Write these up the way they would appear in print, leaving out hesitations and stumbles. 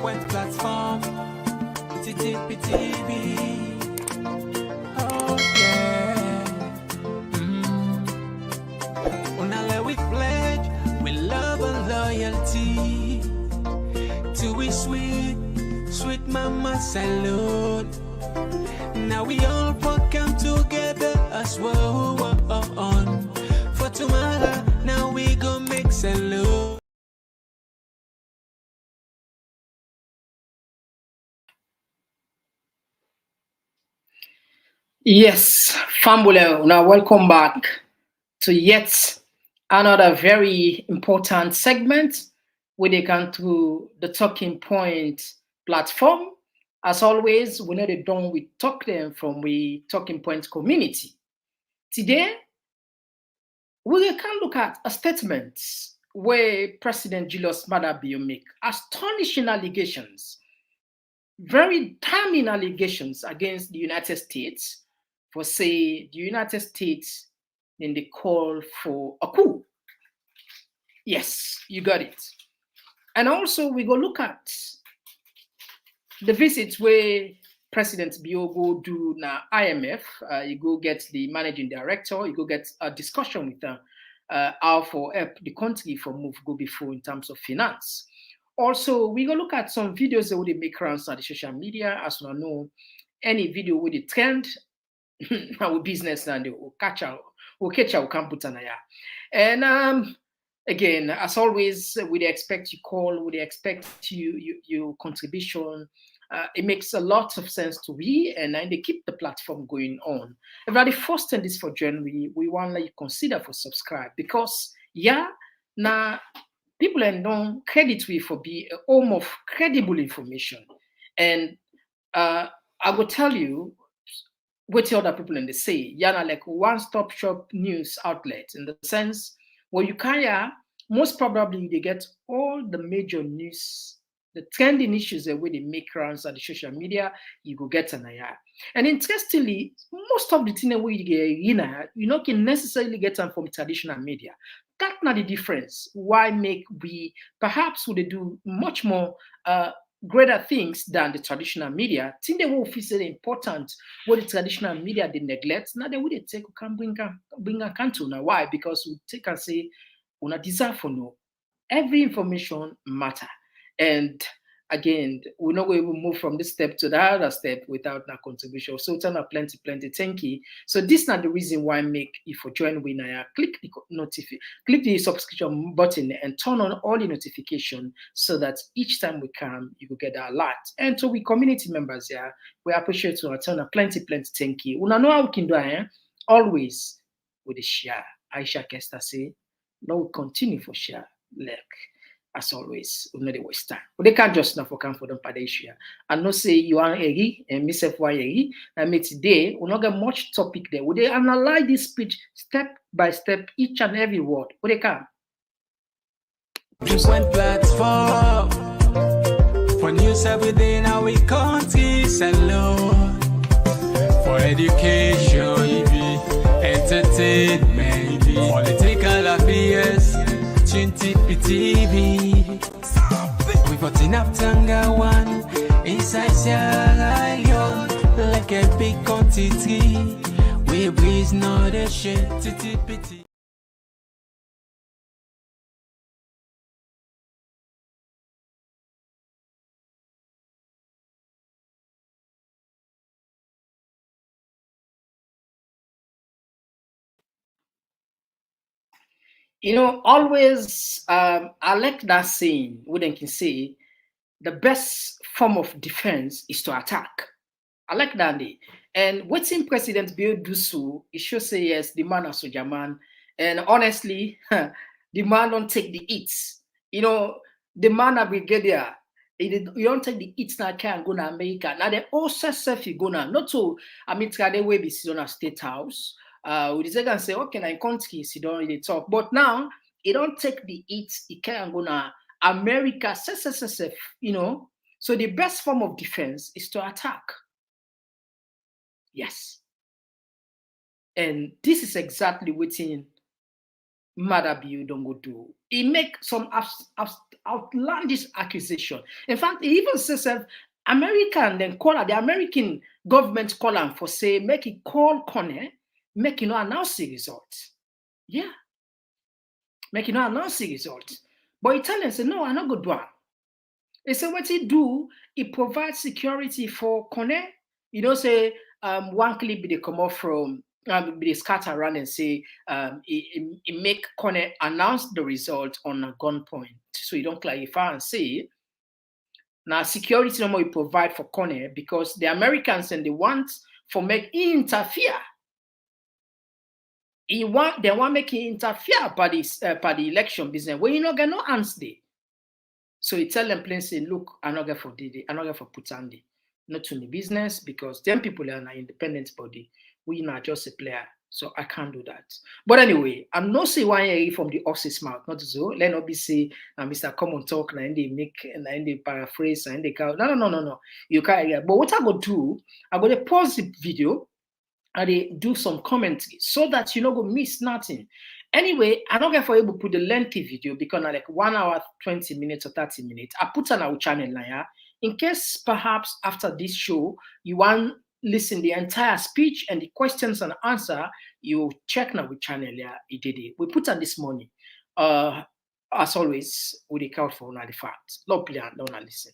point platform. TTPTV. Oh yeah. Unale we pledge with love and loyalty to we sweet, sweet mama salute. Now we all come together as well on. For tomorrow, now we go make salute. Yes, Fambule, now welcome back to yet another very important segment where they come to the Talking Point platform. As always, we know they done with talk them from the Talking Point community. Today, we can look at a statement where President Julius Maada Bio make astonishing allegations, very damning allegations against the United States for say the United States then they call for a coup. Yes, you got it. And also we go look at the visits where President Bio go do now IMF. You go get the managing director. You go get a discussion with them how for help the country for move go before in terms of finance. Also, we go look at some videos that would make rounds on the social media. As we know, any video with the trend, our business and we'll catch our computer. And again, as always, we expect you call, we expect your contribution. It makes a lot of sense to we, and then they keep the platform going on. If the first thing is for January, we want to consider for subscribe because now people don't credit we for be a home of credible information, and I will tell you what the other people in the say. Yana like one-stop shop news outlet in the sense where you can most probably they get all the major news, the trending issues that where they make rounds on the social media, you go get an eye. And interestingly, most of the things that we get, you know, can necessarily get them from traditional media. That's not the difference. Why make we perhaps would they do much more greater things than the traditional media? Think they will feel important what the traditional media they neglect. Now they would take can bring a country now. Why? Because we take and say una deserve for no. Every information matter. And again, we're not going to move from this step to the other step without that contribution. So turn up plenty, thank you. So this is not the reason why I make if you join Winaya, click the subscription button and turn on all the notification so that each time we come, you will get that alert. And so we community members here, we appreciate you turn up plenty, thank you. We know how we can do it, always with the share. Aisha Kesta say, now we continue for share. Like as always, we know the waste time. But they can't just not for come for them for the issue. And not say you are Eri and myself why Eri. And me today, we not get much topic there. We they analyze this speech step by step, each and every word. But they can. One platform for news every day now we countries alone. For education, entertainment, political affairs. TTPTV. We got enough Tanga one inside Sierra Leone like a big country. We breeze not a shit. TTPT. You know, always, I like that saying, Wooden can say, the best form of defense is to attack. I like that. And what's in President Bill do so, it should say, yes, the man is soldier man. And honestly, the man don't take the hits. You know, the man a brigadier, you don't take the hits now can go to America. Now they also self you go now. Not so, I mean, they will be sitting on a state house. We decide and say, okay, now in countries, you don't really talk. But now, you don't take the hits, you can't go to America, you know. So the best form of defense is to attack. Yes. And this is exactly what Madabiu don't go do. He make some outlandish accusation. In fact, he even says American then call the American government call him for say make it call Kone, make you not announce the result. Yeah, make you not announce the result. But Italian say no, I not go do it. He said what he do, he provides security for Kone. You know, say one clip they come off from they scatter around and say he make Kone announce the result on a gunpoint. So you don't clarify and say now security no more you provide for Kone because the Americans and they want for make interfere. They want make it interfere by the election business. Well, you not get no answer. So he tell them plain say, look, I'm not going for Didi, I'm not going for Putandi, not to the business because them people are an independent body. We not just a player, so I can't do that. But anyway, I'm not saying one year from the horse's mouth, not so. Let not be say, Mr. Komon-Tok, and they make, and they paraphrase, and they count. No. You can't. But what I go do, I go to pause the video and they do some commentary so that you not go miss nothing. Anyway, I'm not going for able to put the lengthy video because I like 1 hour, 20 minutes or 30 minutes. I put on our channel now. In case perhaps after this show, you want listen the entire speech and the questions and answer, you check now with channel it did it. We put on this morning. As always, we account for the facts. Love play and don't listen.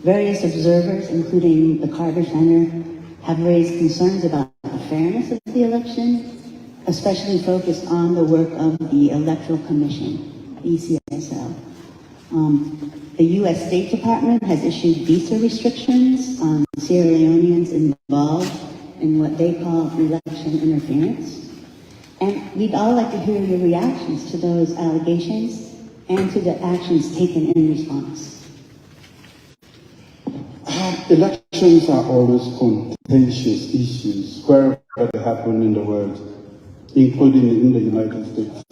Various observers, including the Carter Center, have raised concerns about the fairness of the election, especially focused on the work of the Electoral Commission, ECSL. The U.S. State Department has issued visa restrictions on Sierra Leoneans involved in what they call election interference. And we'd all like to hear your reactions to those allegations and to the actions taken in response. Elections are always contentious issues wherever they happen in the world, including in the United States.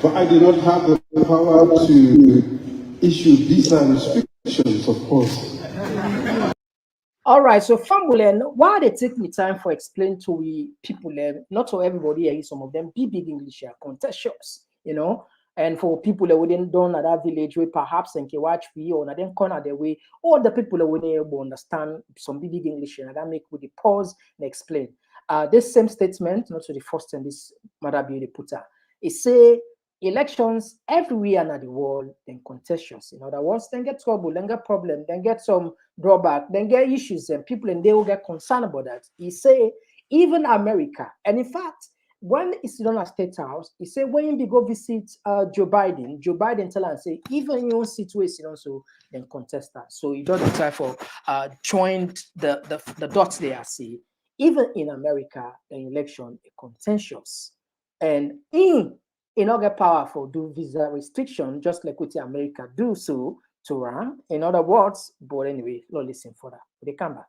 But I do not have the power to issue visa restrictions, of course. All right, so family, why they take me time for explain to we people, not to everybody here, some of them be big English are contentious, you know. And for people that wouldn't done at that village way, perhaps and watch we or then corner their way, or the people that wouldn't able to understand some big English and that make with the pause and explain. This same statement, not to the first and this Mother Beauty Putter, it say elections everywhere in the world then contentious. In other words, then get trouble, then get problem, then get some drawback, then get issues, and people and they will get concerned about that. He say even America, and in fact, when it's done at State House, he said when you go visit Joe Biden tell and say even in your situation also then contest that. So you don't try for join the dots there. See, even in America, an election is contentious, and in other powerful do visa restriction just like what America do so to run. In other words, but anyway, not listen for that. They come back.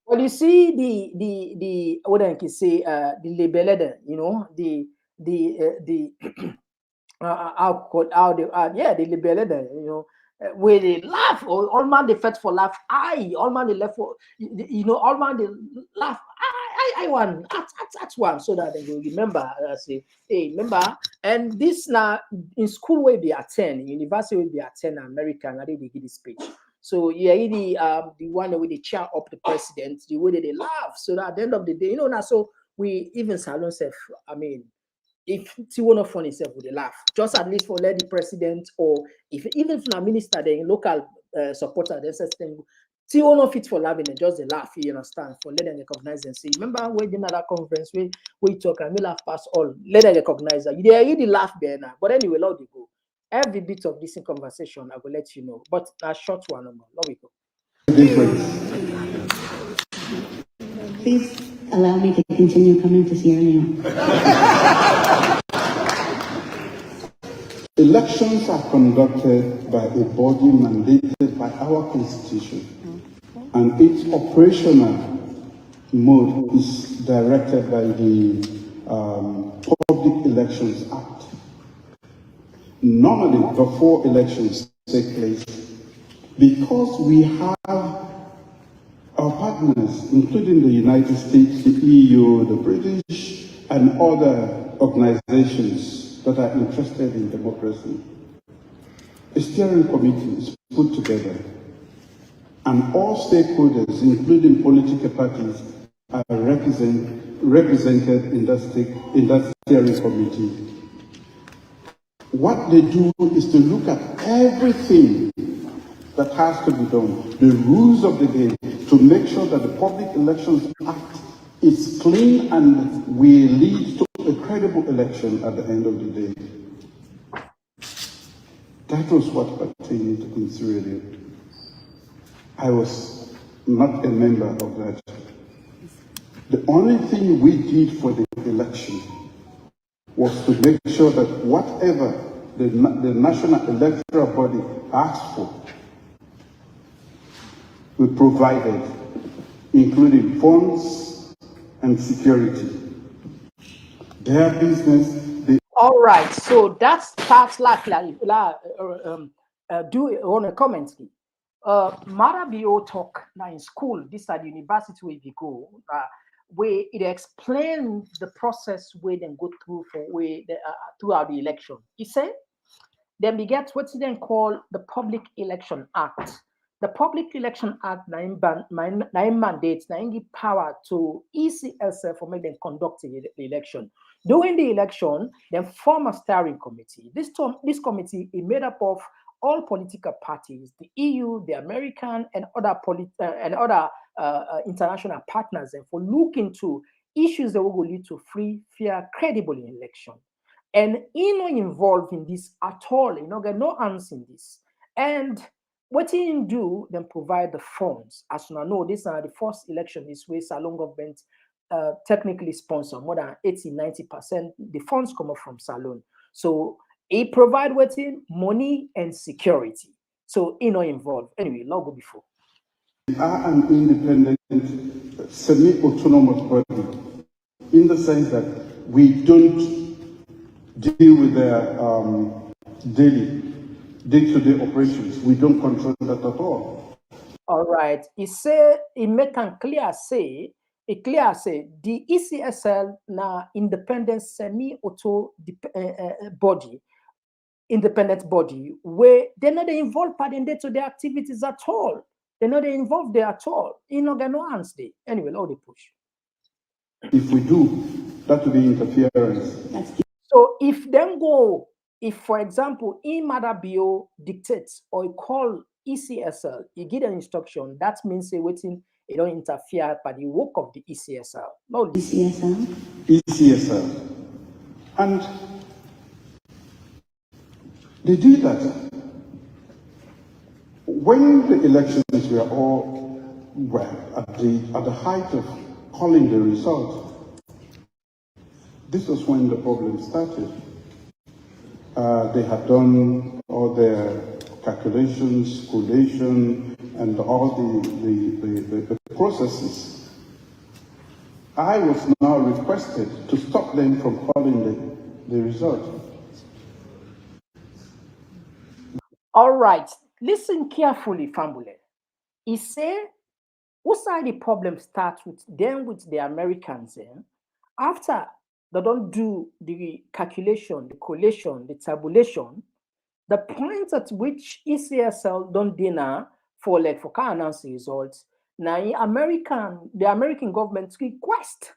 Well, you see the what I can say the labeled, you know, the the labeled, you know, where they laugh, all man they fed for laugh, all man they left for, you know, all man they laugh, I one at one, so that they will remember. Say, hey, remember, and this now in school will be attend, university will be attend American, and they give this speech. So yeah, the one that they cheer up the president, the way that they laugh, so that at the end of the day, you know, now so we even salon self. I mean, if Tiwo not funny self would they laugh, just at least for let the president or if even if a minister, the local supporter, they say Tiwo not fit for laughing and just they laugh. You understand? For let them recognize and say, remember when in that conference we talk and we laugh past all. Let them recognize that they already laugh there now. But anyway, let it go. Every bit of this conversation, I will let you know. But a short one, let me go. Please allow me to continue coming to Sierra Leone. Elections are conducted by a body mandated by our constitution, and its operational mode is directed by the Public Elections Act. normally before elections take place, because we have our partners, including the United States, the EU, the British, and other organizations that are interested in democracy, a steering committee is put together, and all stakeholders, including political parties, are represented in that steering committee. What they do is to look at everything that has to be done, the rules of the game, to make sure that the Public Elections Act is clean and will lead to a credible election at the end of the day. That was what pertained in Sierra Leone. I was not a member of that. The only thing we did for the election was to make sure that whatever the National Electoral Body asked for, we provided, including funds and security. Their business. All right, so that's part like do on a comment. Marabio talk now in school, this at university where we go, where it explains the process where they go through for where throughout the election. He said, then we get what they call the Public Election Act. The Public Election Act nine mandates, nine give power to ECSL for make them conduct the election. During the election, then form a steering committee. This committee is made up of all political parties, the EU, the American, and other international partners, and for look into issues that will lead to free, fair, credible election. And he not involved in this at all. You know, get no answer in this. And what he do, then provide the funds. As you know, this is the first election this way Salon government technically sponsor more than 80-90%. The funds come up from Salon. So he provide with him money and security. So he not involved. Anyway, long go before. We are an independent, semi-autonomous body in the sense that we don't deal with their day-to-day operations. We don't control that at all. All right. He say he make a clear say the ECSL na independent semi-auto body, independent body where they're not involved in day-to-day activities at all. They're not involved there at all. You know, get no answer. Anyway, all they push. If we do, that will be interference. So if them go, if for example, Imadabio dictates or call ECSL, you get an instruction, that means they waiting, you don't interfere by the work of the ECSL. No, ECSL? ECSL. And they did that. When the elections were all at the height of calling the result, this was when the problem started. They had done all their calculations, collation, and all the processes. I was now requested to stop them from calling the result. All right, listen carefully, Fambule. He said, what side the problem starts with them with the Americans? After they don't do the calculation, the collation, the tabulation, the point at which ECSL don't dinner for can announce the results. Now, the American government request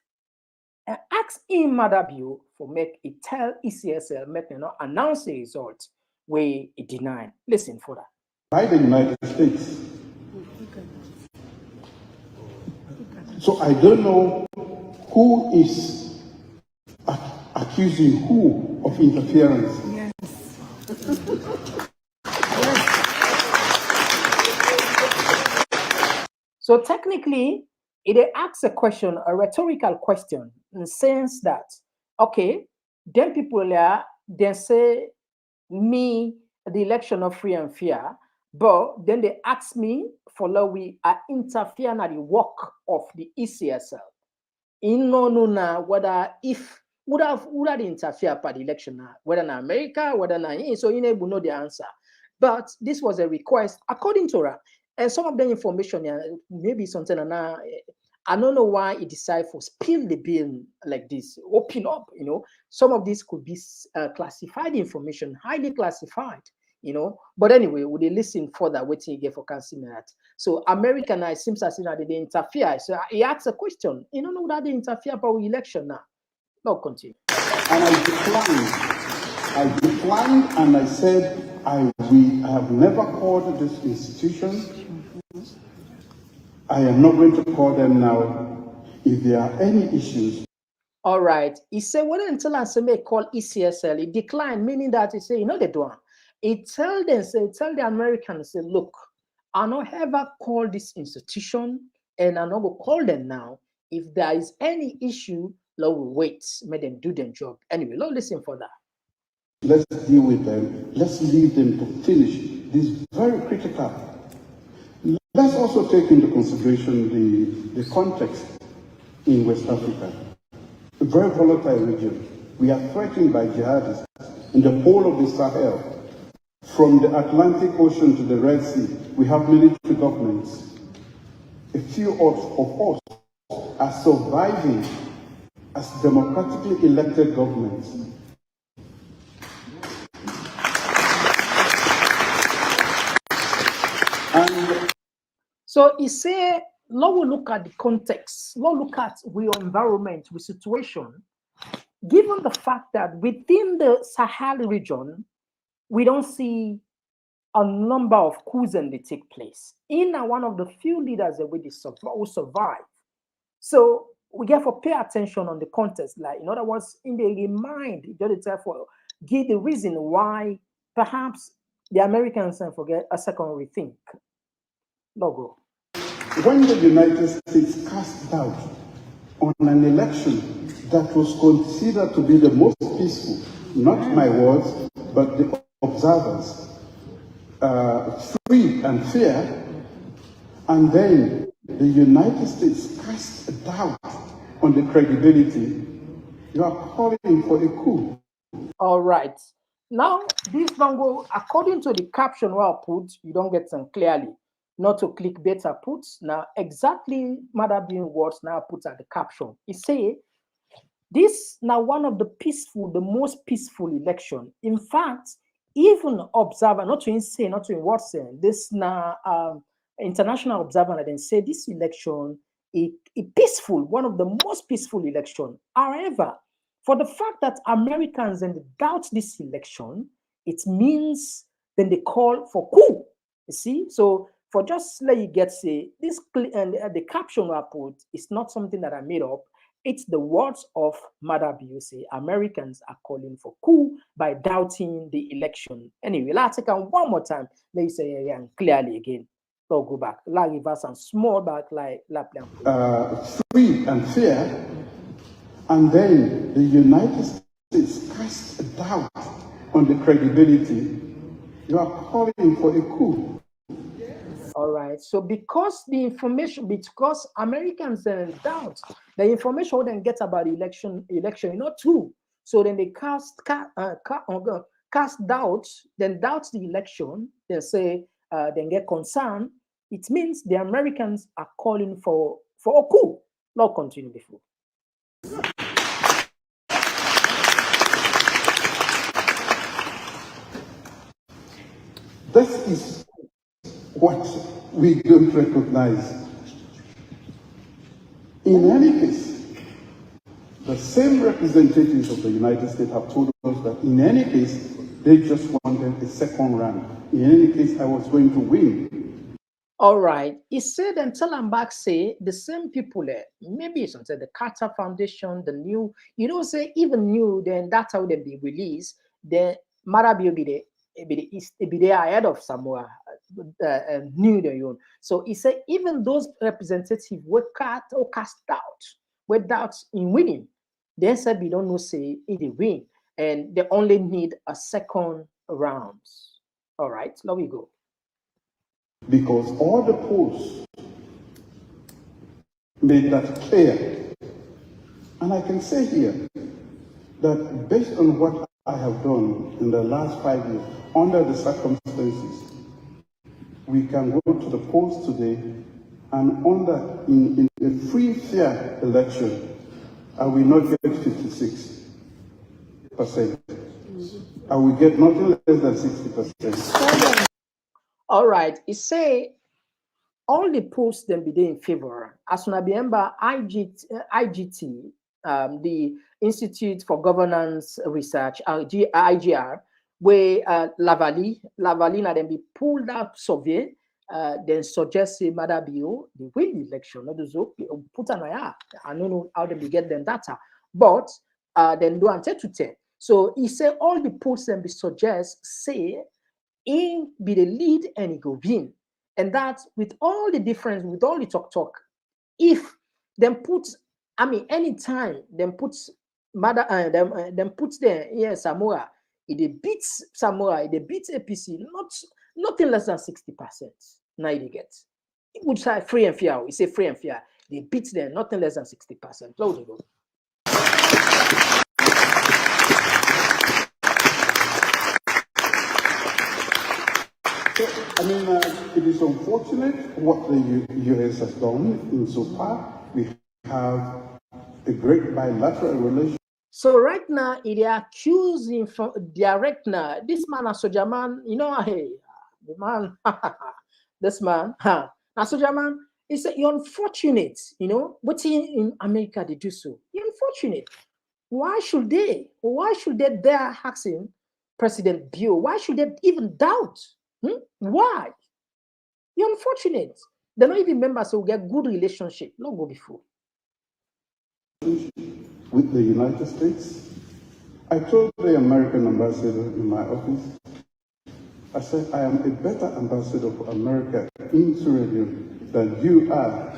and ask him Madabio for make it tell ECSL make them not announce the results where it denied. Listen for that. By the United States. So I don't know who is accusing who of interference. Yes. So technically, it asks a question, a rhetorical question, in the sense that, okay, then people are, they say, me, the election of free and fair, but then they ask me for law we are interfering at the work of the ECSL. In no now whether if would have interfered by the election now, whether in America, whether in so you will know the answer. But this was a request according to her. And some of the information, maybe something I don't know why he decided to spill the bill like this, open up, Some of this could be classified information, highly classified, But anyway, would they listen further, waiting again for canceling that? So American, it seems as if they interfere. So he asked a question, you don't know that they interfere about election now. No, continue. And I declined and I said, I have never called this institution. I am not going to call them now. If there are any issues. All right. He said, well, until I may call ECSL, he declined, meaning that he said, they do. He tell the Americans, say, look, I'll not ever call this institution and I'm not going to call them now. If there is any issue, Lord will wait, make them do their job. Anyway, Lord, listen for that. Let's deal with them. Let's leave them to finish this very critical. Let's also take into consideration the context in West Africa. A very volatile region. We are threatened by jihadists in the whole of the Sahel. From the Atlantic Ocean to the Red Sea, we have military governments. A few of us are surviving as democratically elected governments. So he said, Lord will look at the context. Lord look at your environment, your situation. Given the fact that within the Sahel region, we don't see a number of coups that they take place. In one of the few leaders that will survive. So we have to pay attention on the context. Like, in other words, in the mind, give the reason why perhaps the Americans forget a second rethink. Logo. When the United States cast doubt on an election that was considered to be the most peaceful, not my words, but the observers, free and fair, and then the United States cast doubt on the credibility, you are calling for a coup. All right. Now, this don't go according to the caption where I put, you don't get them clearly. Not to click better puts. Now, exactly matter being words now put at the caption. It say, this now one of the most peaceful election. In fact, even observer, not to say, not to in what saying, this now international observer then say this election is peaceful, one of the most peaceful election. However, for the fact that Americans then doubt this election, it means then they call for coup. You see, so for just let you get say this and the caption I put is not something that I made up. It's the words of Mother Say Americans are calling for coup by doubting the election. Anyway, let's take on one more time. Let you say again clearly again. So go back. La reverse and small back like la plan. Free and fair, and then the United States cast doubt on the credibility. You are calling for a coup. All right. So because the information, because Americans doubt the information then get about the election, not true. So then they cast doubt, then doubt the election. They say, then get concerned. It means the Americans are calling for a coup. Not continue before. This is what we don't recognize. In any case, the same representatives of the United States have told us that in any case, they just wanted a second round. In any case, I was going to win. All right. He said until I'm back, say the same people there, maybe something the Carter Foundation, the new, say even new, then that's how they be released. Then Marabi will be there. It be there ahead of somewhere new their own. So he said even those representatives were cast out, were doubts in winning. They said we don't know say if they win, and they only need a second round. All right, there we go. Because all the polls made that clear. And I can say here, that based on what I have done in the last 5 years, under the circumstances, we can go to the polls today and in a free, fair election, I will not get 56%. I will get nothing less than 60%. All right. It say all the polls then be there in favor. As soon as remember IGT, the Institute for Governance Research, IGR, where Lavali na then be pulled out survey, then suggest say Mother Bio, the win the election, not the put an eye. I don't know how they get them data, but then do and to 10. So he said all the polls then be suggest say he be the lead and he go win. And that's with all the difference, with all the talk, if them put, I mean, anytime them puts them puts there, yeah, Samoa, if they beat Samoa, if they beat APC, nothing less than 60%. Now they get. It would say free and fair. We say free and fair. They beat them, nothing less than 60%. So they go. I mean, it is unfortunate what the U.S. has done insofar. We have a great bilateral relationship. So right now, they are accusing from direct now. This man, a soldier man, you know, hey, the man, this man, a soldier man, is you're unfortunate, you know, but in America they do so. You're unfortunate. Why should they dare asking President Bill? Why should they even doubt? Why? You're unfortunate. They're not even members who get good relationship. Not go before. With the United States, I told the American ambassador in my office, I said, I am a better ambassador for America in Sierra Leone than you are.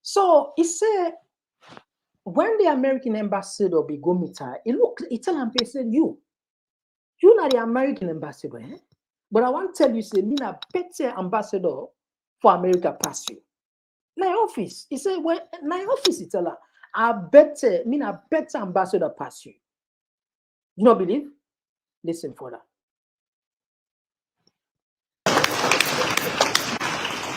So he said, when the American ambassador be go meet her, he tell him, he said, you not the American ambassador, eh? But I want to tell you, say, me a better ambassador for America past you. My office, he said, well, my office, he tell her, a better ambassador past you. You don't believe? Listen for that.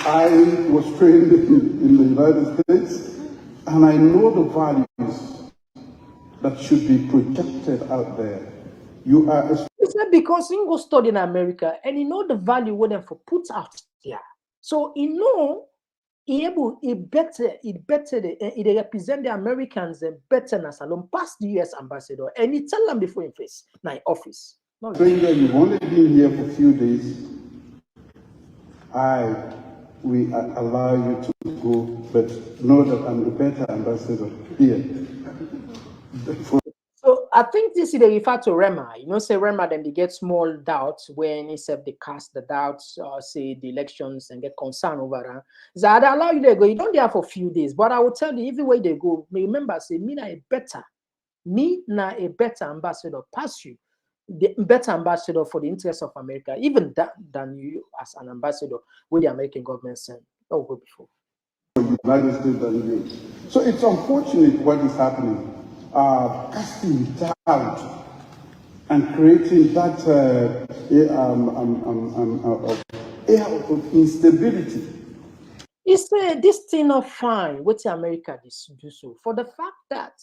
I was trained in the United States, and I know the values that should be projected out there. You are. He said because he go study in America and he know the value what them for put out there. So he know he better they represent the Americans better than Salom past the US ambassador, and he tell them before in face my office. Stranger, you've only been here for a few days. We allow you to go, but know that I'm a better ambassador here. So I think this is the refer to Rema. You know, say Rema, then they get small doubts when instead they cast the doubts, say the elections and get concerned over that. So I allow you to go. You don't there for a few days, but I will tell you, every way they go, remember, say me na a better ambassador pass you, the better ambassador for the interests of America, even than you as an ambassador with the American government sent. That will go before. United States than you. So it's unfortunate what is happening. Casting doubt and creating that air of instability. It's this thing of fine what America do so for the fact that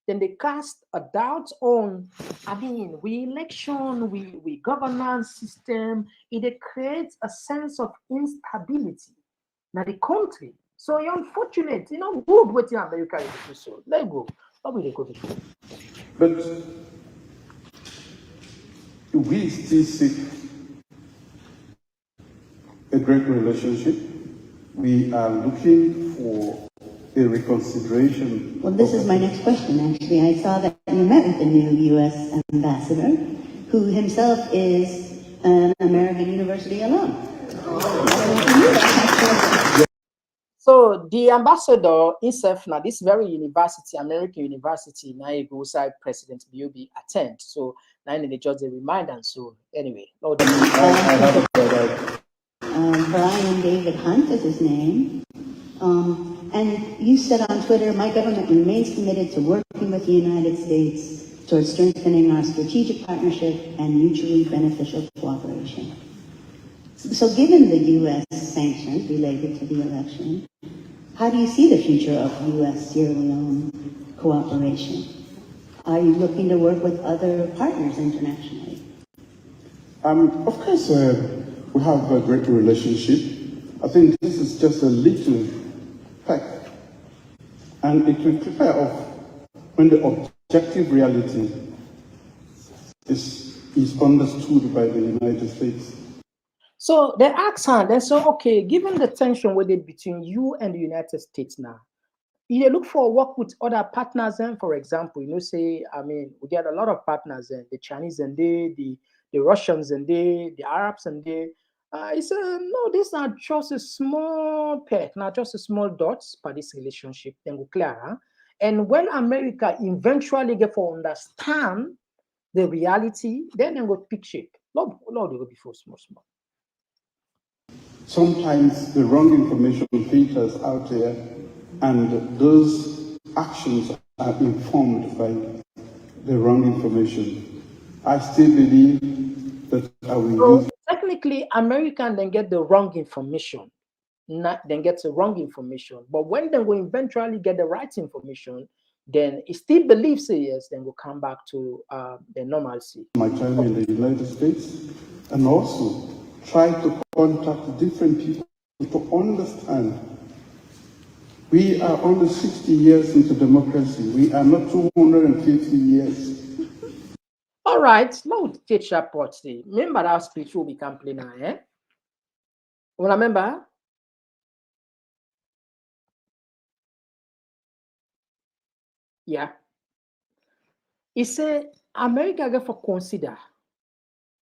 then they cast a doubt on, I mean, we election, we governance system, it creates a sense of instability in the country. So you're unfortunate, you know, good what America do so. Let go. What will they go to? But we still seek a great relationship. We are looking for a reconsideration. Well, this is my next question, actually. I saw that you met with the new U.S. ambassador, who himself is an American university alum. So the ambassador himself now, this very university, American university, now he goes outside President B.O.B. attend. So now they just a reminder. So anyway, Brian David Hunt is his name. And you said on Twitter, my government remains committed to working with the United States towards strengthening our strategic partnership and mutually beneficial cooperation. So given the U.S. sanctions related to the election, how do you see the future of U.S.-Sierra Leone cooperation? Are you looking to work with other partners internationally? Of course, we have a great relationship. I think this is just a little peck, and it will prepare off when the objective reality is understood by the United States. So they asked her, they said, okay, given the tension with it between you and the United States now, you look for work with other partners, and for example, say, we get a lot of partners, the Chinese and the Russians and the Arabs and he said, no, these are just a small peck, not just a small dots for this relationship, then go clear. Huh? And when America eventually get to understand the reality, then they go pick shape. Lord, they go before small. Sometimes the wrong information filters out there, and those actions are informed by the wrong information. I still believe that I will use. Technically, American then get the wrong information. Then get the wrong information. But when they will eventually get the right information, then it still believes it, yes, then we'll come back to the normalcy. My time in the United States, and also try to contact different people to understand. We are only 60 years into democracy. We are not 250 years. All right, now teach that part. Remember that speech will become plain now, eh? Remember? Yeah. He said, America get for consider.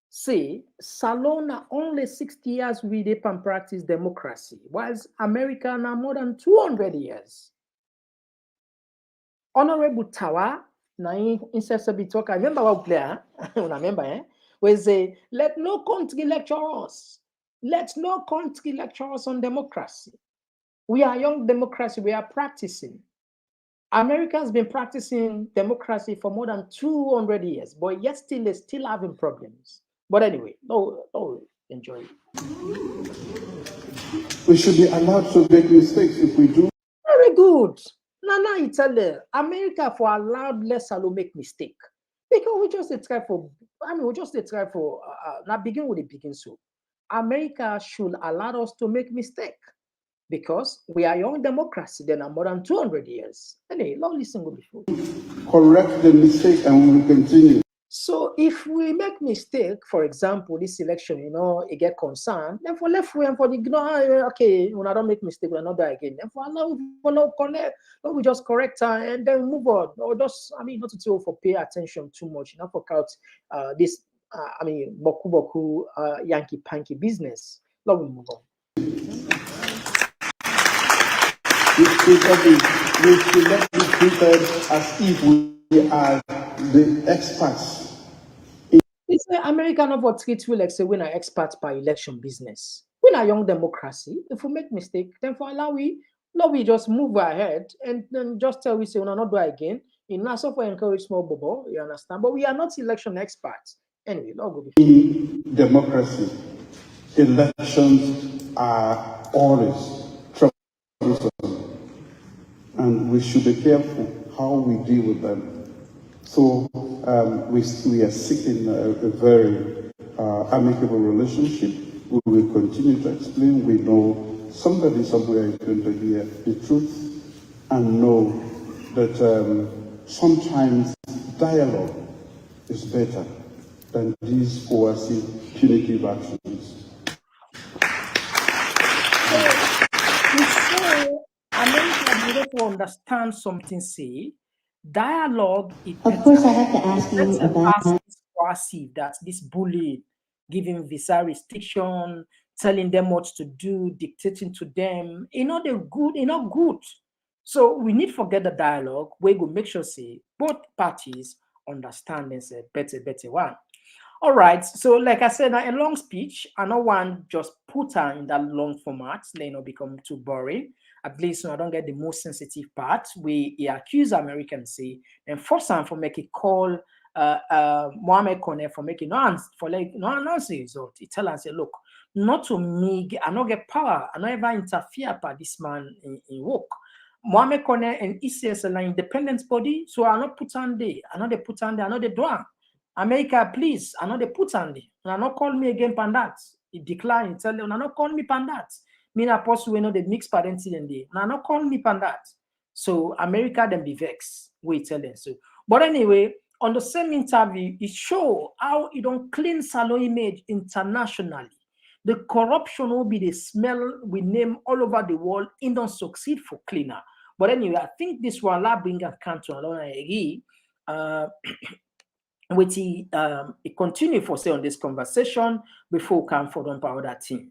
Say, Salona only 60 years we dip and practice democracy, whilst America now more than 200 years. Honorable Tawa, now incessantly talk. I remember what player, remember, eh? We say, let no country lecture us. Let no country lecture us on democracy. We are young democracy, we are practicing. America has been practicing democracy for more than 200 years, but yet still having problems. But anyway, no, enjoy it. We should be allowed to make mistakes if we do. Very good. Now you tell them, America for allowed less to make mistake. Because we just try for, now begin with the begin so. America should allow us to make mistake. Because we are young democracy, then are more than 200 years. Anyway, long listen go before. Correct the mistake and we will continue. So if we make mistake, for example, this election, it get concerned, then for left way and for the okay, when I don't make mistake, we'll not die again. Then for now connect, we just correct her and then move on. Or just, not to tell for pay attention too much, not for out this boku Yankee panky business. Now we move on. We should not be treated as if we are the experts. It's America not for treat we like say we're experts by election business. We're a young democracy. If we make mistake, then for allow we just move ahead and then just tell we say we're not do again. In also for encourage small bubble, you understand? But we are not election experts. Anyway, not good. In democracy, elections are always troublesome, and we should be careful how we deal with them. So we are seeking a very amicable relationship. We will continue to explain. We know somebody somewhere is going to hear the truth and know that sometimes dialogue is better than these coercive, punitive actions. America needed to understand something, say, dialogue is of course, I have to ask you about coercive, that this bullying, giving visa restriction, telling them what to do, dictating to them, not good. So we need to forget the dialogue. We go make sure say both parties understand and say better one. All right. So like I said, a long speech, I don't want just put her in that long format, become too boring. at least I don't get the most sensitive part. We accuse Americans, say, and force them for making call Mohamed Kone for making no announce result. He tell us, say, look, not to me, I not get power, I not ever interfere by this man in work. Mohamed Kone and ECS are independent body, so I not put on there, I not they put on there, I not they do. America, please, I know they put on there. And not call me again pandat. He declined. Tell them, not call me pandat. Me na post we know the mixed parenting in there. And not call me pandat. So America then be vexed. We tell them so. But anyway, on the same interview, it show how it don't clean Salon image internationally. The corruption will be the smell we name all over the world. It don't succeed for cleaner. But anyway, I think this will bring a country along which he continue for say on this conversation before we come for them power that team.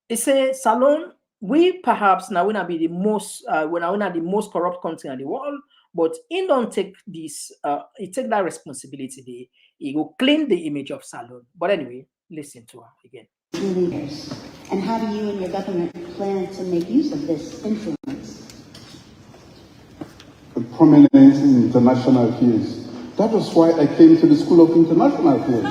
He say Salon, we perhaps now wanna be the most the most corrupt country in the world, but he don't take this he take that responsibility. He will clean the image of Salon. But anyway, listen to her again. Leaders. And how do you and your government plan to make use of this influence? Prominence in international affairs. That was why I came to the School of International Affairs.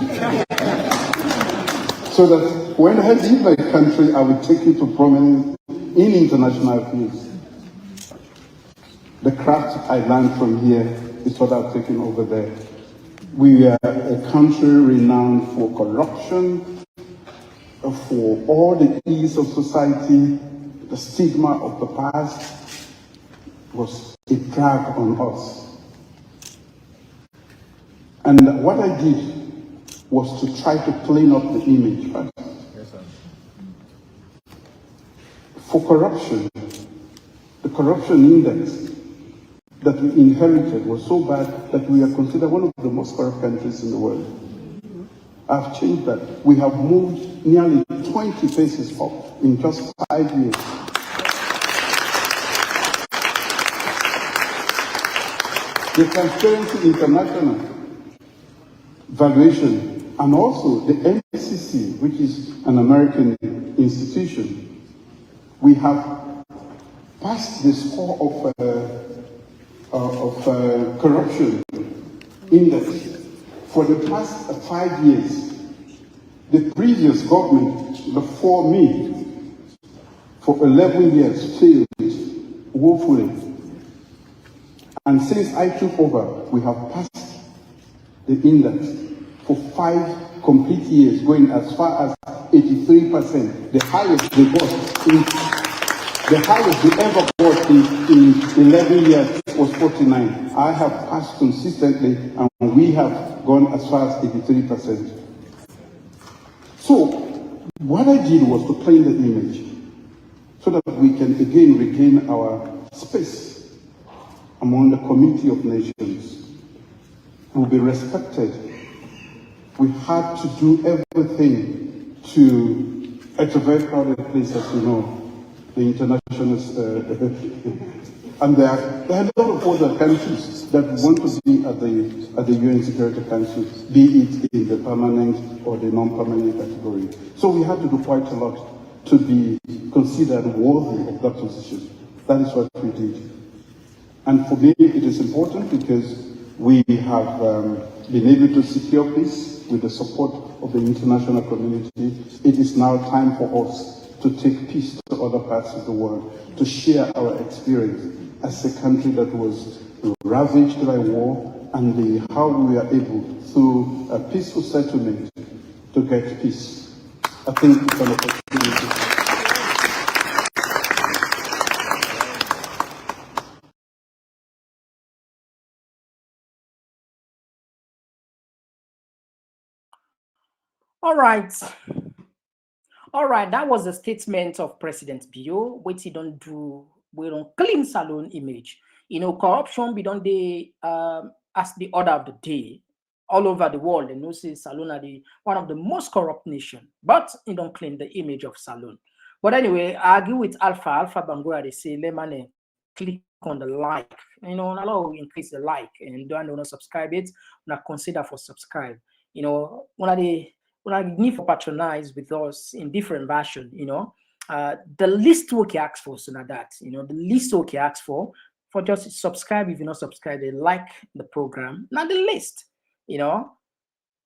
So that when I leave my country, I would take it to prominence in international affairs. The craft I learned from here is what I've taken over there. We are a country renowned for corruption, for all the ills of society. The stigma of the past was a drag on us. And what I did was to try to clean up the image first. Yes, sir. For corruption, the corruption index that we inherited was so bad that we are considered one of the most corrupt countries in the world. I've changed that. We have moved nearly 20 places up in just 5 years. The Transparency International valuation, and also the MCC, which is an American institution, we have passed the score of corruption index for the past 5 years. The previous government before me for 11 years failed woefully. And since I took over, we have passed the index for 5 complete years, going as far as 83%, the highest they got the highest we ever got in 11 years was 49. I have passed consistently, and we have gone as far as 83%. So what I did was to clean the image so that we can again regain our space among the community of nations. Will be respected. We had to do everything to, it's a very crowded place, as you know, the internationals, and there are a lot of other countries that want to be at the UN Security Council, be it in the permanent or the non-permanent category. So we had to do quite a lot to be considered worthy of that position. That is what we did. And for me, it is important because we have been able to secure peace with the support of the international community. It is now time for us to take peace to other parts of the world, to share our experience as a country that was ravaged by war, and how we are able, through a peaceful settlement, to get peace. I think it's an opportunity. All right, that was a statement of President Bio, which he don't do, we don't clean Salon image. Corruption be done as the order of the day all over the world. And you see Salon are one of the most corrupt nation, but he don't clean the image of Salon. But anyway, I agree with Alpha Bangura. They say, let man click on the like, allow increase the like, and don't subscribe it, not consider for subscribe. One of the need for patronize with us in different version, the least we can ask for, so now that, you know, the least we can ask for just subscribe. If you're not subscribed, they like the program. Not the least, you know.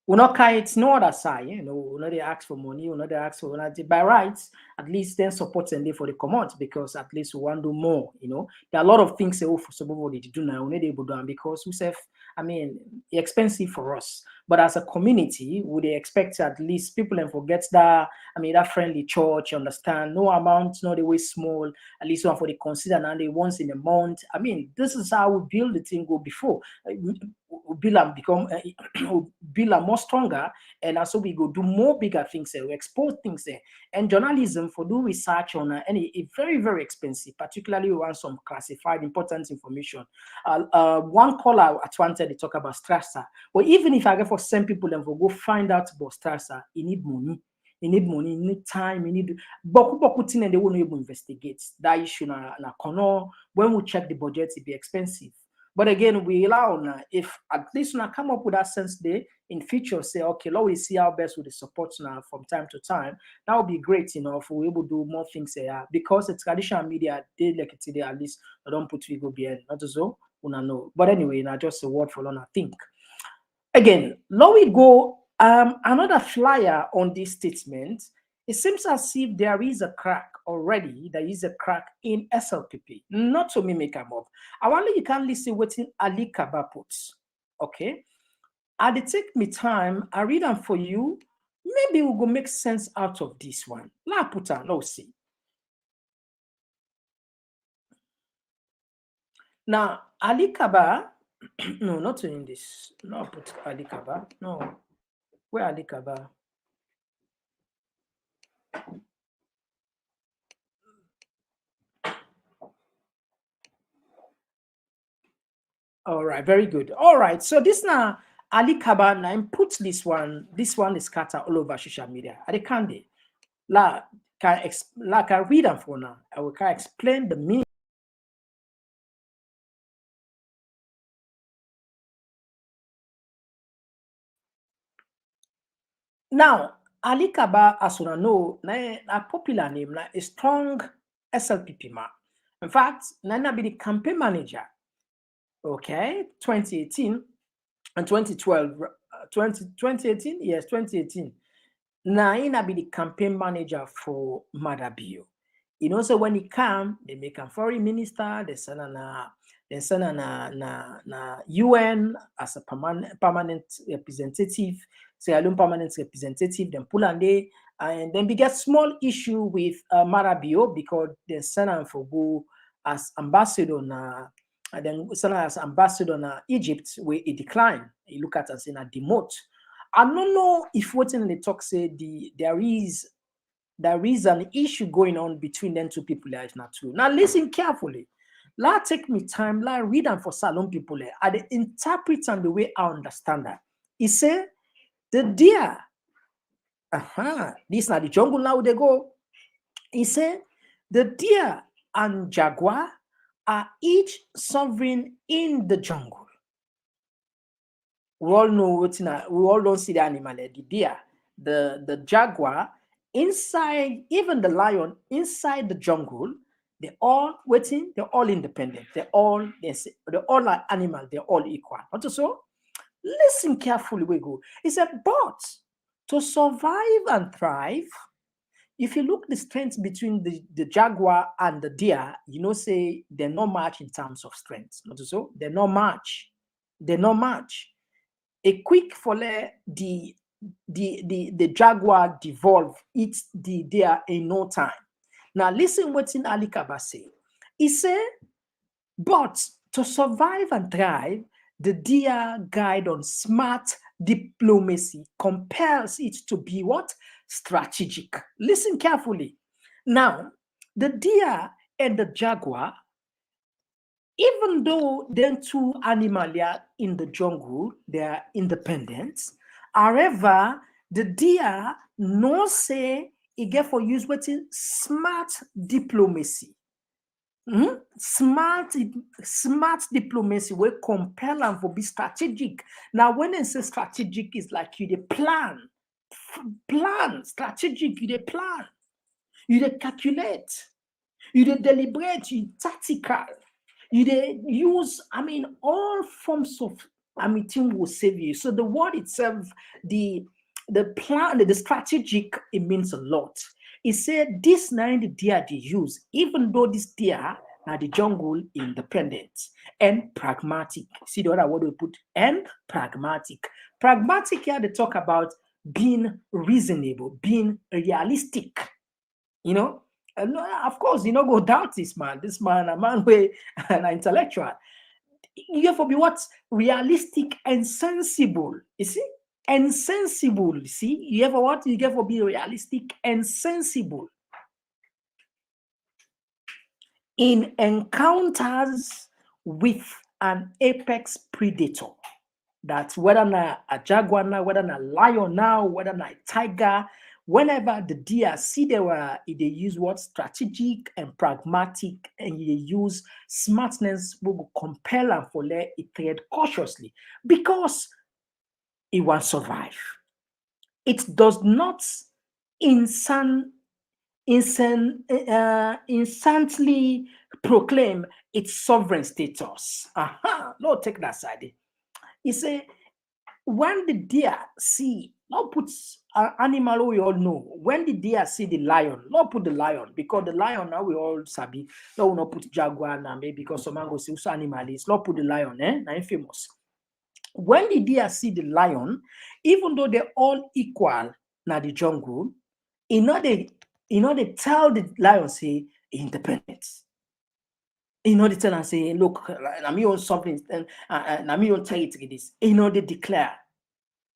We're not kind, it's no other side, you know. We're not they ask for money, we're not they ask for by rights, at least then support and for the comment, because at least we want to do more, you know. There are a lot of things for somebody to do now, we need able to do, because we say, I mean, it's expensive for us. But as a community, would they expect at least people and forget that, I mean, that friendly church, understand, no amount, not the way small, at least one for the consider now they once in a month. I mean, this is how we build the thing go before. Build and become build and more stronger, and also we go do more bigger things we expose things there. And journalism for do research on any very, very expensive, particularly we want some classified important information. One caller at one time they talk about Strasser. But even if I get for send people and for go find out about Strasser, you need money. You need money, you need time, you need boku thing, and they won't even investigate that issue na corner. When we check the budget, it be expensive. But again, we allow now, if at least now come up with that sense day in future, say, okay, let we see how best with the support now from time to time. That would be great, you know, if we're able to do more things there. Because the traditional media, they like it today, at least I don't put we go behind. Not so, know. But anyway, now just a word for long, I think. Again, now we go another flyer on this statement. It seems as if there is a crack already. There is a crack in SLPP. Not to me make them up. I wonder you can listen what Ali Kaba puts. Okay. And it take me time. I read them for you. Maybe we'll go make sense out of this one. La put on, let's see. Now, Ali Kaba, no, not in this. No, put Ali Kaba. No. Where Ali Kaba? All right, very good. All right, so this now Ali Kaba now put this one is scattered all over social media. I can't can read them for now. I will can explain the meaning. Now, Ali Kaba, as you know, a popular name, a strong SLPP man. In fact, Nana be the campaign manager. Okay, 2018 and 2012, 2018, yes, 2018. Now, be the campaign manager for Madabio. You know, so when he come, they make him foreign minister, they send na UN as a permanent representative, Sierra Leone permanent representative, then pull and they, and then we get small issue with Marabio because they send him for go as ambassador na, and then send him as ambassador na Egypt where he decline. You look at us in a demote. I don't know if what in the talk say there is an issue going on between them two people. If not true. Now listen carefully. Let take me time. Let read them for Salon people. I interpret and the way I understand that. He said the deer. This is not the jungle now they go. He said the deer and jaguar are each sovereign in the jungle. We all know what we all don't see the animal, the deer, the jaguar, inside, even the lion inside the jungle, they're all waiting, they're all independent, they're all like animals, they're all equal. Not so? Listen carefully, we go. He said, but to survive and thrive, if you look the strength between the jaguar and the deer, you know, say they're not much in terms of strength. Not so? They're not much. They're not much. A quick for the jaguar devolve eat the deer in no time. Now listen what in Ali Kaba say. He said, but to survive and thrive, the deer guide on smart diplomacy compels it to be what? Strategic. Listen carefully. Now, the deer and the jaguar, even though them two animals are in the jungle, they are independent. However, the deer no say it get for use what is smart diplomacy. Smart diplomacy will compel them for be strategic. Now, when they say strategic, is like you the plan strategic, you the plan. You dey calculate. You dey deliberate. You tactical. You dey use, all forms of, thing will save you. So the word itself, the plan, the strategic, it means a lot. He said this nine the deer they use, even though this deer now the jungle independent and pragmatic. See the other word we put, and pragmatic. Pragmatic here they talk about being reasonable, being realistic. And of course, go doubt this man. This man, a man way an intellectual. You have to be what? Realistic and sensible. You see? And sensible. You see? You have what? You have to be realistic and sensible. In encounters with an apex predator, that's whether not a jaguar now, whether not a lion now, whether not a tiger, whenever the deer see they use what? Strategic and pragmatic, and they use smartness will compel them for let it tread cautiously because it will survive. It does not instantly proclaim its sovereign status. No, take that side. He say, when the deer see, not put an animal we all know. When the deer see the lion, not put the lion, because the lion now we all sabi. No, not put jaguar now, maybe because some man go see also animal is. Not put the lion, now infamous. When the deer see the lion, even though they're all equal na the jungle, they tell the lion say independence. They tell and say, look, I'm your something, and I'm your territory this. They declare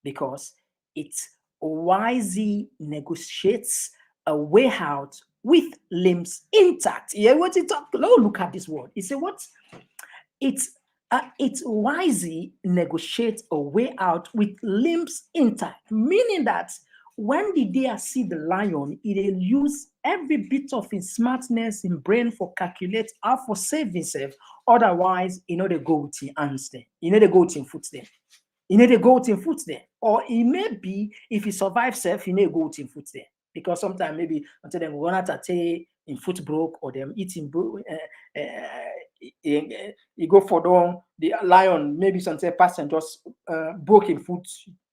because it wisely negotiates a way out with limbs intact. Yeah, what it talk? Look at this word. It say what? It wisely negotiates a way out with limbs intact, meaning that when the deer see the lion, it'll use every bit of his smartness in brain for calculate how for save himself. Otherwise, they go with his hands there. They go with his foot there. They go with his foot there. Or it may be if he survives self, go with his foot there. Because sometimes maybe until them run out in foot broke or them eating you go for the lion, maybe some person just broke in foot,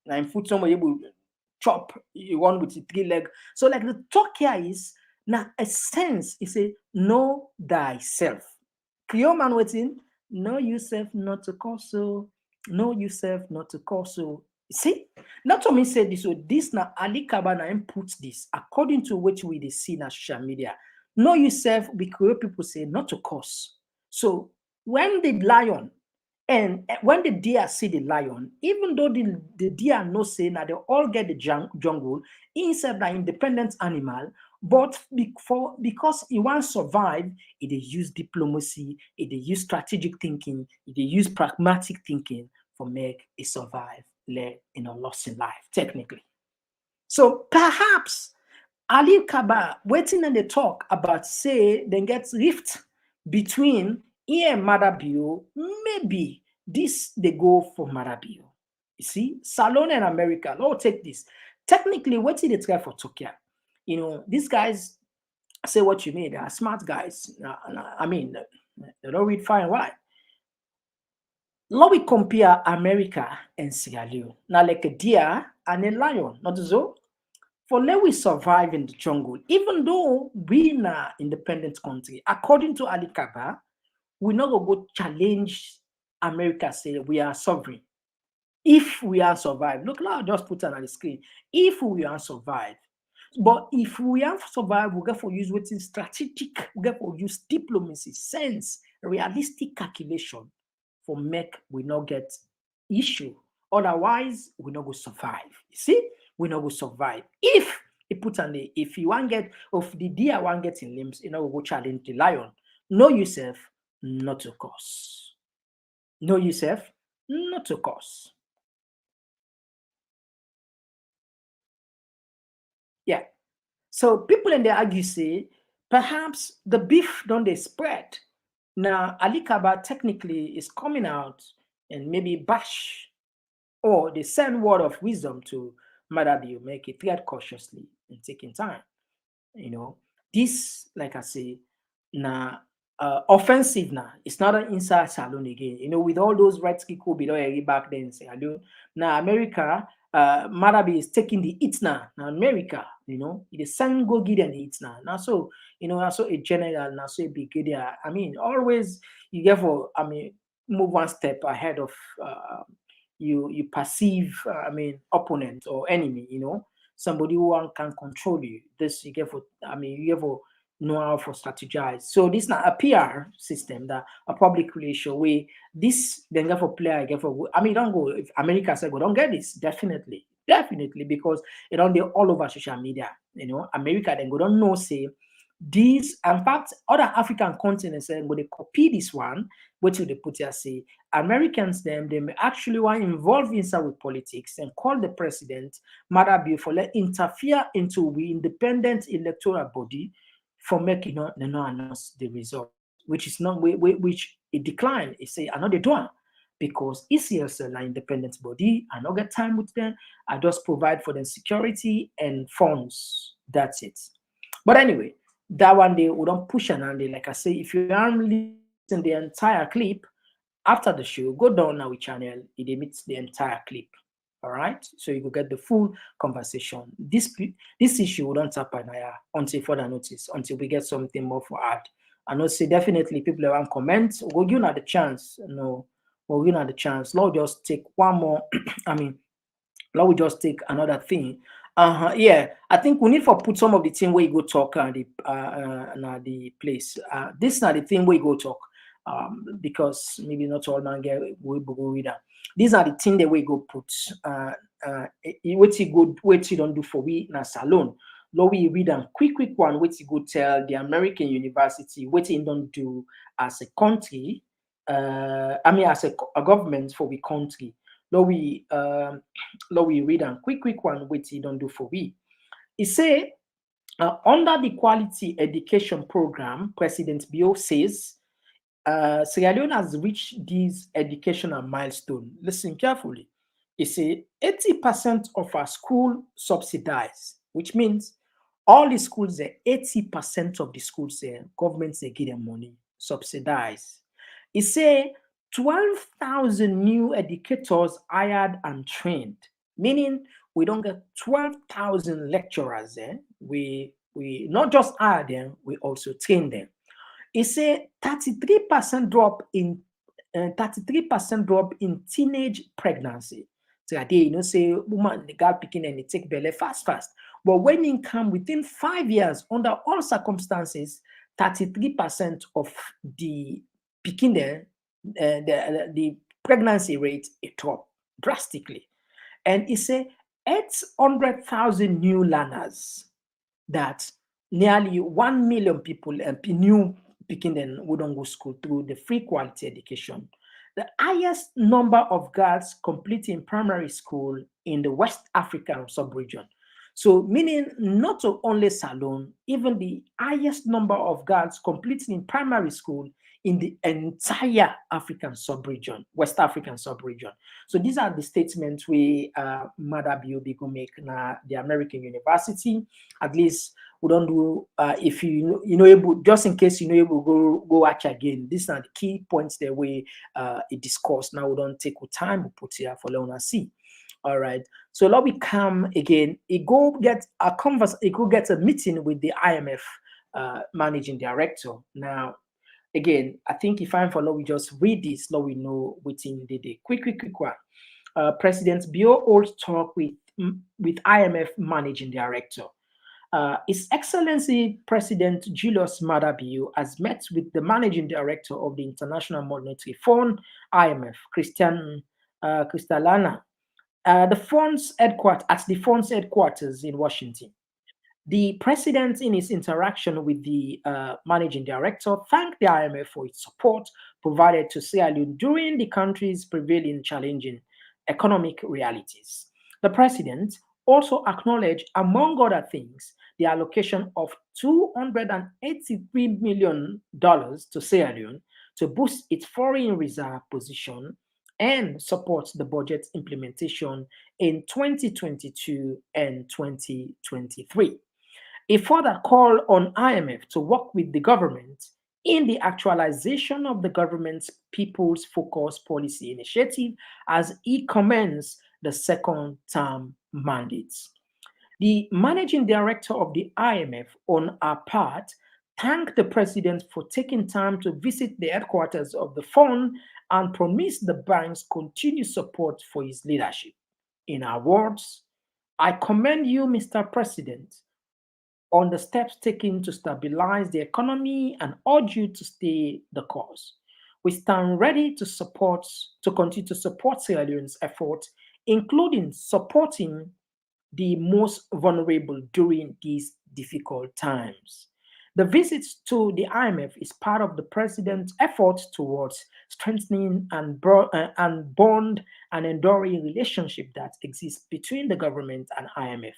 and in foot somebody able chop one with the 3 leg. So like the talk here is now a sense, it say know thyself. Creole man waiting, know yourself not to cause so, know yourself not to cause so. See, not to me say this, so this now Ali Kabana inputs this according to which we they see na social media. Know yourself, because people say not to cause. So when the lion and when the deer see the lion, even though the deer no say now they all get the jungle, instead an independent animal, but because he wants to survive, it they use diplomacy, it they use strategic thinking, it they use pragmatic thinking for make it survive, loss in life, technically. So perhaps Ali Kaba waiting and they talk about say then gets rift between here and Marabio, maybe this they go for Marabio. You see, Salone in America, let's take this. Technically, what did they try for Tokyo? These guys say what you mean, they are smart guys. They don't read far and wide. Now we compare America and Sierra Leone. Now, like a deer and a lion, not so. For let we survive in the jungle, even though we in an independent country, according to Ali Kaba, we not go challenge America, say we are sovereign. If we are survive, look, now just put it on the screen. If we are survive, but if we have survived, we get for use what's strategic, we get for use diplomacy, sense, realistic calculation for make we not get issue. Otherwise, we not go survive. You see, we not go survive. If you put on if you want get of the deer one get in limbs, go challenge the lion. Know yourself not to cause. Know yourself not to cause. Yeah. So people in the argue say perhaps the beef don't they spread. Now Ali Kaba technically is coming out and maybe bash or they send word of wisdom to Madabio, make it tread cautiously and taking time. this, like I say, now offensive now. It's not an inside salon again. With all those red ski below back then, say I do now America. Marabi is taking the hits now. Now America, it is send go give them the hits now. Now so now so a general, now so a brigadier. I mean, always you get for move one step ahead of you perceive opponent or enemy. Somebody who can control you. This you get for you get for know how to strategize. So this is not a PR system, that a public relation way. This then get for player, get for don't go if America said go, don't get this. Definitely, because it on the all over social media. America then go don't know say these, in fact, other African continents then go they copy this one, which they put here say Americans them they may actually want involved inside with politics and call the president Marabi for let interfere into we independent electoral body for making not announce the result, which is not which it declined. It say another doing because ECL's an independent body. I don't get time with them. I just provide for them security and funds. That's it. But anyway, that one day we don't push and they like I say, if you aren't listening the entire clip after the show, go down our channel. It emits the entire clip. All right, so you will get the full conversation. This issue don't happen until further notice, until we get something more for add. I know say definitely people want comments. We'll give you the chance. We'll give you the chance. Lord, just take one more. Lord, we just take another thing. Yeah, I think we need to put some of the thing where you go talk the place. This is not the thing where you go talk. Because maybe not all man get we go read that. These are the things that we go put. What you don't do for we na salon. Now we read them quick one. What you go tell the American university what you don't do as a country. As a government for we country. Now we read them quick one. What you don't do for we. It say under the quality education program, President Bio says. Sierra Leone has reached these educational milestones. Listen carefully. It's 80% of our school subsidized, which means all the schools, 80% of the schools, governments they give them money, subsidized. It's 12,000 new educators hired and trained, meaning we don't get 12,000 lecturers. We not just hire them, we also train them. It's a 33% drop in 33% drop in teenage pregnancy. So say woman the girl picking and they take belly fast. But when it come within 5 years, under all circumstances, 33% of the picking the pregnancy rate it dropped drastically. And it's a 800,000 new learners that nearly 1 million people new picking them who don't go school through the free quality education. The highest number of girls completing primary school in the West African sub-region. So meaning not only Salone, even the highest number of girls completing primary school in the entire African sub-region, West African sub-region. So these are the statements we Mother B.O.B. go make na the American university. At least we don't do if you able, just in case you know able go watch again. These are the key points that we discuss. Now we don't take time we put here for Leone see. All right. So now we come again. It go get a it go get a meeting with the IMF managing director. Now, again, I think if I'm for law, we just read this, now we know within the day. Quick one. President Bio holds talk with IMF managing director. His Excellency President Julius Maada Bio has met with the managing director of the International Monetary Fund, IMF, Kristalina. The fund's headquarters in Washington. The president, in his interaction with the managing director, thanked the IMF for its support provided to Sierra Leone during the country's prevailing challenging economic realities. The president also acknowledged, among other things, the allocation of $283 million to Sierra Leone to boost its foreign reserve position and support the budget implementation in 2022 and 2023. A further call on IMF to work with the government in the actualization of the government's People's Focus Policy Initiative as it commences the second term mandates. The managing director of the IMF, on her part, thanked the president for taking time to visit the headquarters of the fund and promised the bank's continued support for his leadership. In her words, I commend you, Mr. President, on the steps taken to stabilize the economy and urge you to stay the course. We stand ready to continue to support Sierra Leone's efforts, including supporting the most vulnerable during these difficult times. The visit to the IMF is part of the president's efforts towards strengthening and bond an enduring relationship that exists between the government and IMF,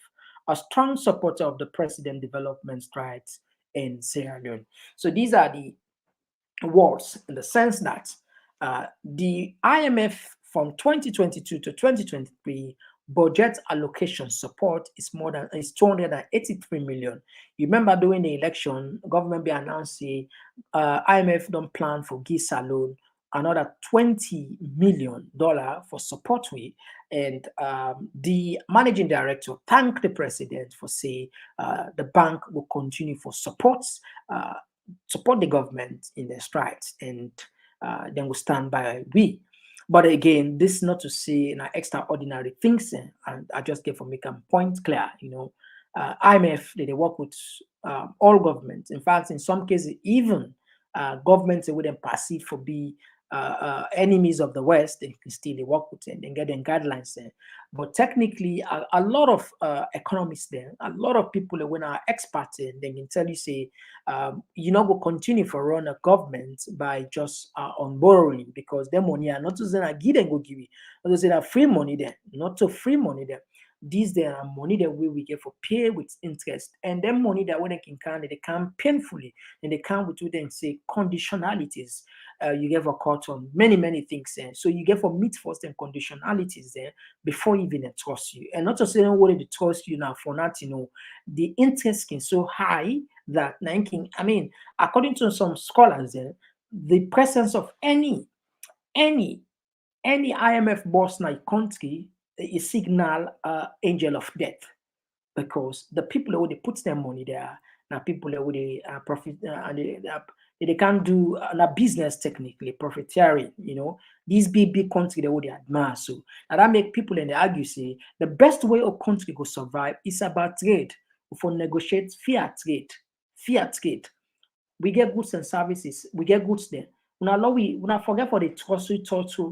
a strong supporter of the president's development strides in Sierra Leone. So these are the words in the sense that the IMF from 2022 to 2023 budget allocation support is 283 million. You remember during the election, government be announced IMF don't plan for GISA loan another $20 million for support we, and the managing director thanked the president for say the bank will continue for support the government in their strides, and then we'll stand by we. But again, this is not to say extraordinary things, and I just get for make a point clear. IMF they work with all governments. In fact, in some cases, even governments they wouldn't perceive for be enemies of the West, they can still they work with and get them guidelines there. But technically, a lot of economists there, a lot of people when are experts in, they can tell you say, you know, go continue for run a government by just on borrowing because their money are not to say give them go give you, not to say that free money there, not to free money there. These there are money that we get for pay with interest, and then money that when they can painfully, and they come with them say conditionalities. You get for court on many things there. So you get for meet first and conditionalities there before even trust you. And not to say what they trust you now for not, the interest is so high that I mean, according to some scholars there, the presence of any IMF boss in a country is signal angel of death, because the people who they put their money there now people who they profit and they can't do a business technically profiteering. These big country they would admire. So and that make people and they argue say the best way a country go survive is about trade. For negotiate fair trade. We get goods and services. We get goods there. Now, we not forget for the trust.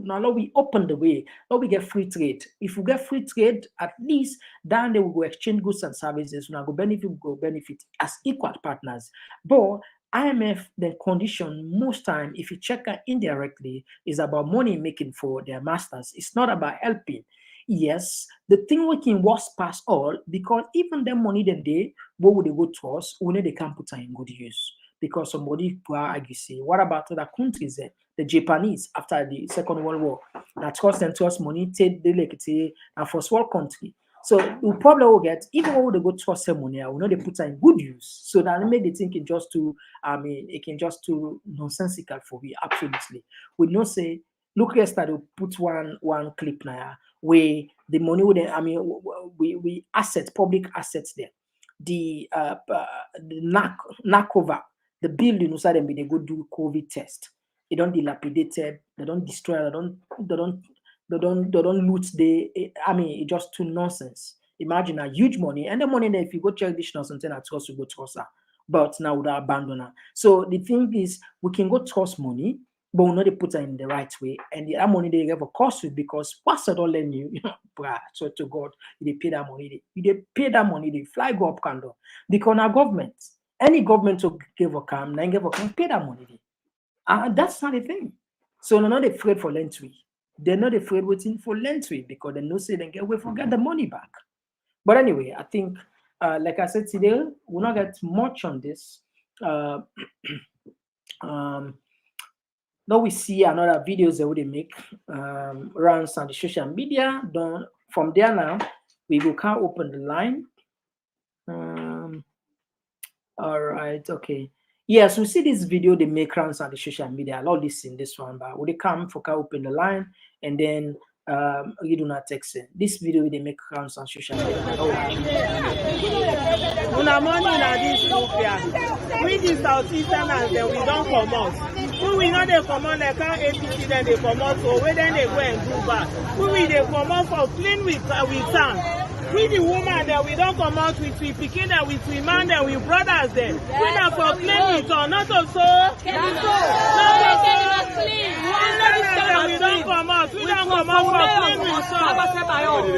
Now, we open the way. Now we get free trade. If we get free trade, at least then they will go exchange goods and services. Now go benefit as equal partners. But IMF the condition most time, if you check it indirectly, is about money making for their masters. It's not about helping. Yes, the thing we can worse past all, because even the money that what would they go to us? Only they can put in good use. Because somebody will argue, say, what about other countries? The Japanese after the Second World War, that trust money, take the like and first world country. So the problem will get even when they go trust them money, will not they put in good use. So that make the thinking just too, it can just too nonsensical for me. Absolutely, we not say look yesterday put one clip now where the money would we assets public assets there, the knock over. The building inside them, they go do COVID test. They don't dilapidated. They don't destroy. They don't loot. It's just too nonsense. Imagine a huge money, and the money that if you go check this nonsense, I trust you go trust her. But now without abandon her. So the thing is, we can go trust money, but we not put her in the right way, and that money they have a cost with because pastor don't lend you, so to God, they pay that money. They pay that money. They fly go up candle because our government. Any government to give a cam, pay that money. That's not a thing. So they're not afraid for lentry. They're not afraid waiting for lentry because they know say they get away forget the money back. But anyway, I think like I said today, we'll not get much on this. Now we see another videos that they make runs on the social media. From there now, we will can't open the line. All right, okay. Yes, we see this video, they make rounds on the social media. A lot listen this one, but when they come for open the line and then you do not text it. This video they make rounds on social media. Una money na this Ethiopia. We the Southeasterners then we don't come out. We know they come out, they can't APC then they come out, so where then they go and do back. We they come out for clean with sand. We the woman that we don't come out with we picking that with we man that we brothers then. We not for clean with or not also. Not clean. We don't come out. We don't come out for clean with so.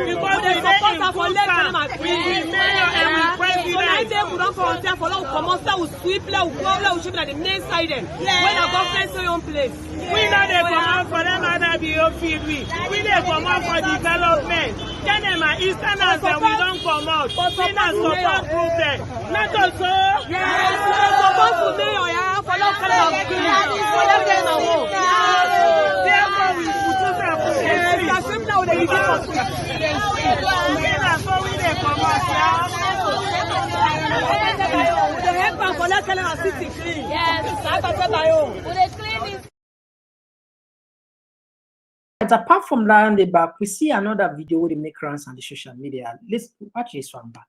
Because we dey for sand. We mayor and we president. We don't volunteer for long come out we sweep we go we should be at the main side then. When the government say your place. We know they come out for them other BO field we. We they come out for development. Then them are Easterners and we don't come out. We not support protest. Not also. Yes, support to mayor, yeah, for long color of green. For them they know. Therefore we put us up. Yes, that's same now they give us. We not so we they come out, yeah. The help for that color of city clean. Yes, I better buy home. They clean it. But apart from that, on the back, we see another video where they make rounds on the social media. Let's watch this one back.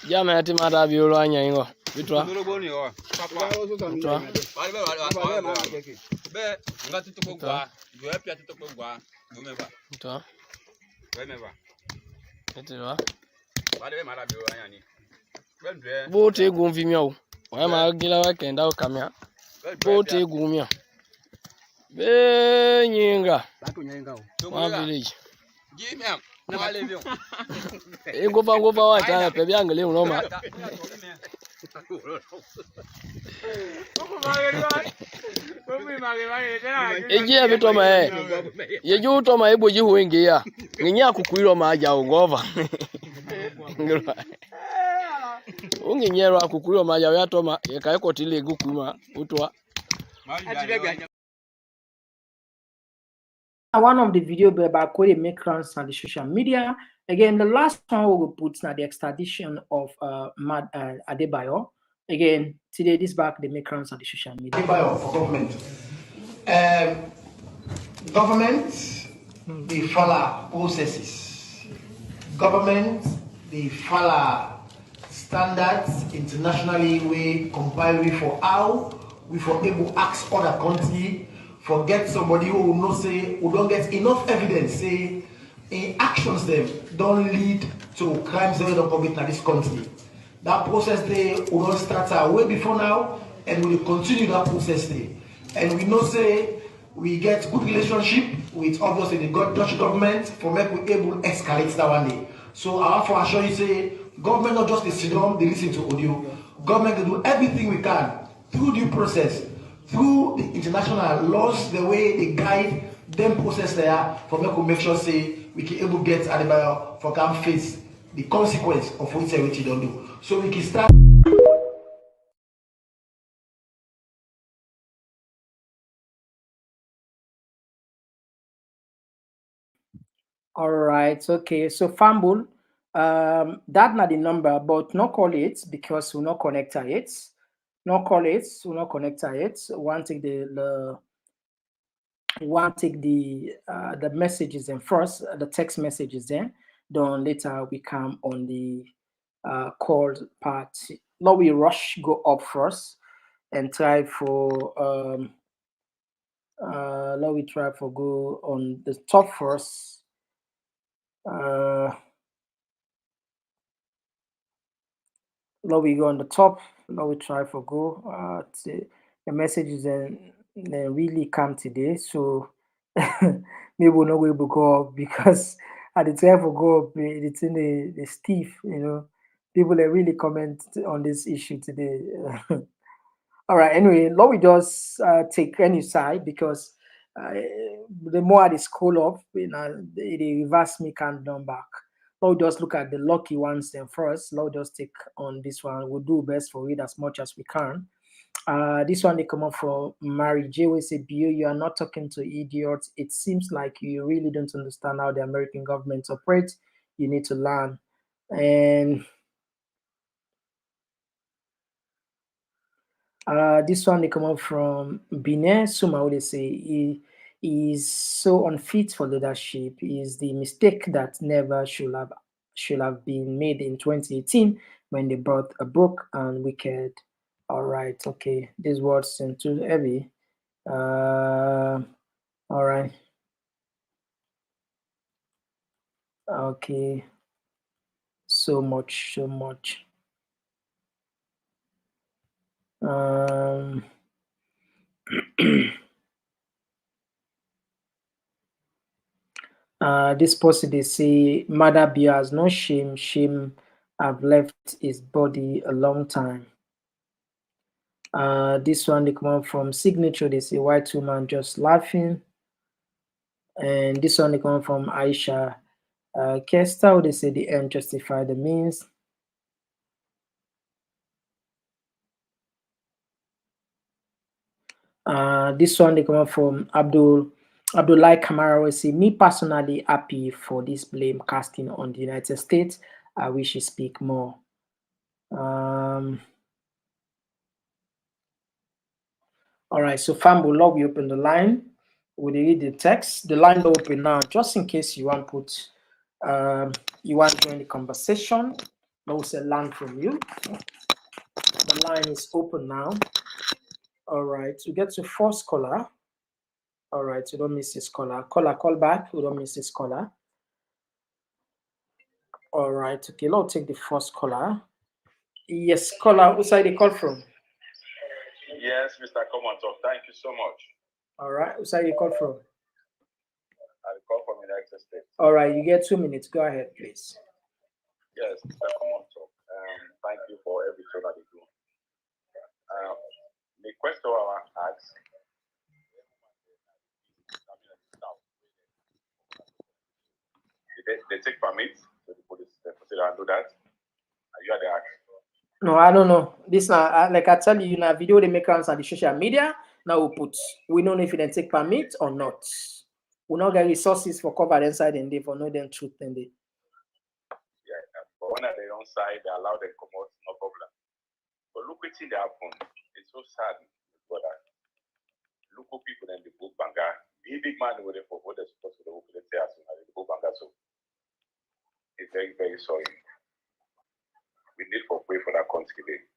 Jama ati mata biolo anya ingo. Bitwa. Be ngati tukogwa, jo epia tukogwa, gumeba. Bitwa. Wemeba. Bitwa. Bale mara biolo anya ni. Bendwe. Bote gumvimya u. Wama gila wakenda ukamya. Bote gumya. Be nyinga. Wa village. Jimya. Na wale vyo. Ngova wacha pe byangale unoma. Ejia bitoma yeju utoma ebo jihuingi ya. Nginya kukuiro maja ngova. Unginyero akukuiro maja yatoma yekaeko tile gukuma utwa. One of the video back where they make rounds on the social media. Again, the last one we will put now the extradition of Adebayo. Again, today this back they make rounds on the social media. Adebayo for government. Government they follow processes. Government they follow standards internationally we compile with for how we for able to ask other country. Forget somebody who will not say, who don't get enough evidence, say, in actions them don't lead to crimes that we don't commit in this country. That process they will not start way before now, and we will continue that process there. And we know say we get good relationship with obviously the Dutch government for make we able to escalate that one day. So I have to assure you say government not just the sit down, they listen to audio. Government will do everything we can through due process. Through the international laws, the way they guide them process there for make sure say we can able get Adebayo for can face the consequence of what we don't do. So we can start. All right, okay. So Fumble, that not the number, but not call it because we're not connected it. Not call it, we'll not connect it. One take the messages in first, the text messages then. Then later we come on the call part. Now we rush go up first and try for now we try for go on the top first. Now we go on the top. Now we try for go. The messages then really come today, so maybe we'll not able to go up because at the time for go up, it's in the stiff. You know, people that really comment on this issue today. All right. Anyway, now we just take any side because the more I scroll up, you know, the reverse me can't turn back. Now we just look at the lucky ones then first. Now we just take on this one. We'll do best for it as much as we can. This one they come up for Mary J. We say, Bio, you are not talking to idiots. It seems like you really don't understand how the American government operates. You need to learn. And this one they come up from Bine Suma. They say he is so unfit for leadership. Is the mistake that never should have been made in 2018 when they brought a broke and wicked. All right, okay. These words seem too heavy. All right. Okay. So much. This person they say Mother Beer has no shame. Shame have left his body a long time. This one they come up from Signature. They say white woman just laughing. And this one they come from Aisha Kesta. They say the end justify the means. This one they come up from Abdullah Kamara will say, me personally happy for this blame casting on the United States. I wish he speak more. All right, so Fambo, log you open the line. We read the text. The line open now, just in case you want to put you want to join the conversation. I will say learn from you. The line is open now. All right, we get to first caller. All right, so don't miss this caller. Call back. We don't miss this caller. All right, okay, let's take the first caller. Yes, caller, who side they call from? Yes, Mr. Komon-Tok, thank you so much. All right, who side you call from? I call from the United States. All right, you get 2 minutes. Go ahead, please. Yes, Mr. Komon-Tok, thank you for everything that you do. The question I want to ask, they take permits to the police, they do that. You are the ask. No, I don't know. This now, like I tell you, now video they make on the social media. Now we don't know if they take permit or not. We not get resources for cover inside and they for know them truth and they. Yeah, but when they're on side, they allow them to come out, no problem. But look what they happen. It's so sad, brother. Local people in the book banga. Big man over there for what they're supposed to do. They say as soon as the book banga, so it's very, very sorry. We need to pray for that country.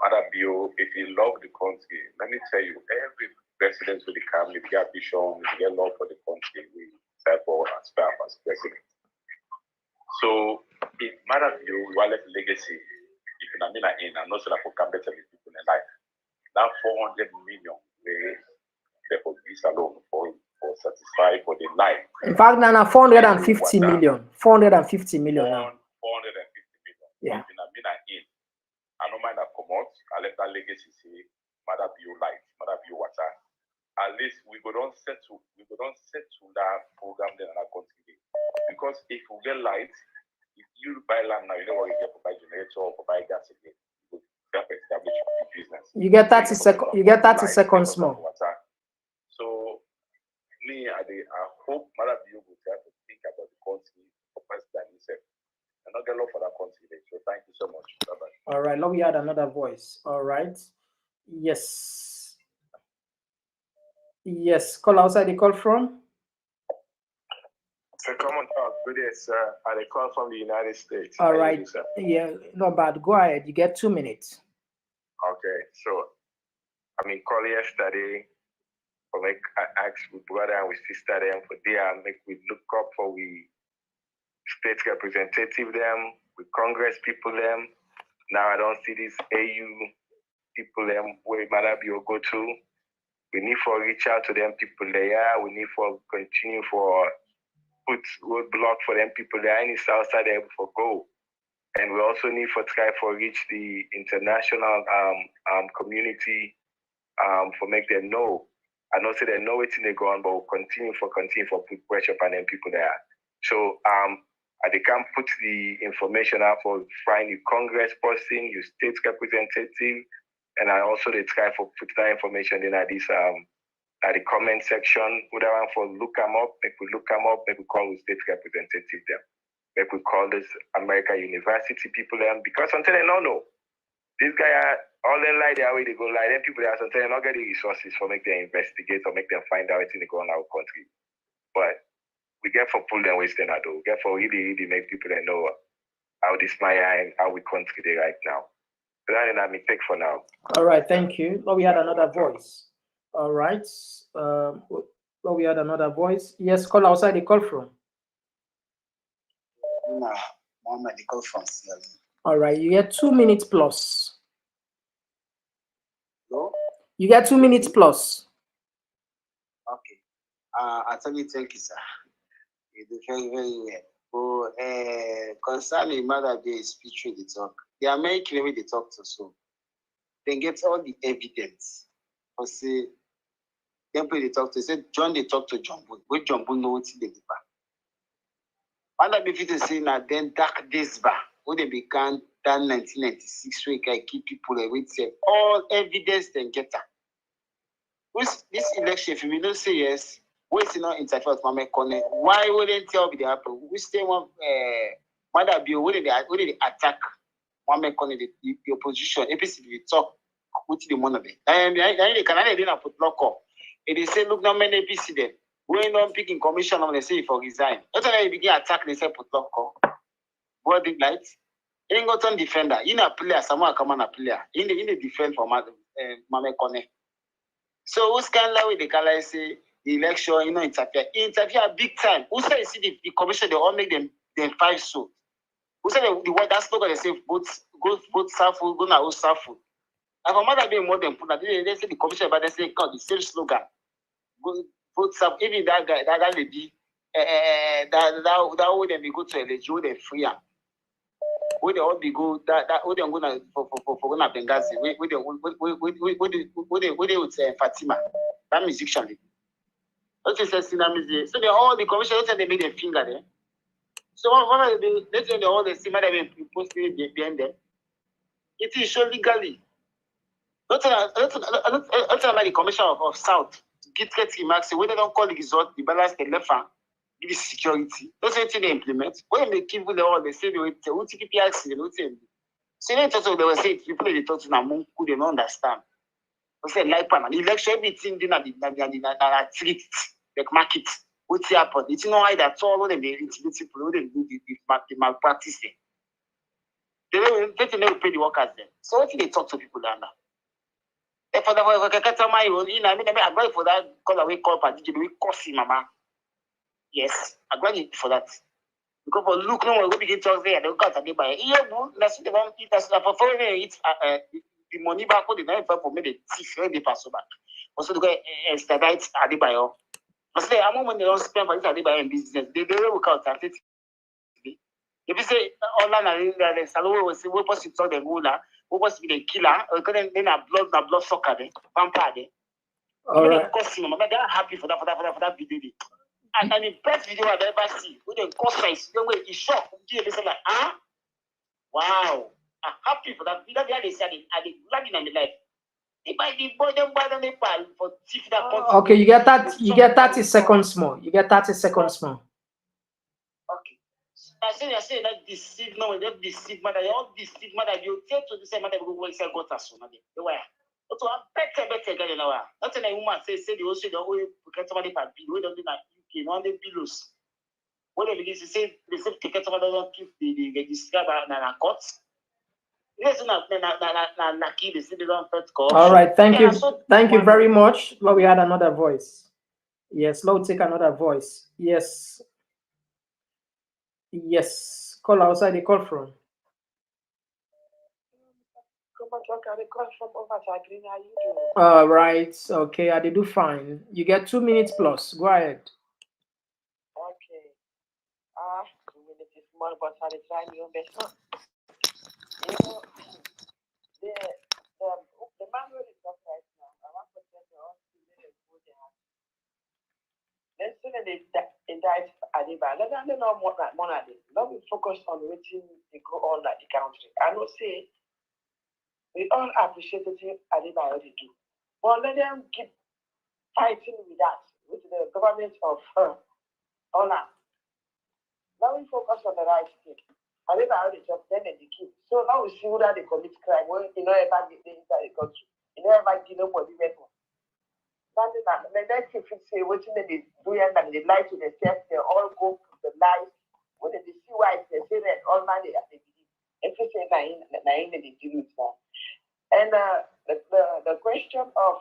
Mother Bio, if you love the country, let me tell you, every president will come, if you get vision, if you get love for the country, we type of and staff as president. So, if Mother Bio, you are left legacy, if you are in, I'm not sure that for can better the people in life. That 400 million, they for this alone, for satisfy for the life. In fact, now 450 million. 450 million now. 450 million. Yeah. If you are in, I don't mind that come out. I let that legacy say, Mother Bio light, Mother Bio water. At least we go don't settle that program then and continue. Because if we get light, if you buy land now, you know what you get for buy generator or for buy gas again. You go establish a business. You get 30 seconds. You get 30 seconds more. So me, I hope Mother Bio will try to think about the country for president himself. And not get love for that country. So thank you so much. Bye-bye. All right, now we had another voice. All right. Yes. Yes. Call outside the call from? So Komon-Tok, good day, sir. I call from the United States. All right. Yeah, not bad. Go ahead. You get 2 minutes. Okay, so I mean, call yesterday for make I ask with brother and with sister them for there make we look up for we state representative them, with Congress people them. Now I don't see this AU people them where Mother Bio go to. We need for reach out to them people there. We need for continue for put roadblock for them people there. Any south side there for go. And we also need for try for reach the international community for make them know. I know say they know it's in the ground, but we'll continue for put pressure on them people there. So they can put the information out for find your Congress person, your state representative, And I also they try for put that information in at this at the comment section. Who that one for look them up, make we look them up, make we call the state representative them. Make we call this America University people them because until they don't know. These guys are all they lie their way they go lie. Then people are sometimes not get the resources for make them investigate or make them find out anything they go on our country. But we get for pull them waste then I do. We get for really make people that know how this Maya and how we country they right now. So that is my take for now. All right, thank you. Well, we had another voice. All right. Well, we had another voice. Yes, call outside the call from. Mohammed, the call from Sierra. All right, you get 2 minutes plus. No? You get 2 minutes plus. Okay. I tell you, thank you, sir. You do very, very well. Concerning Mother Day speech with the talk, the American way they talk to so they get all the evidence. For say, them they talk to say John they talk to John Bull. Where John Bull know what they do. Mother Day to say now then dark days back when they began that 1996 week I keep people away say all evidence then get that. This election, if we don't say yes, we still not interfere with Mama Kone. Why wouldn't tell me the happen? We still want Mother Bill, when they attack Mama Kone, the opposition, APC, they talk with the money. They can put lock up. And they say, look, now many APC them. We don't pick in commission, they say for resign. That's why they begin attack, they say put lock up. Body light. Ain't got on defender. In a player, someone come on a player. In the defense for Mama Kone. So who's kind of way they can like say the election, interfere big time. Who say you see the commission they all make them 5 so? Who say the word that slogan they say both Safu, go now Safu. And for Mother being more than put that they say the commission but they say the same slogan. Both Safu, even that guy lady that way they go to election they free am. Where they all be go that where they go na for gonna Benghazi where they would say Fatima that musician. What is that music? So they all the commission they make their finger there. So what are they? Let's say they all the similar they posted behind them. It is shown legally. Not like the commission of South get remarks when they don't call the result the balance the left hand. Give security. That's what they implement. When they keep with all, they say they will take PRC, they will say. So they will say people they talk to Namun who they don't understand. They say like the election, everything they treat like market. What's happen? It's not that all of them they intimidate people, they do the malpractice. They will pay the workers then. So what they talk to people under? For the I'm going for that call away call party, we cost mama. Yes, I'm going for that. Because for look, no one will begin to say, they got a day by here, that's the one eat as for the money back for the night for me, the thief, they pass back. Also, the guy extradite Adebayo. But say, I'm when they don't spend for this Adebayo in business, they work out at it. If you say, online, the salon will say, what was it on the ruler, what was the killer, or then a blood soccer, vampire. All right. They are happy for that video. And the best video I've ever seen, with the cost size, the way it's shot, they say like, wow, I'm happy for that video. They said, I did blogging on the life. If I did boy them buy them for TV that country. Okay, you get that. You get 30 seconds more. You get 30 seconds more. Okay. I say that deceive no, they deceive mother. They all deceive mother. You take to the same mother go work say got us so the way. So I'm better again now. Not any woman say the also the way get somebody for bill. We don't do that. You know the bills. When they begin to say the same ticket somebody don't keep the register na court. Yes, na key they say they don't first call. All right, thank you very much. Now we had another voice. Yes, now take another voice. Yes. Call outside the call from. All right. Okay, I did do fine. You get 2 minutes plus. Go ahead. Okay. 2 minutes is more, but I try your best. You know, the manual is not right now. I want to tell you all to let it go there. Let's say they indict Adiba. Let them know more than this. Let me focus on waiting to go on at the country. I don't say We all appreciate what Adebayo they do. But let them keep fighting with that, with the government of honor. Now we focus on the right thing. Adebayo they just then they keep. So now we see whether they commit crime when you know ever get inside the country. You know ever give nobody weapon. The next thing we say what they do and they lie to themselves, they all go to the lies. When they see why they say that all man they believe. If you say nine they do it now. And the question of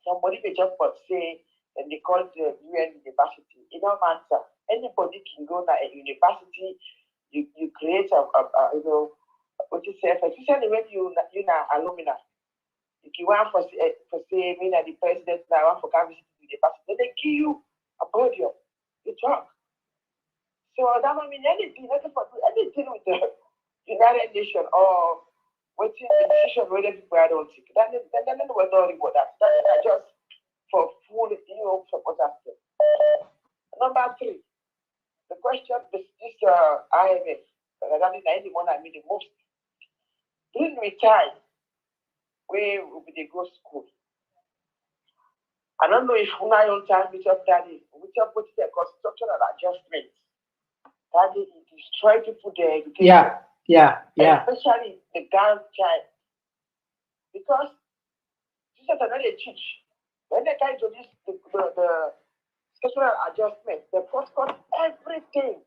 somebody they just say and they call the UN university, it don't matter. Anybody can go to a university, you create a you know what you say, especially when you are alumni. If you want for say me and the president now want for come visit the university, they give you a podium, you talk. So that would mean anything with the United Nations or what's the decision whether people don't take. Then we're not about that. That's just for full support after. Number 3, the question is this IMF regarding anyone I mean the most. During my time where they go school. I don't know if una own time which of daddy, which of put the structural adjustments. Daddy destroy people their education. Yeah. Especially the girl child. Because this is another teach. When they try to introduce the structural adjustment, they cut everything.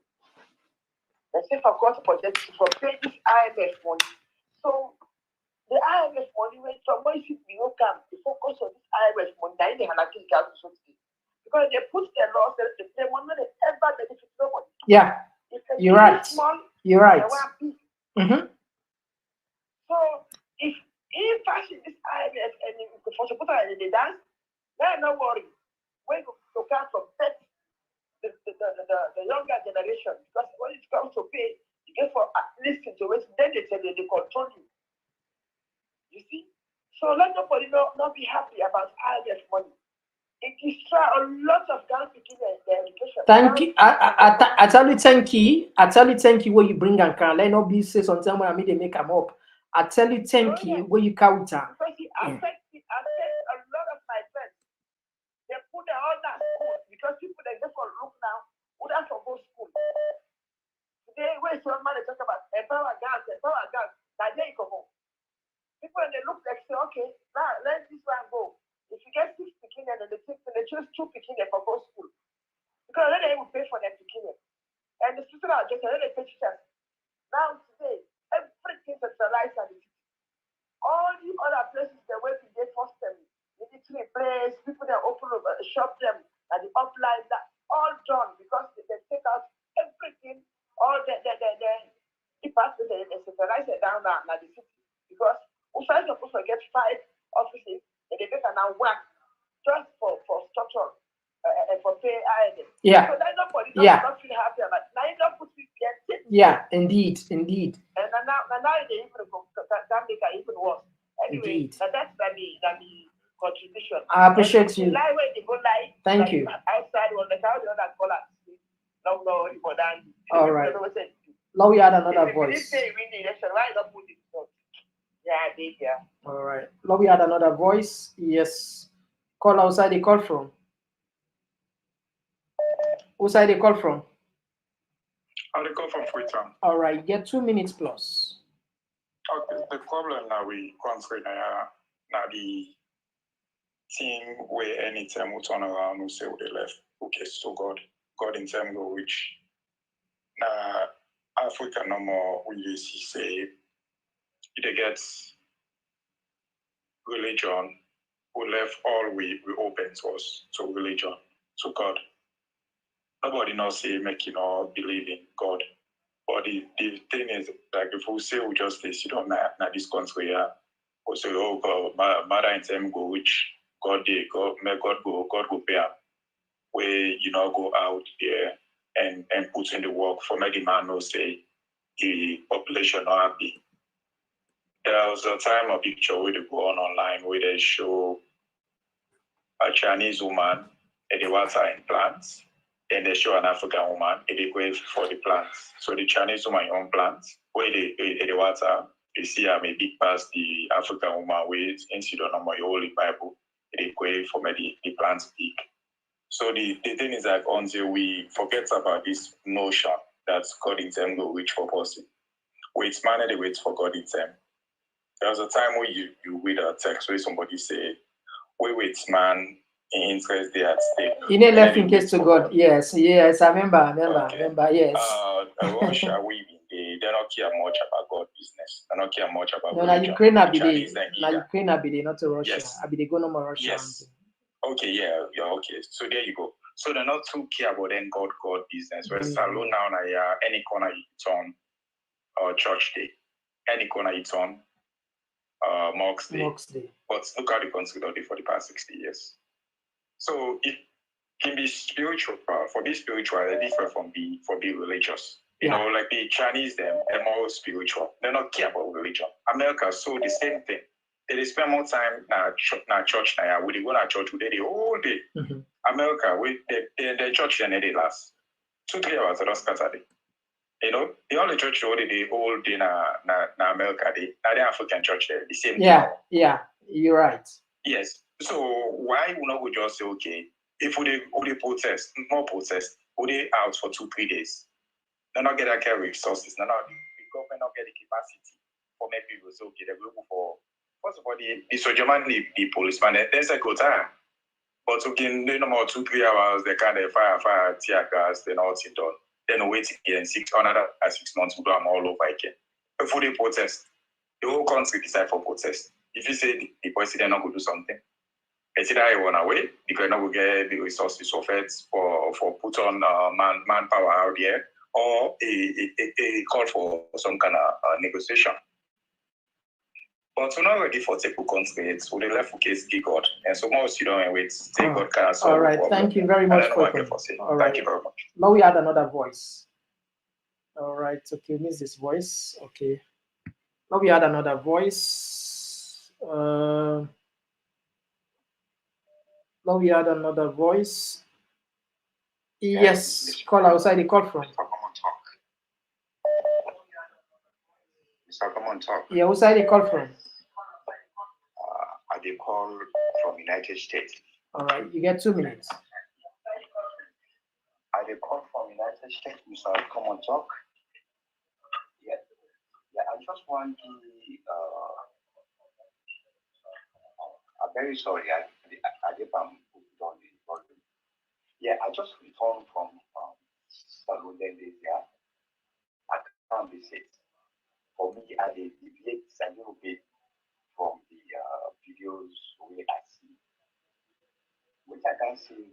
They say for cost project for pay this IMF money. So the IMF money went from where it will come to focus on this IMF money. Then they have actually got to because they put their laws that they want to ever benefit nobody. Yeah, you're right. Small, you're right. Mm-hmm. So if fashion this IMF and for support and they dance, then no worry. When you come from the younger generation, because when it comes to pay, you get for at least to it, then they tell you they control you. You see? So let nobody not be happy about IMF money. It destroys a lot of girls picking their education. Thank you. I tell you thank you what you bring and can let not be say sometimes when I mean they make them up. I tell you thank you what you counter. Because it affects a lot of my friends. They put them all that school because people they go for look now, who don't go school. Today when some man they talk about empower girls, that day you come home. People they look like say, okay, now let this one go. If you get 6 beginners and they choose 2 beginners for both school. Because then they will pay for their beginners. And the students are just they pay teachers. Now today, everything centralized at the city. All the other places they went to get first them. Military place, people that open up shop them and the upline that all done because they take out everything, all the departments they centralize it down at the city. Because we find supposed to get 5 offices and they make now 1 just for structure and for pay INS. Yeah. So that nobody not feel happy about now you don't put it yet. Yeah, indeed. And now they even can make it even worse. Anyway, that's the contribution. I appreciate you. Lie where they go lie. Thank you. Outside on the other color. No, all right. Now we had another voice. Yeah. All right. Now we had another voice. Yes. Call outside the call from. Outside the call from. I'll call from Freetown. All right. Get 2 minutes plus. Okay. The problem now we concentrate now the thing where anytime we turn around we say we left, who gets to God in time go which now Africa no more we say it gets religion, we left all we open to us, to religion, to God. Nobody now say make believe in God. But the thing is like if we say we just sit on this country here, we say, oh God, mother in time go which God did, God go pay up. Where go out there and put in the work for making man know say the population not happy. There was a time a picture where they go online where they show a Chinese woman at the water in plants, and they show an African woman at the grave for the plants. So the Chinese woman own plants where they at the water, You see, I'm a big past the African woman with incident on my Holy Bible. They go for me the plant speak. So the thing is that until we forget about this notion that God in time go reach for person, wait man they wait for God in time. There was a time where you read a text where somebody say, wait man, in interest they at stake. In a left in case to God. Yes, I remember, yes. Russia, they don't care much about God business. They don't care much about no, religion. Ukraine not to Russia. Yes. I be they go no more Russia. Yes. Okay, yeah, okay. So there you go. So they're not too care about then God business. Where salon now any corner you turn church day. Any corner you turn mosque day. But look how the country done it for the past 60 years. So it can be spiritual. For be spiritual, they're different from be religious. You know, like the Chinese, they're more spiritual. They don't care about religion. America, so the same thing. They spend more time na church now. We go to church the whole day. Mm-hmm. America, the church they last 2-3 hours. They don't scatter day. You know, the only church the whole day na America. The African church there the same. Yeah, you're right. Yes. So why we not go just say okay? If we protest, more protest, we out for 2-3 days. They not get that resources. The government not get the capacity for many people. So okay, they go for first of all the soldier man, the policeman. Then say go time, but okay, no more 2-3 hours. They kind of fire tear gas. Then all it done. Then wait again 6 months. We do them all over again. Before they protest, the whole country decide for protest. If you say the president not go do something, it's either I run away because not go get the resources of it for put on manpower out there, or a call for some kind of negotiation. But we're not ready for take country. So they left for case God, and so most you don't wait. Take God can solve. All right, thank you very much for all right. Thank you very much. Now we add another voice. All right, okay, miss this voice. Okay, now we add another voice. Now we add another voice. Yes, call outside the call from. Mr. Komon-Tok. Yeah, outside the call from. I did call from United States. All right, you get 2 minutes. I did call from United States, Mr. Komon-Tok. Yeah, I just want to. I'm very sorry. I did done the. Yeah, I just returned from Salon Indonesia. I can't visit. For me, I did deviate a little bit from the videos where I see, which I can see.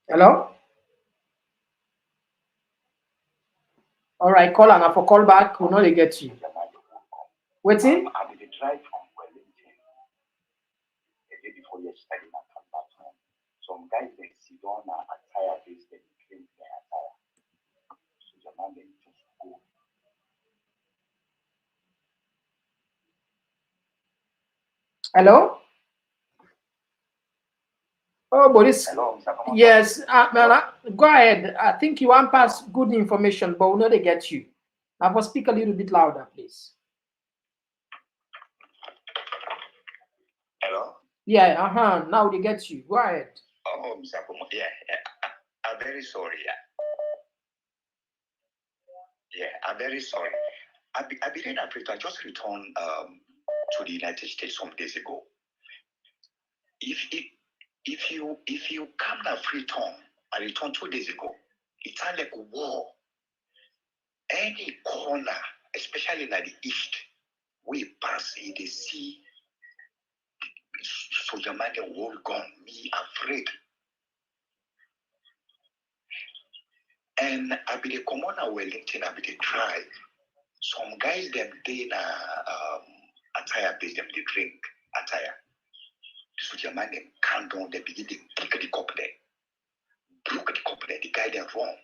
Hello? All right, call and for call back, we'll not get you. Waiting? I did drive from Wellington a day before yesterday. I come back home. Some guys they sit on a tire base, they drink their tire. So the man they just go. Hello? Oh, Boris. Hello, yes, go ahead. I think you want pass good information, but we'll not get you. I will speak a little bit louder, please. Hello? Yeah, now they get you. Go ahead. Oh, Mr. Komon, yeah. I'm very sorry. Yeah, I'm very sorry. I believe I just returned to the United States some days ago. If you come now return, I returned 2 days ago. It's like a war. Any corner, especially in the east, we pass in the sea. Soldier man, the world gone. Me afraid. And I be the commoner Wellington, I be the tribe. Some guys them they na attire base them they drink attire. The soldier man them calm down, they begin to kick the cup there. Broke the cup there, the guy they wrong.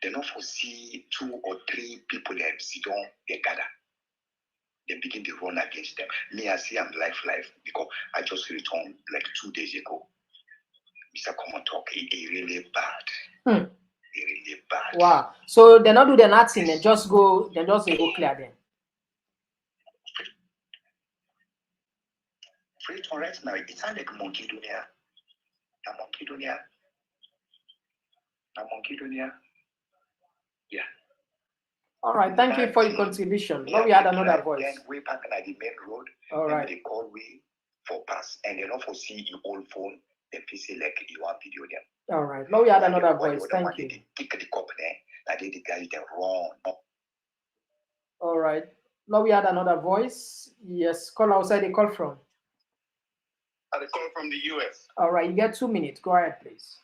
They not foresee 2 or 3 people there sit down, they gather. They begin to run against them. Me, I see I'm life because I just returned like 2 days ago. Mr. Komon-Tok, he really bad. really bad. Wow. So they not do the nothing, they just go clear them. Freetown right now, it's like monkey dunia. A monkey dunia. A monkey dunia. Yeah. All right, thank you for your contribution. Now we had another voice. Then way back at the main road, all right. They call we for pass, and they don't foresee your old phone, the PC like you want video them. All right, now we had another voice. Thank you. Pick the cop there, that they guy them wrong. All right, now we had another voice. Yes, call outside. They call from. I call from the US. All right, you get 2 minutes. Go ahead, please.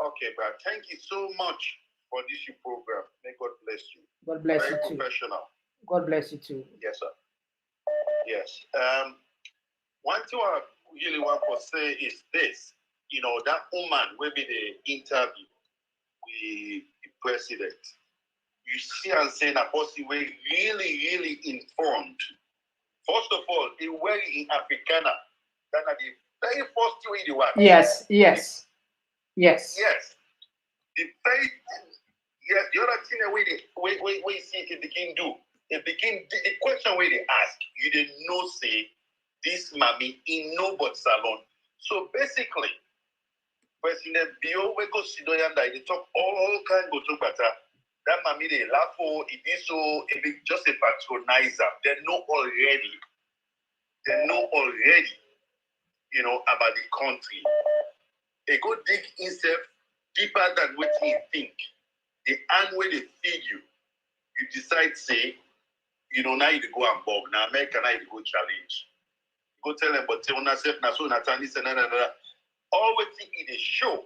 Okay, but thank you so much for this program. May God bless you. God bless Very you too. Professional. God bless you too. Yes, sir. Yes. One thing I really want to say is this. You know, that woman will be the interview with the president. You see I'm saying a person were really informed. First of all, they were in Africana. That are the very first way they were. Yes. The other thing that we see it begin do. The question where they ask, you didn't know say this mommy in no but salon. So basically, President Bio we go sit down and they talk all kind go to better. That mommy they laugh for it is so it be just a patronizer. They know already, you know, about the country. They go dig himself deeper than what he think. The hand where they feed you, you decide say, you know, now you go and bog. Now America now you go challenge. You go tell them, but tell yourself now so Natalis and all we think in the show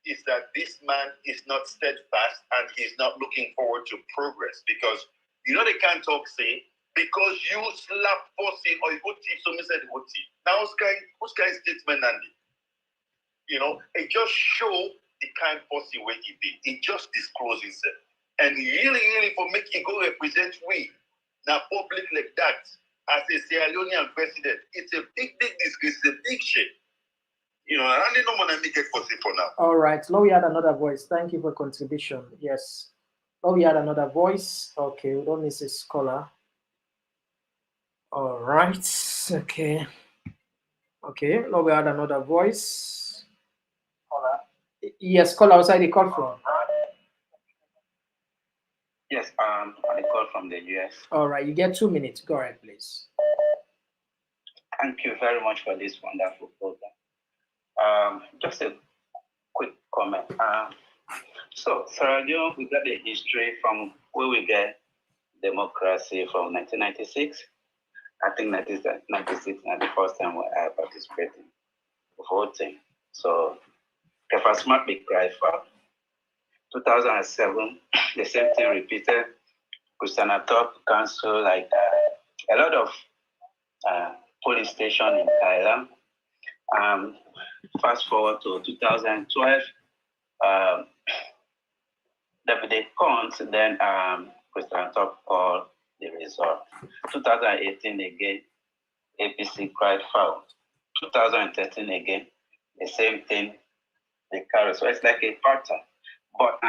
is that this man is not steadfast and he's not looking forward to progress because you know they can't talk say because you slap forcing or you go thief, so me said go thief. Now who's kind statement Andy? You know, it just show the kind of person where he did. It just discloses himself. And really for making go represent we now public like that as a Sierra Leonean president, it's a big disgrace, it's a big shame. You know, I don't know what I make it for now. All right, now we had another voice. Thank you for contribution. Yes. Now we had another voice. Okay, we don't miss a scholar. All right. Okay. Now we had another voice. Caller. Yes, call outside the call from. Yes, I call from the US. All right, you get 2 minutes. Go ahead, please. Thank you very much for this wonderful program. Just a quick comment. So, Sierra Leone, we got the history from where we get democracy from 1996. I think 1996 is the first time I participated in voting. So, the first month we cried for 2007, the same thing repeated. Komon-Tok Council, like a lot of police station in Thailand. Fast forward to 2012, Deputy Cons, then Komon-Tok called the result. 2018 again, APC cried foul. 2013 again, the same thing, they carry. So it's like a pattern. But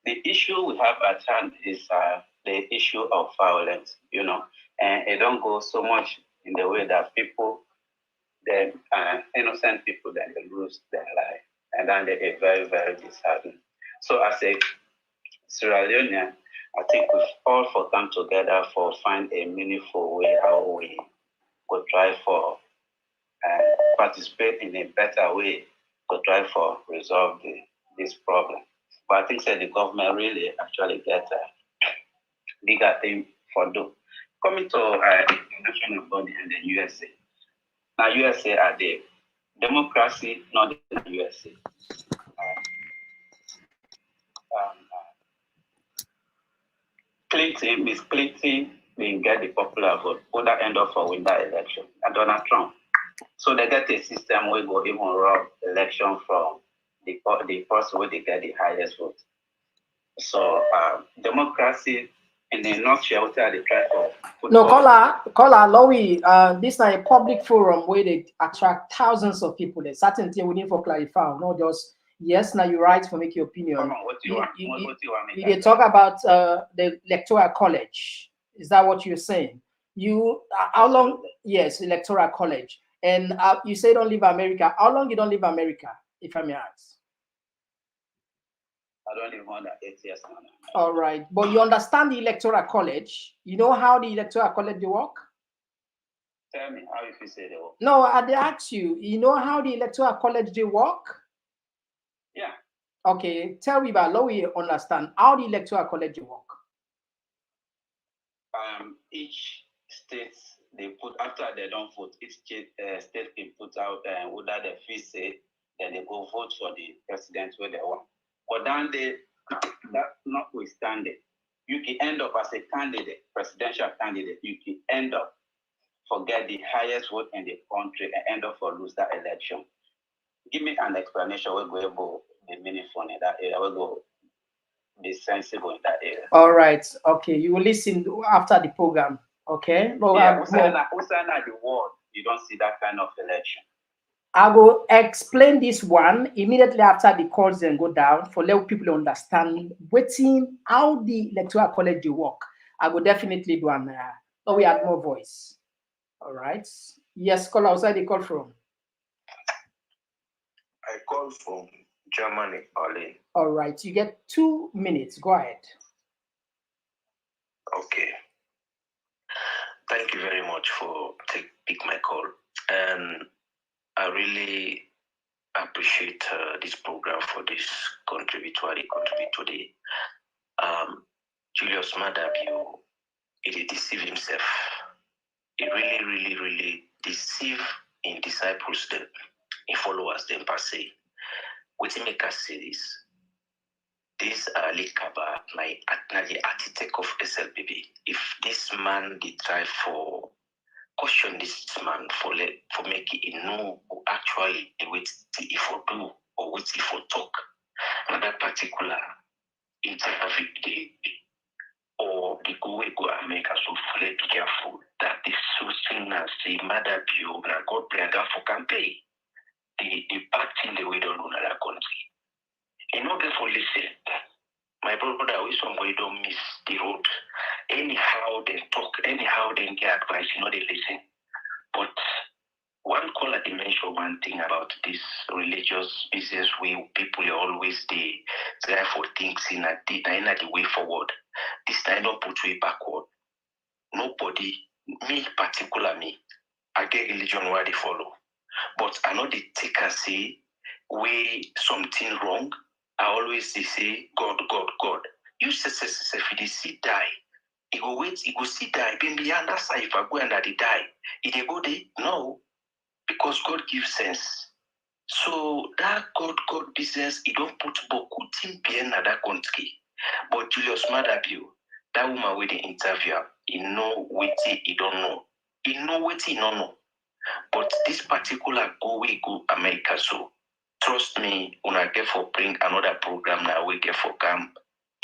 the issue we have at hand is the issue of violence, you know, and it don't go so much in the way that people, then innocent people, then they lose their life, and then they're very, very disheartened. So as a Sierra Leonean, I think we've all for come together for find a meaningful way how we could try for participate in a better way to try for resolve this problem. But I think that the government really actually get a bigger thing for do. Coming to international body and the USA. Now USA are the democracy, not the USA. Miss Clinton will get the popular vote, would that end up for win that election, and Donald Trump. So they get a system where go even rob election from the person where they get the highest vote. So democracy in the nutshell, what are they trying to No, caller, Lowy, this is a public forum where they attract thousands of people. There's certain thing we need for clarify, not just Yes, now you're right for make your opinion. Come on, what do you want? What do you want me to You talk about the electoral college. Is that what you're saying? You how long? Yes, electoral college. And you say you don't leave America. How long you don't leave America, if I may ask? I don't live more than 8 years now. All right, but you understand the electoral college. You know how the electoral college they work? Tell me how if you say they work. No, I ask you. You know how the electoral college they work? Yeah. Okay, tell me about how we understand how the electoral college work. Each state they put after they don't vote. Each state can put out whether they feel say, then they go vote for the president where they want. But then that notwithstanding, you can end up as a candidate, presidential candidate. You can end up forget the highest vote in the country and end up for lose that election. Give me an explanation where we go be meaningful in that area. We go be sensible in that area. All right. Okay. You will listen after the program. Okay. No, yeah. Who's the world? You don't see that kind of election. I will explain this one immediately after the calls then go down for let people understand how the electoral college work. I will definitely do an so we add more voice. All right. Yes, call outside the call from. I call from Germany, Berlin. All right. You get 2 minutes. Go ahead. Okay. Thank you very much for pick my call. And I really appreciate this program for this contributory to the Julius Madabio. He deceive himself. He really deceive in disciples them, in followers them per se. What he make us say this? This Likaba, the architect of SLPB. If this man did try for caution this man for making it know who actually what he for do or what he for talk. And that particular interview or the go America so fully be careful. That is so seen as the mother view that God bring that for campaign. The back in the way don't know that country. In order for listen, my brother, we somebody don't miss the road. Anyhow they talk, anyhow they get advice, they listen. But one caller they mentioned one thing about this religious business where people are always try for things in the way forward. This time don't put way backward. Nobody, me particular me, I get religion where they follow. But I know they take and say way something wrong. I always say God. You say if they see die, he go wait, he go see die. Then beyond that side, if I go and they die, if they go there, no, because God gives sense. So that God business, he don't put beaucoup team bien at that country. But Julius Madabio, that woman with the interviewer, he know what he don't know. He know what he don't know. But this particular go America, so trust me, when I get for bring another program now, we get for come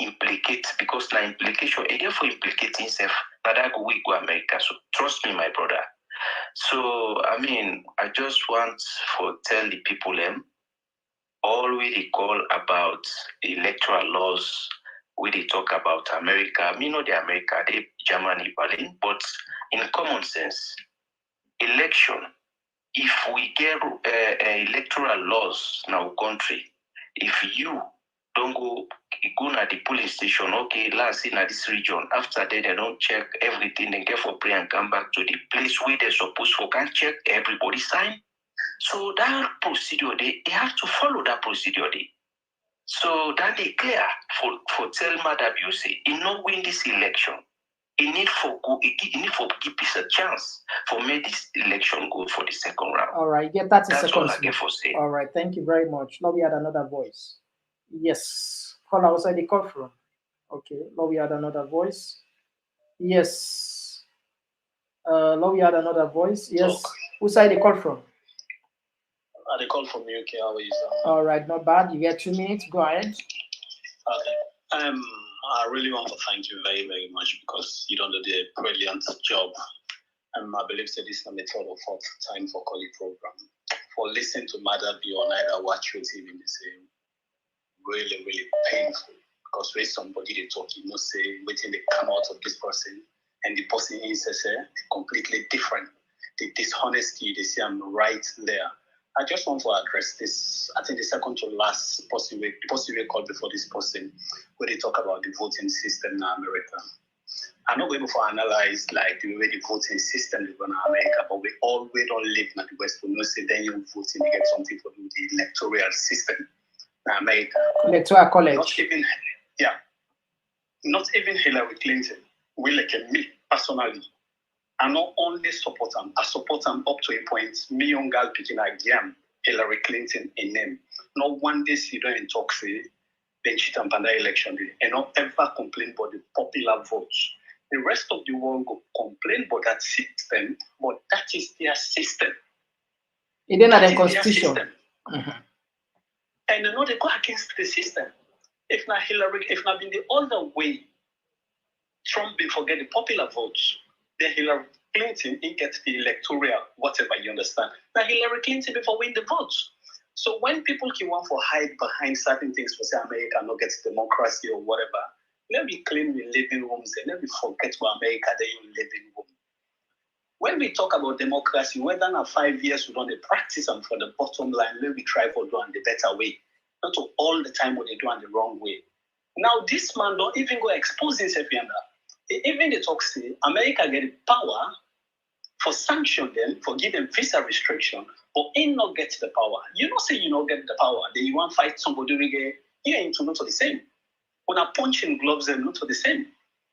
implicate because now implication again for implicating self that go America. So trust me, my brother. So I just want for tell the people all we they call about electoral laws, we they talk about America. Me know the America, they Germany, Berlin, but in common sense, election. If we get electoral laws in our country, if you don't go to the polling station, okay, last in this region, after that they don't check everything, they get for prayer and come back to the place where they're supposed to can check everybody sign. So that procedure, they have to follow that procedure. So that they clear for tell Madabio say, he not win this election. He need for give us a chance for make this election go for the second round. All right, get 30 That's seconds. all I get for say. All right, thank you very much. Now we had another voice. Yes, call outside the call from. Okay, now we had another voice. Yes. Now we had another voice. Yes. Who's side the call from? They call from UK. How are you, sir? All right, not bad. You get 2 minutes. Go ahead. Okay. I really want to thank you very, very much because you done a brilliant job. I believe that this is the third or fourth time for calling program. For listening to Madabio on either watch your TV in the same. really, really painful. Because when somebody they talk, you know, say, waiting they come out of this person, and the person is completely different. The dishonesty, they say I'm right there. I just want to address this. I think the second to last person the person we called before this person, where they talk about the voting system in America. I'm not going to analyze like the way the voting system is in America, but we don't live in the West. We know say then you voting, you get something for the electoral system in America. Electoral college. Not even Hillary Clinton. We like me personally. I not only support them, I support them up to a point. Me young girl picking again Hillary Clinton in name. Not one day see don't talk say then cheat on the election and not ever complain about the popular votes. The rest of the world go complain about that system, but that is their system. It didn't have a constitution. And they know they go against the system. If not Hillary, if not been the other way, Trump will forget the popular votes. Then Hillary Clinton he gets the electoral, whatever you understand. Now Hillary Clinton before win the votes. So when people keep on for hide behind certain things for say America not gets democracy or whatever, let me claim we live in rooms and let me forget what America they you live in room. When we talk about democracy, whether in 5 years we don't practice them for the bottom line, let me try for doing the better way. Not to all the time what they do on the wrong way. Now this man don't even go expose himself in that. Even the talk say America get the power for sanction them, for give them visa restriction, but ain't not get the power. You don't say you don't get the power, then you want to fight somebody again, you ain't not the same. When I punch in gloves them not the same.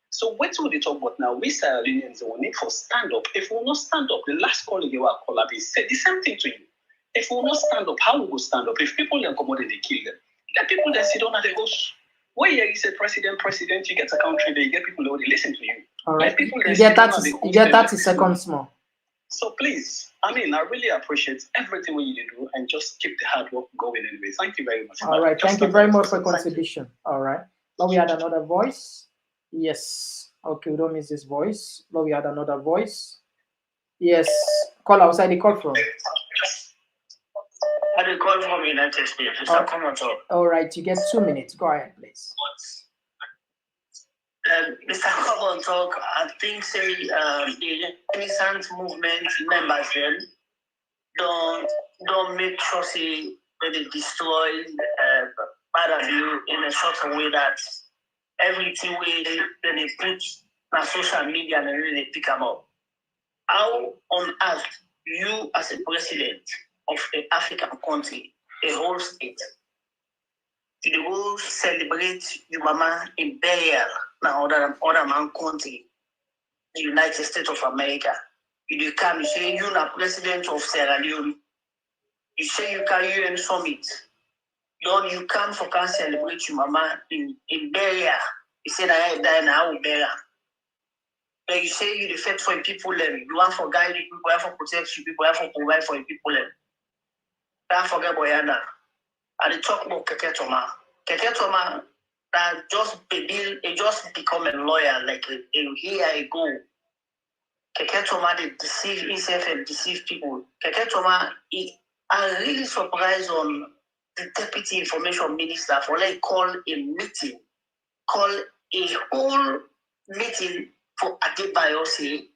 So what will they talk about now? We Sierra Leoneans will need for stand up. If we will not stand up, the last call you are called said the same thing to you. If we will not stand up, how will we stand up? If people then come out and they kill them, let people that sit down at the host. Where you say president, you get a country there, you get people who listen to you. All right. You get 30 seconds more. So please, I mean, I really appreciate everything what you do and just keep the hard work going anyway. Thank you very much. All right. Thank you very much for your contribution. All right. Now we had another voice. Yes. Okay, we don't miss this voice. Now we had another voice. Yes. Call outside the call from. I call from United States. Mr. Komon-Tok. All right, you get 2 minutes. Go ahead, please. Mr. Komon-Tok, I think say the innocent movement members then don't make sure say that they destroy bad view in a sort of way that everything way that they put on social media and really pick them up. How on earth you as a president of an African country, a whole state, you go celebrate your mama in burial now other man country, the United States of America. You come, you say you're the president of Sierra Leone. You say you can UN summit. Then you come for can celebrate your mama in burial. You say that I die now burial. Then you say you defend for people you want for guide you people, you have for protect you people, you have for provide for people Don't forget Boyana. And they talk about Keke Toma. Keke Toma that just become a lawyer like a year ago. Keke Toma they deceive himself and deceive people. Keke Toma I'm really surprised on the deputy information minister for like call a meeting, call a whole meeting for Adebayo say,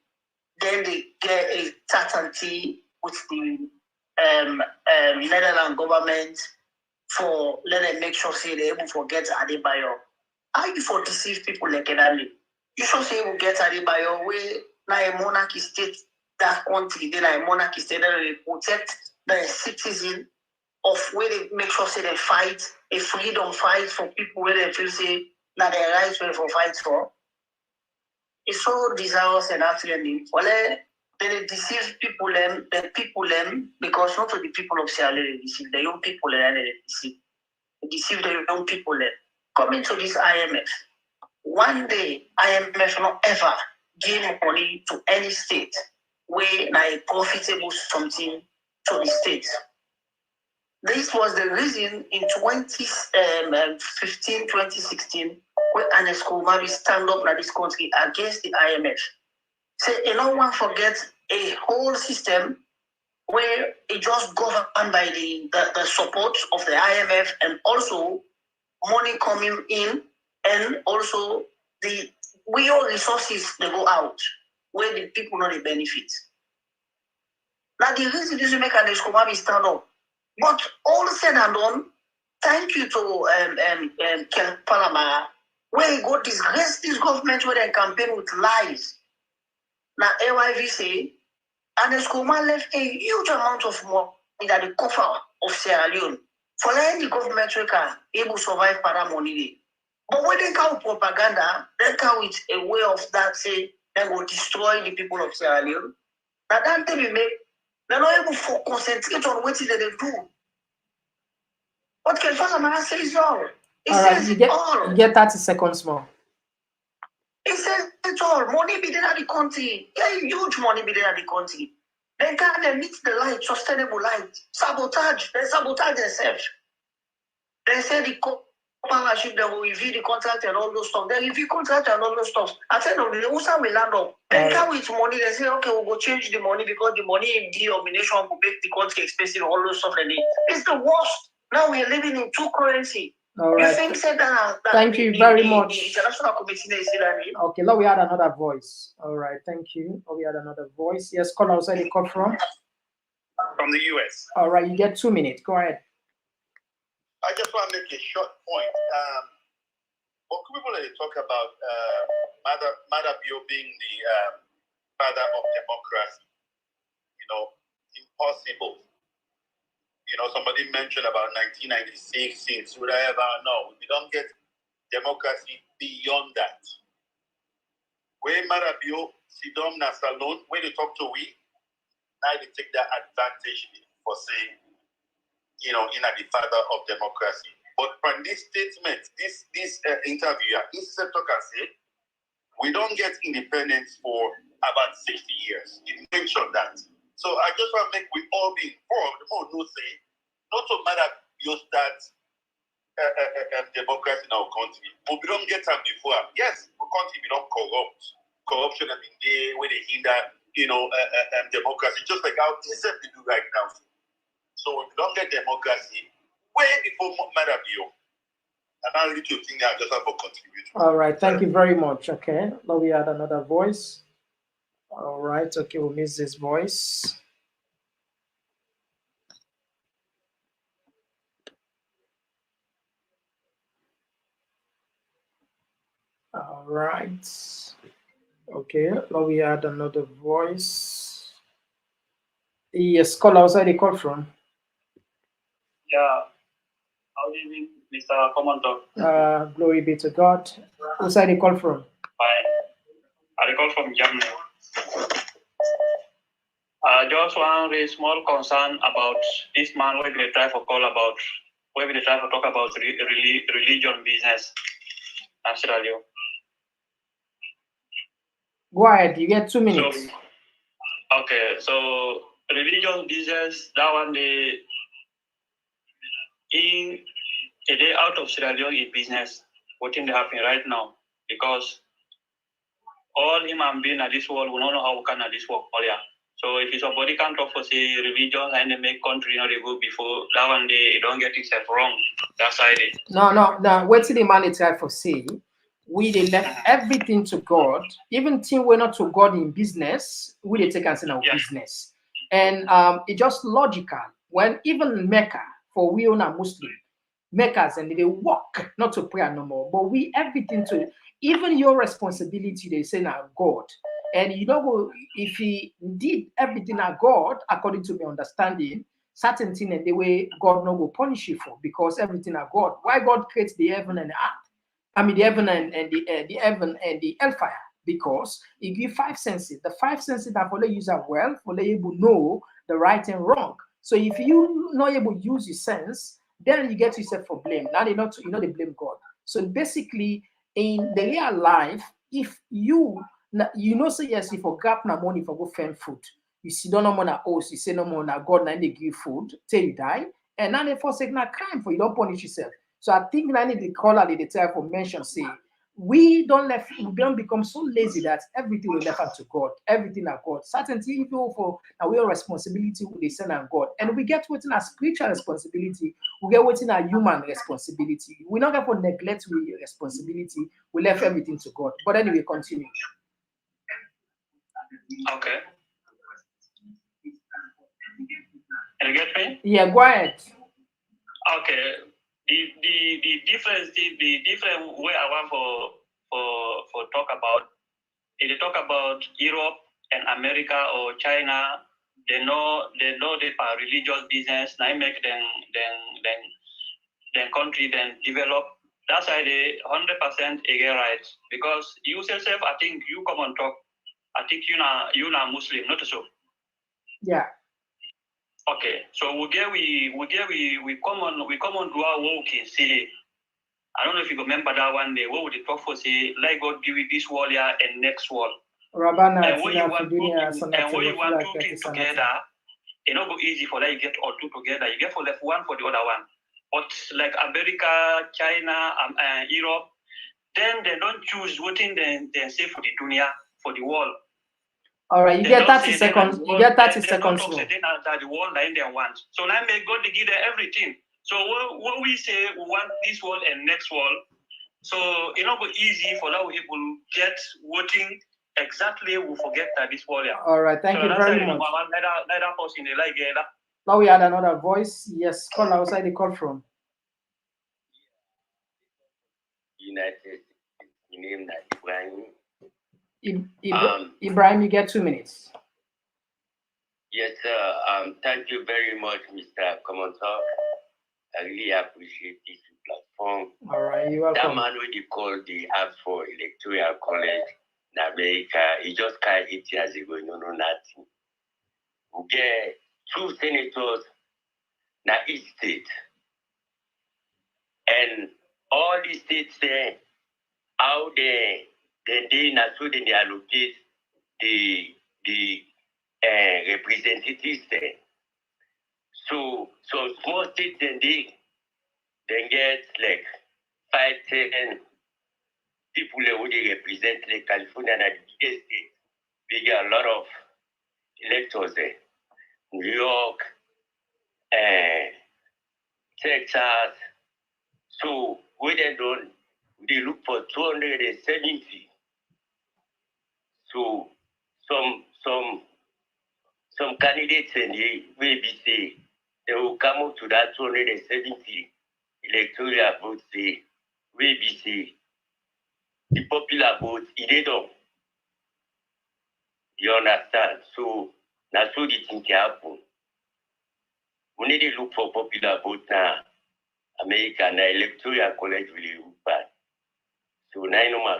then they get a certainty with the Netherlands government for let them make sure say they able to get Adebayo. How you for deceive people like that? You should say we get Adebayo where now a monarchy state that country, then a monarchy state that they protect the citizen of where they make sure say they fight a freedom fight for people where they feel say now their rights were for fight for. It's so desirous and actually well they deceive people because not the people of Sierra Leone deceive the young people they deceive the young people coming to this IMF. One day IMF not ever give money to any state where a profitable something to the state. This was the reason in 2015, 2016, when Ernest Koumari stand up in this country against the IMF. So no one forget a whole system where it just governed by the support of the IMF and also money coming in, and also the real resources they go out where the people know the benefit. Now the reason this mechanism come is stand up. But all said and done, thank you to Kel Palama, where he got disgrace this government where they campaign with lies. Now AYV say, and Escoma left a huge amount of money in the coffer of Sierra Leone for letting the government worker able to survive para money. But when they come with propaganda, they come with a way of that say they will destroy the people of Sierra Leone. Now that thing we make, they're not able to concentrate on what they do. What can Fasamara say is all? It says You all. get 30 seconds more. It says it all. Money be there at the country. Yeah, huge money be there at the country. They can't meet the light, sustainable light. Sabotage. They sabotage themselves. They say the partnership, they will review the contract and all those stuff. They review contract and all those stuff. At the end of the day, also will land up. They come with money. They say, okay, we'll go change the money because the money in denomination will make the country expensive, all those stuff. It's the worst. Now we are living in two currency. All right. You think that thank you very much. The international committee is that. Okay, now we had another voice. All right, thank you. We had another voice. Yes, call outside the call from the US. All right, you get 2 minutes. Go ahead. I just want to make a short point. What people talk about Madabio being the father of democracy, impossible. Somebody mentioned about 1996, since whatever. No, we don't get democracy beyond that. Where Madabio, Sidom, Nasalon, when they talk to we, now they take that advantage for saying, in the father of democracy. But from this statement, this interviewer, instead of say, we don't get independence for about 60 years. He mentioned that. So I just want to make we all be informed. More no say, not to matter you start democracy in our country, but we don't get them before. Yes, our country we don't corrupt. Corruption have been there where they hinder, democracy, just like how easy we do right now. So if we don't get democracy, way before Madabio. And I'll leave you think I just have a contribution. All right, thank you very much. Okay, now we had another voice. All right, okay, we'll miss this voice. All right. Okay, now we had another voice. Yes, call outside the call from. Yeah. How do you mean, Mr. Komon-Tok? Glory be to God. Outside the call from. Fine. I call from Germany. Just one very small concern about this man where they try to call about, where they try to talk about religion business. Australia. Go ahead, you get 2 minutes. So, okay, so religion business, that one day, in a day out of Sierra Leone in business, what is happening right now? Because all human beings at this world, we don't know how we can at this work earlier. So if somebody can't talk for say religion and they make country they go before that one day you don't get itself wrong. That's how it is. No. What's the man try for say? We they left everything to God. Even thing we're not to God in business, we they take us in our business. And it's just logical. When even Mecca, for we own a Muslim, Meccas and they walk not to prayer no more, but we everything to even your responsibility, they say now God. And if he did everything at God, according to my understanding, certain thing and the way God no go punish you for, because everything at God. Why God creates the heaven and the earth? I mean the heaven and the heaven and the hellfire, because he give 5 senses. The 5 senses that for the user well, for the able know the right and wrong. So if you not able to use your sense, then you get yourself for blame. Now they they blame God. So basically, in the real life, if you say yes, if you gap na money for go find food, you see don't no more na host, you say no more na God na they give food till you die, and now they forsake na crime for you don't punish yourself. So I think I need the caller they try for mention say we don't become so lazy that everything we left to God, everything at God. Certainty, even for our responsibility with the Son and God, and we get within our spiritual responsibility, we get within our human responsibility. We not get for neglect with responsibility. We left everything to God. But anyway, continue. Okay. Can you get me? Yeah, go ahead. Okay. The difference way I want for talk about, if they talk about Europe and America or China, they know they religious business, now make them country then develop. That's why they 100% again right. Because you yourself, I think you Komon-Tok, I think you na Muslim, not so. Yeah. Okay, so we come on do our work in city. I don't know if you remember that one day. What would the talk for say? Like God give you this wall here and next wall. And when you want two things together, it's not go easy for that you get all two together. You get for left one for the other one. But like America, China, Europe, then they don't choose what thing they say for the dunya, for the wall. All right, you get 30 seconds. You get 30 seconds. That the world that they want. So now may God give them everything. So what we say we want this world and next world. So it's not easy for our people get voting exactly. We forget that this world. All right, thank you very much. Let Now we had another voice. Yes, call outside the call from. United name that Ibrahim, you get 2 minutes. Yes, sir. Thank you very much, Mr. Komon-Tok. I really appreciate this platform. All right, you're welcome. That man what you call the app for electoral college in America, he just came 8 years ago, no nothing. We get 2 senators in each state. And all these states there, how they allocate the representatives there. So small states then they get like 5-10 people who they represent, like California and the biggest state. We get a lot of electors there. New York, Texas. So what they done, they look for 270. So some candidates and they will be say they will come up to that 270 electoral votes. They will be say the popular vote. They don't. You understand? So that's what the thing can happen. We need to look for popular vote now. America now electoral college will look bad. So now I know my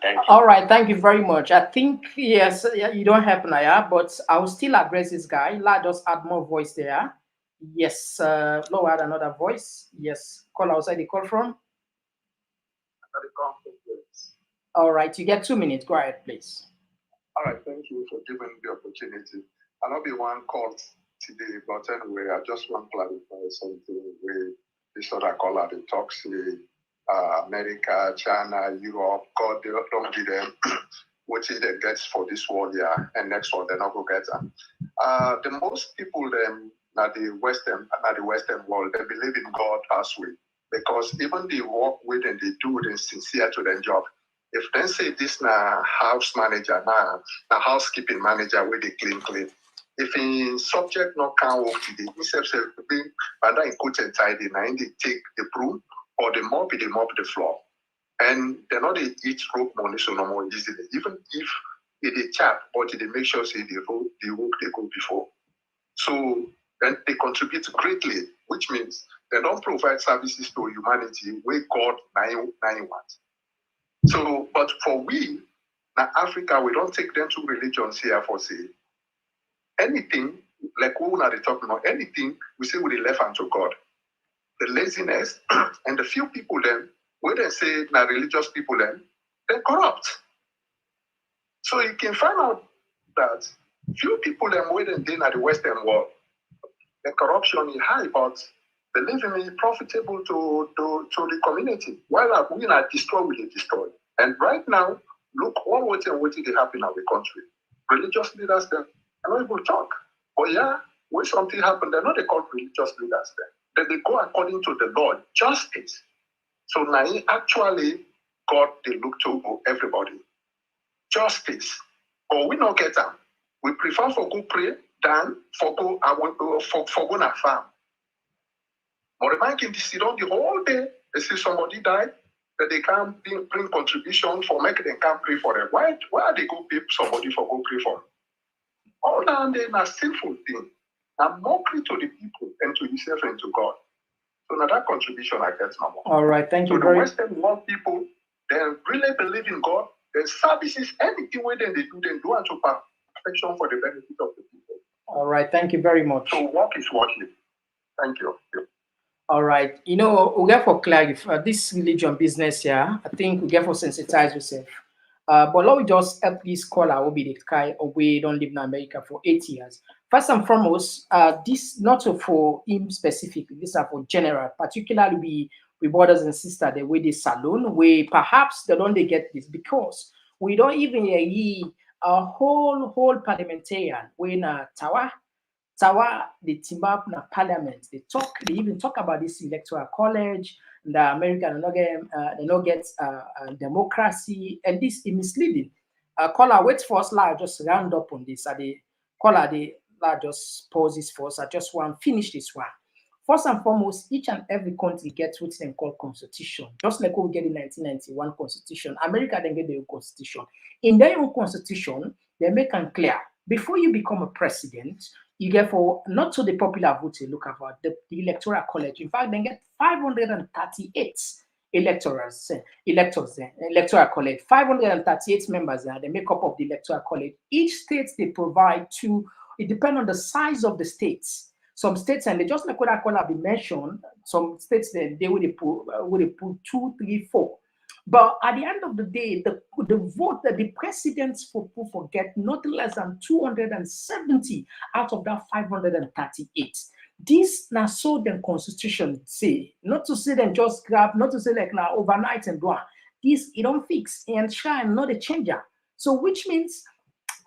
thank you. All right, thank you very much. I think yes, you don't have Naya, but I will still address this guy. Let us add more voice there. Yes, Low add another voice. Yes, call outside the call from. All right, you get 2 minutes. Go ahead, please. All right, thank you for giving the opportunity. I'll not be one called today, but anyway, I just want to clarify something with this other caller, the talks, America, China, Europe, God, they don't give them what they get for this world year and next one, they're not going to get them. The most people them at the Western world, they believe in God as we, because even the work with and they do, they're sincere to their job. If they say this na house manager, na housekeeping manager where they clean. If in subject not can work today, instead of being and then coach and tidy, now they take the broom or the mop the floor. And they're not they eat rope money so no more easily. Even if it a chap, but they make sure say the work they go before. So then they contribute greatly, which means they don't provide services to humanity where God nine wants. So, but for we, now Africa, we don't take them to religions here for say anything, like we are talking about anything, we say with the left hand to God. The laziness and the few people then, where they say now religious people then, they're corrupt. So you can find out that few people then where they in the Western world, the corruption is high, but the living is profitable to the community. While we not destroy, we destroy. And right now, look what they happen in our country. Religious leaders there are not able to talk. But yeah, when something happens, they're not called religious leaders there. Then they go according to the law, justice. So now actually God they look to everybody. Justice. But we don't get them. We prefer for go pray than for go for go na farm. But the man can sit on the whole day. They see somebody die, that they can't bring contribution for make them can't pray for them. Why are they go pay somebody for go pray for them? All that then a sinful thing. And mockery to the people and to yourself and to God. So now that contribution I get no more. All right, thank you so very much. So the Western world people, they really believe in God. Their services, anything where they do unto perfection for the benefit of the people. All right, thank you very much. So work is worship. Thank you. All right, we get for clarify this religion business here. I think we get for sensitize yourself. But let me just help this caller will be the guy away don't live in America for 8 years. First and foremost, this not for him specifically, these are for general, particularly we brothers and sisters, the way they salon, where perhaps they don't get this because we don't even hear a whole parliamentarian when Tawa, they team up in the parliament. They even talk about this electoral college. The American they not get democracy, and this is misleading. Caller, wait for us. I just round up on this. The caller, just pause this for us. I just want to finish this one. First and foremost, each and every country gets what they call constitution. Just like we get the 1991 constitution, America then get their own constitution. In their own constitution, they make it clear before you become a president. You get for not to the popular vote you look about the electoral college. In fact, they get 538 electors electoral college. 538 members there. They make up of the electoral college. Each state they provide to. It depends on the size of the states. Some states and they just like what I call have been mentioned. Some states they would put 2, 3, 4. But at the end of the day, the vote that the presidents get not less than 270 out of that 538. This now so the constitution say, not to say them just grab, not to say like now overnight and do it. This it don't fix and try and not a changer. So which means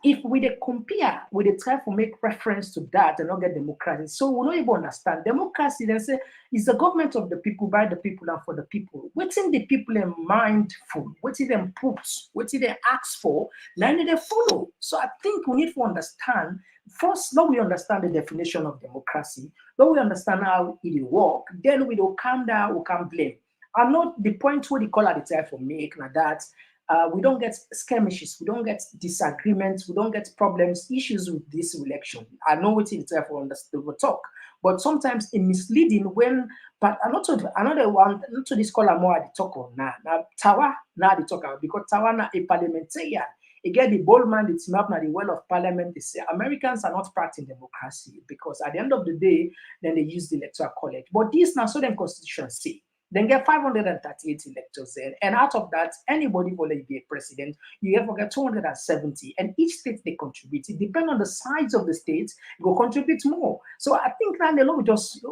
if we compare, we try to make reference to that and not get democracy. So we don't even understand. Democracy, they say, is the government of the people, by the people, and for the people. What's in the people in mind for? What's in them poops? What's in they ask for? Now they follow. So I think we need to understand, first, now we understand the definition of democracy. Now we understand how it works. Then we will calm down, we can blame. And not the point where the caller the try for make like that. We don't get skirmishes, we don't get disagreements, we don't get problems, issues with this election. I know what it's there for understand the talk, but sometimes it's misleading when. But another one, not to this caller more at the talk on now. Now Tawa now the talk because Tawa now a parliamentarian. Again, the bold man, the team up now the well of parliament. They say Americans are not practicing democracy because at the end of the day, then they use the electoral college. But this now so them constitution say. Then get 538 electors there. And out of that, anybody will be a president, you have to get 270. And each state they contribute. It depends on the size of the states, it will contribute more. So I think that the law just,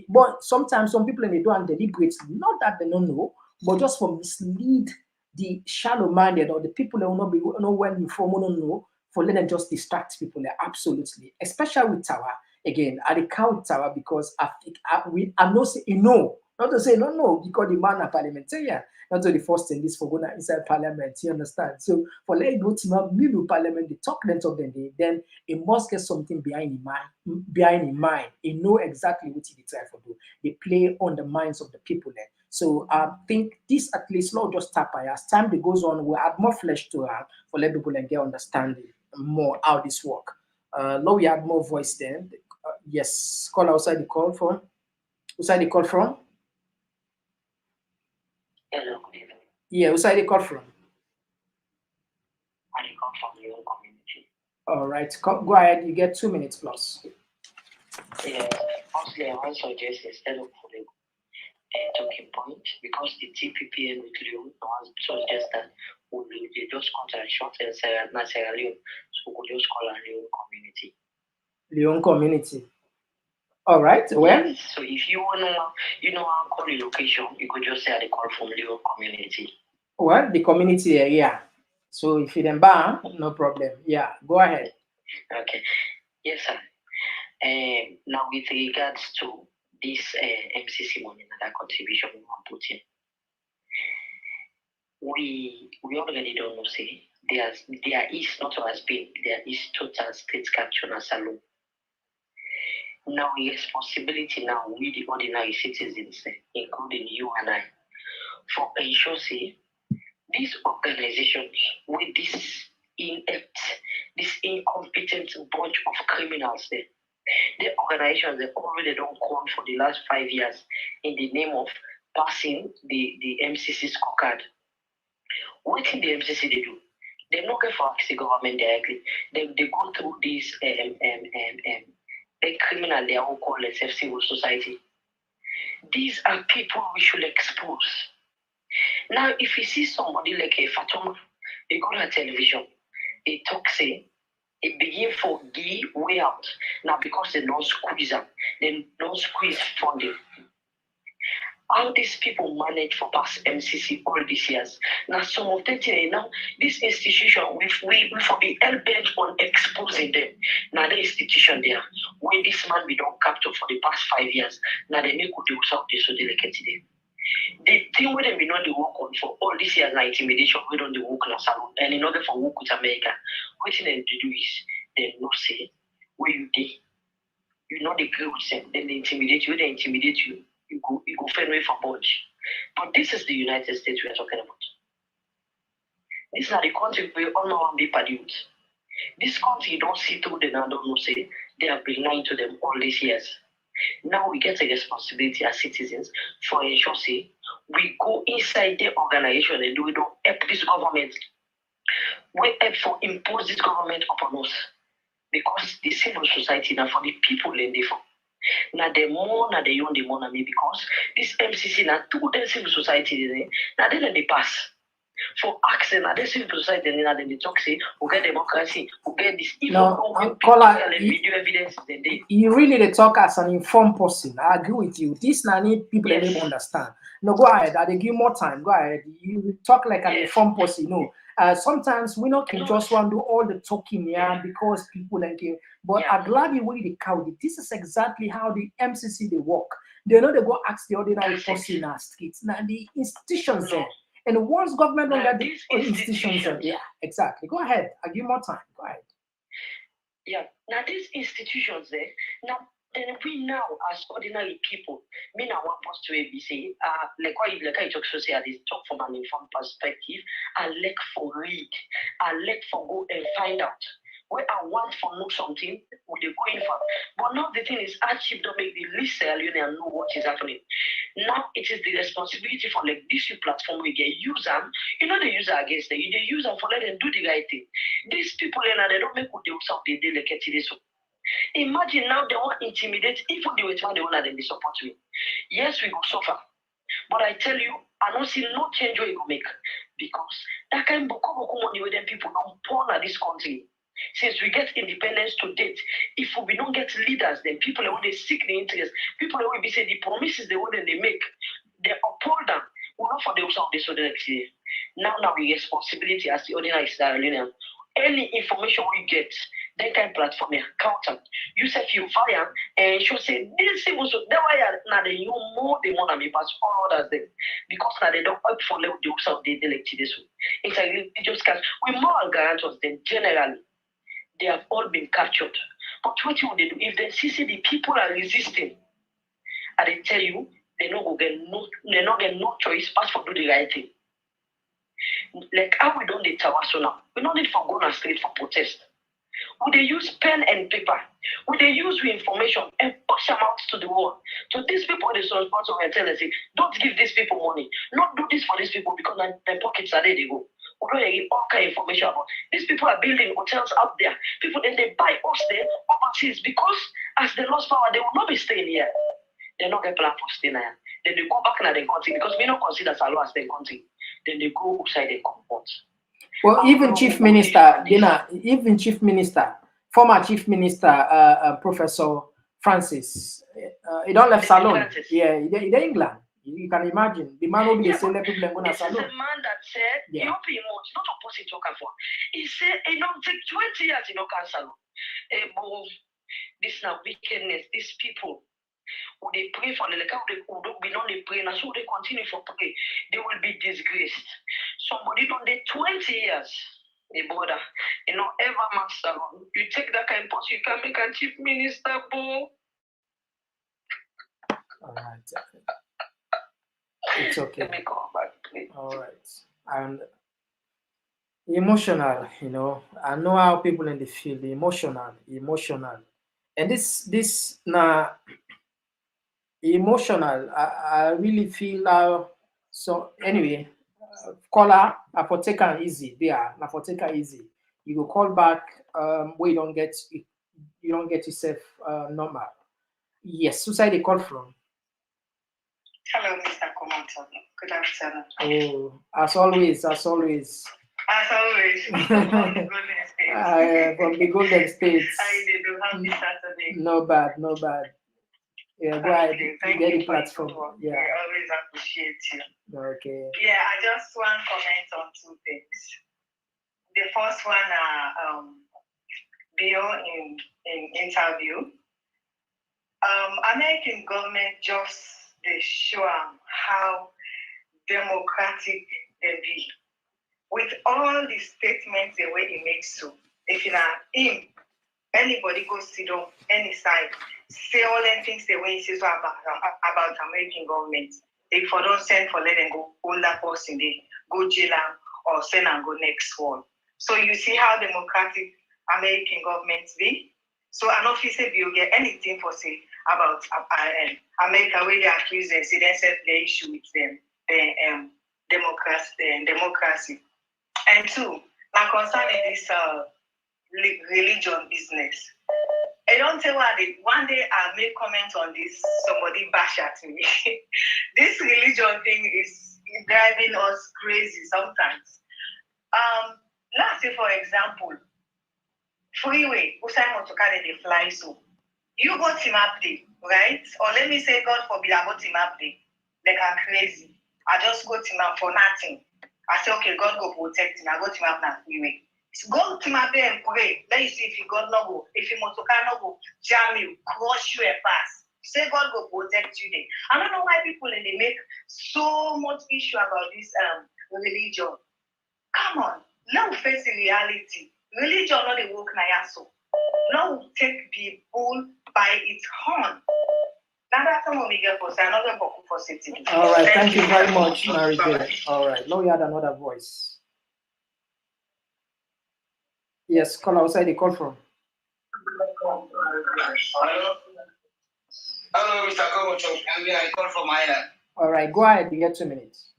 but sometimes some people they do and deliberate, not that they don't know, but just for mislead the shallow-minded or the people that will not be know well informed, don't know, for letting them just distract people. Absolutely. Especially with Tower. Again, I count Tower because I'm not saying no. Not to say no, because the man a parliamentarian. Not to the first thing this for going inside parliament, you understand? So for let it go to middle parliament, they talk then it must get something behind in mind. They know exactly what they try to do. They play on the minds of the people there. So I think this at least law just tap by as time that goes on, we'll add more flesh to her for let people and get understanding more how this work. Now we add more voice then. Yes, call outside the call from. Outside the call from? Hello, good evening. Yeah, who's the call from? I come from Leone community. All right, go ahead. You get 2 minutes plus. Yeah, honestly, I want to suggest instead of putting a talking point because the TPPN with Leone, I want to suggest that they just contact short and Sierra Leone, so we just call our Leone community. Leone community. All right. Well, yes, so if you wanna, call the location, you could just say I call from Leone community. Well, the community area. So if you then ban, no problem. Yeah, go ahead. Okay. Yes, sir. Now with regards to this MCC money and that contribution we want to put in, we already don't know. Say there is not has been there is total state capture as a law. Now the responsibility now we the ordinary citizens, including you and I, for ensure say these organizations with this inept, this incompetent bunch of criminals there. The organizations they already don't count for the last 5 years in the name of passing the MCC scorecard. What can the MCC they do? They not get for the government directly. They go through these the criminal they are called civil society. These are people we should expose. Now, if you see somebody like a Fatoma, they go on television, they talk say, it begin for give way out. Now, because they don't squeeze them, they don't squeeze funding. How these people manage for past MCC all these years. Now, some of them now, this institution, we for be hell bent on exposing them. Now, the institution there, where this man we don't capture for the past 5 years, now they make good use of this so they like it today. The thing where we know the work on for all these years, like intimidation, we don't the work in a salon, and in order for work with America, what they do is they no say where you did. You know the group them, then they intimidate you, you go find way for budge. But this is the United States we are talking about. This is not the country where all know be produced. This country you don't see through the don't know say they have been lying to them all these years. Now we get a responsibility as citizens for ensure say we go inside the organization and we don't help this government. We help for impose this government upon us. Because the civil society now for the people in the form. Now the more now they own the money because this MCC now to the civil society now then they pass. For access now the civil society now then they talk say we get democracy, we get this No, video evidence then they you really they talk as an informed person. I agree with you. This now need people that don't understand. No, go ahead. I give more time. Go ahead. You talk like an informed person. No, sometimes we not can just want to do all the talking here because people like you. But I'm glad you really the cow. This is exactly how the MCC they work. They know they go ask the ordinary person in our streets. Now the institutions there. And once government don't get the institutions there, yeah, exactly. Go ahead. I give more time. Go ahead. Yeah. Now these institutions there, now then we now as ordinary people, me now want us to be say, like I talk so say I talk from an informed perspective, I like for read, I like for go and find out. Where I want for know something, we they go in for. But now the thing is, Archive don't make the list and know what is happening. Now it is the responsibility for like this platform we get use them. You know the user against them. You they use them for let them do the right thing. These people they don't make what they also they like it so. Imagine now they want intimidate even the way they want them they support me. Yes, we go suffer. But I tell you, I don't see no change where you go make because that kind of money with them people don't pour at this country. Since we get independence to date, if we don't get leaders, then people will they seek the interest. People will be saying the promises they want they make, they uphold them. We not for the use of this so the next year. Now we responsibility as the ordinary Sierra Leonean. Any information we get, that kind of platform counter. You say you fire and you say this thing was that why now they you more the money pass all others them because now they don't up for the use of the elected this. It's like just because we more guarantors than generally. They have all been captured. But what would they do? If they see the people are resisting, and they tell you, they not get no choice but for do the right thing. Like how we don't need Tawaso now. We don't need for go on street for protest. Would they use pen and paper? Would they use information and push them out to the wall? So these people they so responsible and tell us, don't give these people money. Not do this for these people because their pockets are there they go. We don't give all kind of information about these people are building hotels out there. People then they buy us there overseas because as they lost power, they will not be staying here. They're not get plan for staying here. Then they go back in their country because we don't consider Salo as their country. Then they go outside their comfort. Well, even Chief Minister, former Chief Minister, Professor Francis, he don't left Salon. Yeah, he in England. You can imagine. The man will be the same people are going to This is salute. a man that said, Yeah. you pay more, not opposite to Okafor. He said, you know, take 20 years in Okafor. This now wickedness, these people, who they pray for the who don't be not they pray, and so they continue for pray, they will be disgraced. Somebody done the 20 years. The border, you know, ever master. You take that kind of post, you can make a chief minister, boo. All right. It's okay. Let me come back, please. All right. And emotional, you know. I know how people in the field, emotional. And this now emotional. I really feel so anyway. Caller, I for take an easy. There, I for take an easy. You go call back. Where you don't get yourself normal. Yes, suicide they call from. Hello, Mr. Komon-Tok. Good afternoon. Oh, as always. As always. From the Golden States. How you dey do? Happy Saturday. No bad. Yeah, go ahead. Thank Get you the for your platform. good work. Yeah. We always appreciate you. Okay. Yeah, I just want to comment on two things. The first one, Bill in interview. American government just they show how democratic they be. With all the statements the way he makes so, if you know him, anybody go sit on any side, say all them things the way he says about American government. If I don't send for let them go, hold that person there, go jail or send and go next one. So you see how democratic American government be. So I don't feel say you get anything for say about America where they accuse them, say they set the issue with them, democracy. And two, my concern is this religion business. I don't tell why one day I made comment on this, somebody bash at me. This religion thing is driving us crazy sometimes. Let's say for example, freeway, Usain Motoka they fly so. You go team up day, right? Or let me say, God forbid, I go team up day. Like I'm crazy. I just go team up for nothing. I say, okay, God go protect me. I go team up now freeway. So go team up there and pray. Let you see if you God no go, if you Motoka no go, jam you, crush you and pass. Say God go protect you there. I don't know why people they make so much issue about this religion. Come on, now face the reality. Religion not the work na so. Now take the bull by its horn. Now that's what we get for another book for city. All right, thank you very much, Mary Jane. All right, now we had another voice. Yes, call outside the call from. Hello, Mr. Komon-Tok. I call from Ireland. All right, go ahead. You get 2 minutes.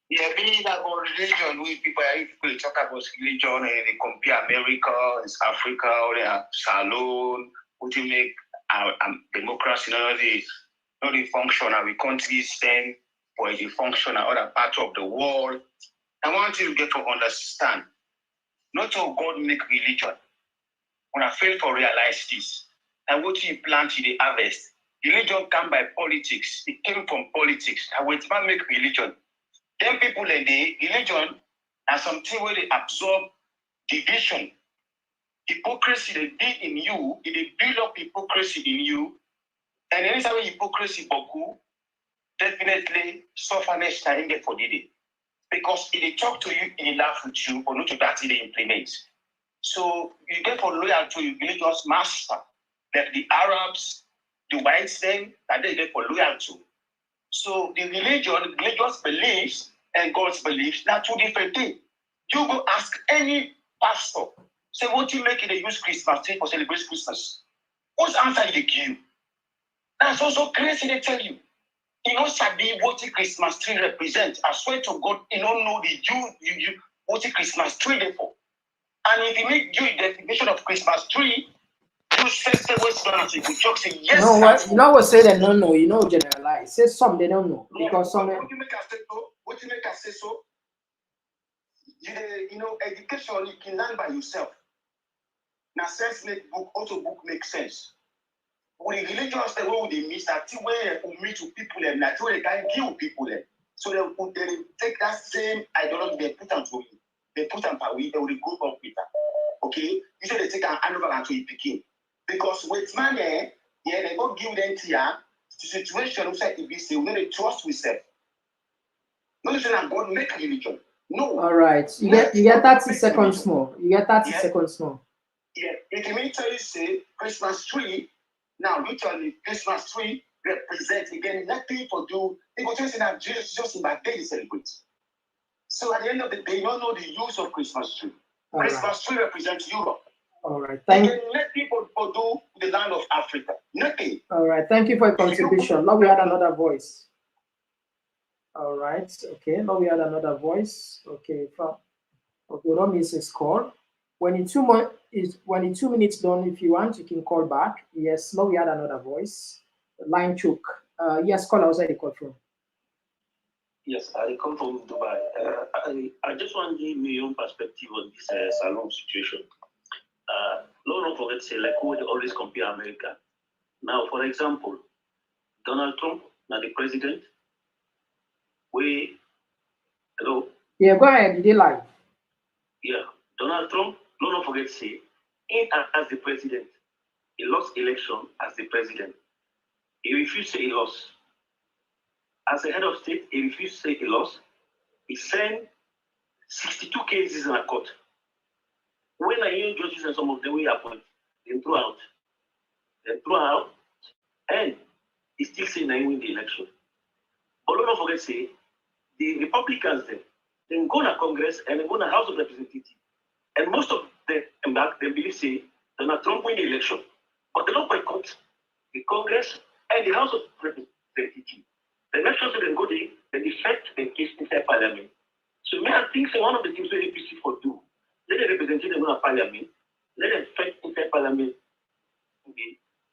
Yeah, meaning that about religion, people talk about religion and they compare America, it's Africa, or they have salon, what you make democracy, not the function of the countries then, or the function of other parts of the world. I want you to get to understand, not how God make religion. When I fail to realize this, and what you plant in the harvest, religion come by politics. It came from politics. And when man make religion, then people in the religion are something where they absorb division. Hypocrisy they be in you, they build up hypocrisy in you, and anytime hypocrisy boku, definitely suffer next time get for the day. Because if they talk to you, they laugh with you, but not to that they implement. So you get for loyal to your religious master, like the Arabs, the whites, then that they get for loyal to. So the religious beliefs and God's beliefs, are two different things. You go ask any pastor, say, what you make it, they use Christmas tree for celebrate Christmas. What's the answer they give you? That's also crazy, they tell you. You know, Sabi, what the Christmas tree represents. I swear to God, you don't know what the Christmas tree is for. And if you make you a definition of Christmas tree, you say what's going to you talk say yes. No, what you know what say they don't know, you know generalize. Say some they don't know. Because some what you make us say so? What you make us say so? You know, education you can learn by yourself. Now sense make book, also book makes sense. with the religious the way they miss that way we meet with people and that way they can give people them. So they take that same ideology, they put them to me. They put them power, they will go up with that. Okay? You say they take an animal until it begin. Because with money, yeah, they go give them to you. The situation looks like if we say we need to trust we say. No, it's not God make religion. No. All right. You get 30 seconds more. You get 30 seconds more. Yeah, it literally say Christmas tree. Now, literally, Christmas tree represents again nothing to do. They go just in that Jesus just in that day they celebrate. So at the end of the day, you don't know the use of Christmas tree. Christmas tree represents Europe. All right. Let people do the land of Africa. Nothing. All right. Thank you for your contribution. Now we had another voice. All right. Okay. Now we had another voice. Okay. Okay. Don't miss his call. When in 2 minutes done, if you want, you can call back. Yes. Now we had another voice. Line choke. Yes. Call outside the call from. Yes, I come from Dubai. I just want to give me your own perspective on this salon situation. Don't forget to say, like, we always compare America. Now, for example, Donald Trump, now the president, hello? Yeah, go ahead. You did live. Yeah, Donald Trump, don't forget to say, as the president, he lost election as the president. He refused to say he lost. As a head of state, he refused to say he lost. He sent 62 cases in a court. When I hear judges and some of them were appointed, they threw out, and he still saying they win the election. But don't forget to say, the Republicans they go to Congress and they go to House of Representatives. And most of them they believe say Donald Trump win the election. But they don't boycott the Congress and the House of Representatives. The election so they go there, they defect the case inside Parliament. So I think one of the things we APC for do, let the representatives go to Parliament, let them fight inside Parliament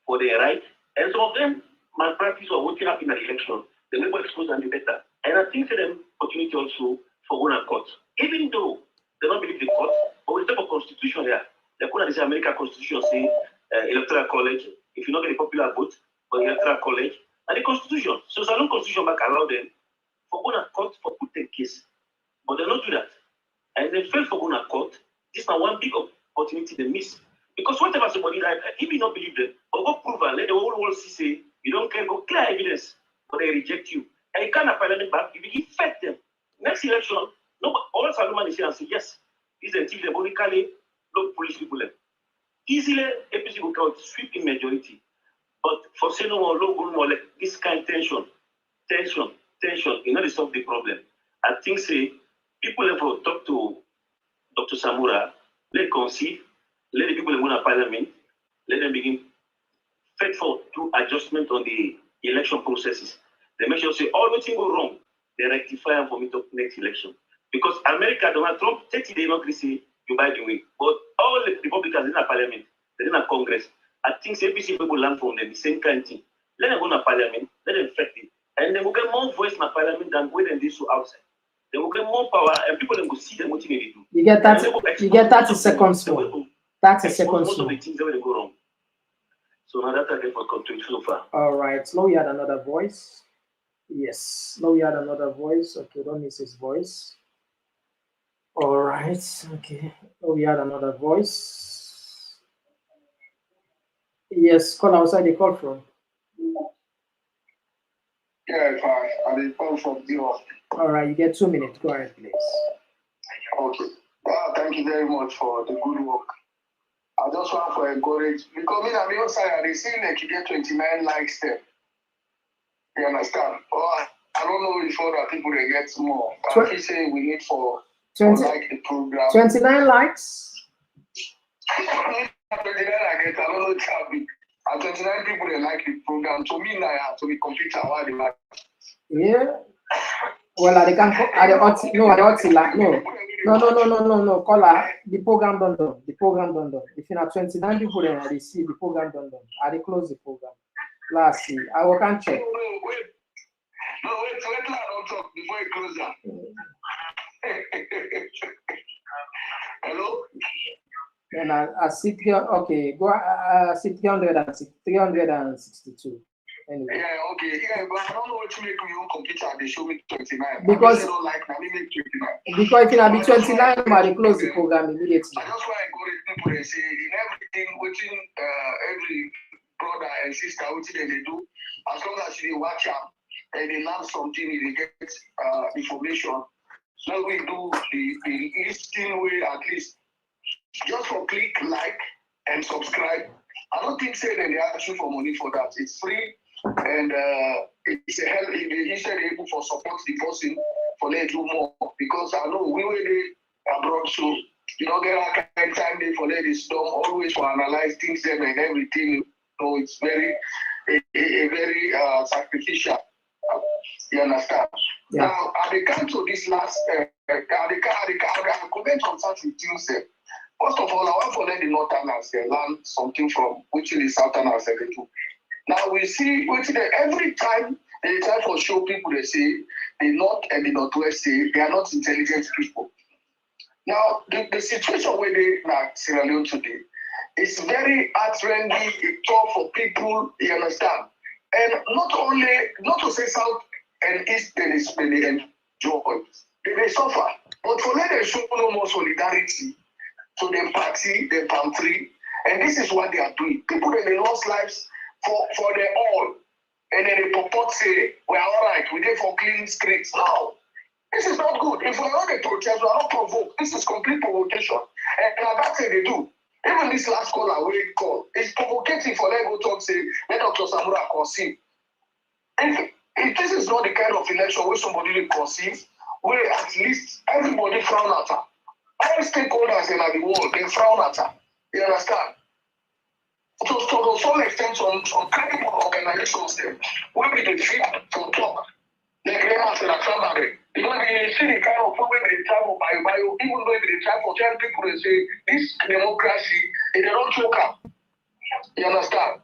for their right. And some of them malpractice or what happened in the election, they may expose and be better. And I think for them opportunity also for going to court. Even though they don't believe the court, but we step of constitution here. They put this American constitution saying electoral college, if you not get a popular vote, but electoral college, and the constitution. So Salon constitution back allow them for going to court for put the case. But they don't do that. And they fail for going to court. This is one big opportunity they miss. Because whatever somebody like, if you don't believe them, or go prove and let the whole world see say, you don't care, go clear evidence, but they reject you. And you can't parliament back, you begin fight them. Next election, no, all Salomon is here and say, yes, this is until the politically, no police people. Easily, APC will count sweeping majority. But for saying no more, like this kind of tension, you know, they solve the problem. I think, say, people have talk to Dr. Samura, let concede, let the people in the parliament, let them begin fight for do adjustment on the election processes. They make sure say all the things go wrong, they rectify them for me to next election. Because America, Donald Trump, 30 days not say you buy the way. But all the Republicans in the parliament, they're in the Congress. I think APC people learn from them the same kind of thing. Let them go to parliament, let them fight it. And they will get more voice in the parliament than when they do outside. They will get more power and people will see them what they do. You get 30 seconds more. 30 seconds most more. of the things that will go wrong. So now that I get for control so far. All right. Now we had another voice. Yes. Now we had another voice. Okay, don't miss his voice. All right. Okay. Now we had another voice. Yes, call outside the call from. Yeah, I call from Europe. All right, you get 2 minutes. Go ahead, please. Okay. Well, thank you very much for the good work. I just want to encourage, because me and my side, they see like you get 29 likes there. You understand? Oh, I don't know if other people they get more. But if say we need for 20, like the program. 29 likes? 29 I get, I don't know how big. And 29 people they like the program. To me, now I have to be computer while they like. Yeah. Well, they can at the like no. Caller, the program done. The program done. If you have 29 people, then they see the program done. I they close the program. Let's see. I will can check. Wait, let don't talk before you close that. Hello? And I sit here. Okay, go. 362. Anyway. Yeah, okay. Yeah, but I don't know what to make my own computer. They show me 29. Because I don't like now. They make 29. Because if it be 29, they close the program immediately. I just want to encourage people and say in everything, within every brother and sister, within they do, as long as they watch out and they learn something, they get information. So we do the listing way at least. Just for click, like, and subscribe. I don't think say that they ask you for money for that. It's free and it's a help. It's able for support the person for let do more because I know we were there abroad, so you don't get that kind of time there for let this done always for analyze things them and everything. So it's very very sacrificial. You understand? Yeah. Now, at the come to this last, I comment on certain things. First of all, I want to let the Northerners learn something from which the Southerners they do. Now we see which every time they try for show people they say the North and the Northwest say they are not intelligent people. Now the situation where they like Sierra Leone today is very heart-rending, it's tough for people, you understand? And not to say South and East they enjoy, they may suffer. But for let them show no more solidarity. So they party, they pantry, and this is what they are doing. People that they lost lives for their all, and then they purport say, we are all right, we did for clean streets. No, this is not good. If we are not a protest, we are not provoked. This is complete provocation. And that's what they do. Even this last caller, we call, it's provocative for them to talk, say, let Dr. Samura conceive. If this is not the kind of election where somebody will conceive, where at least everybody frown at her. All stakeholders in the world, they frown at her. You understand? So to some extent, some credible organizations will be defeated from talk. Like Leone and Extradition. You know, they see the kind of problem they try for bio, even though they try for tell people they say this democracy, they don't choke up. You understand?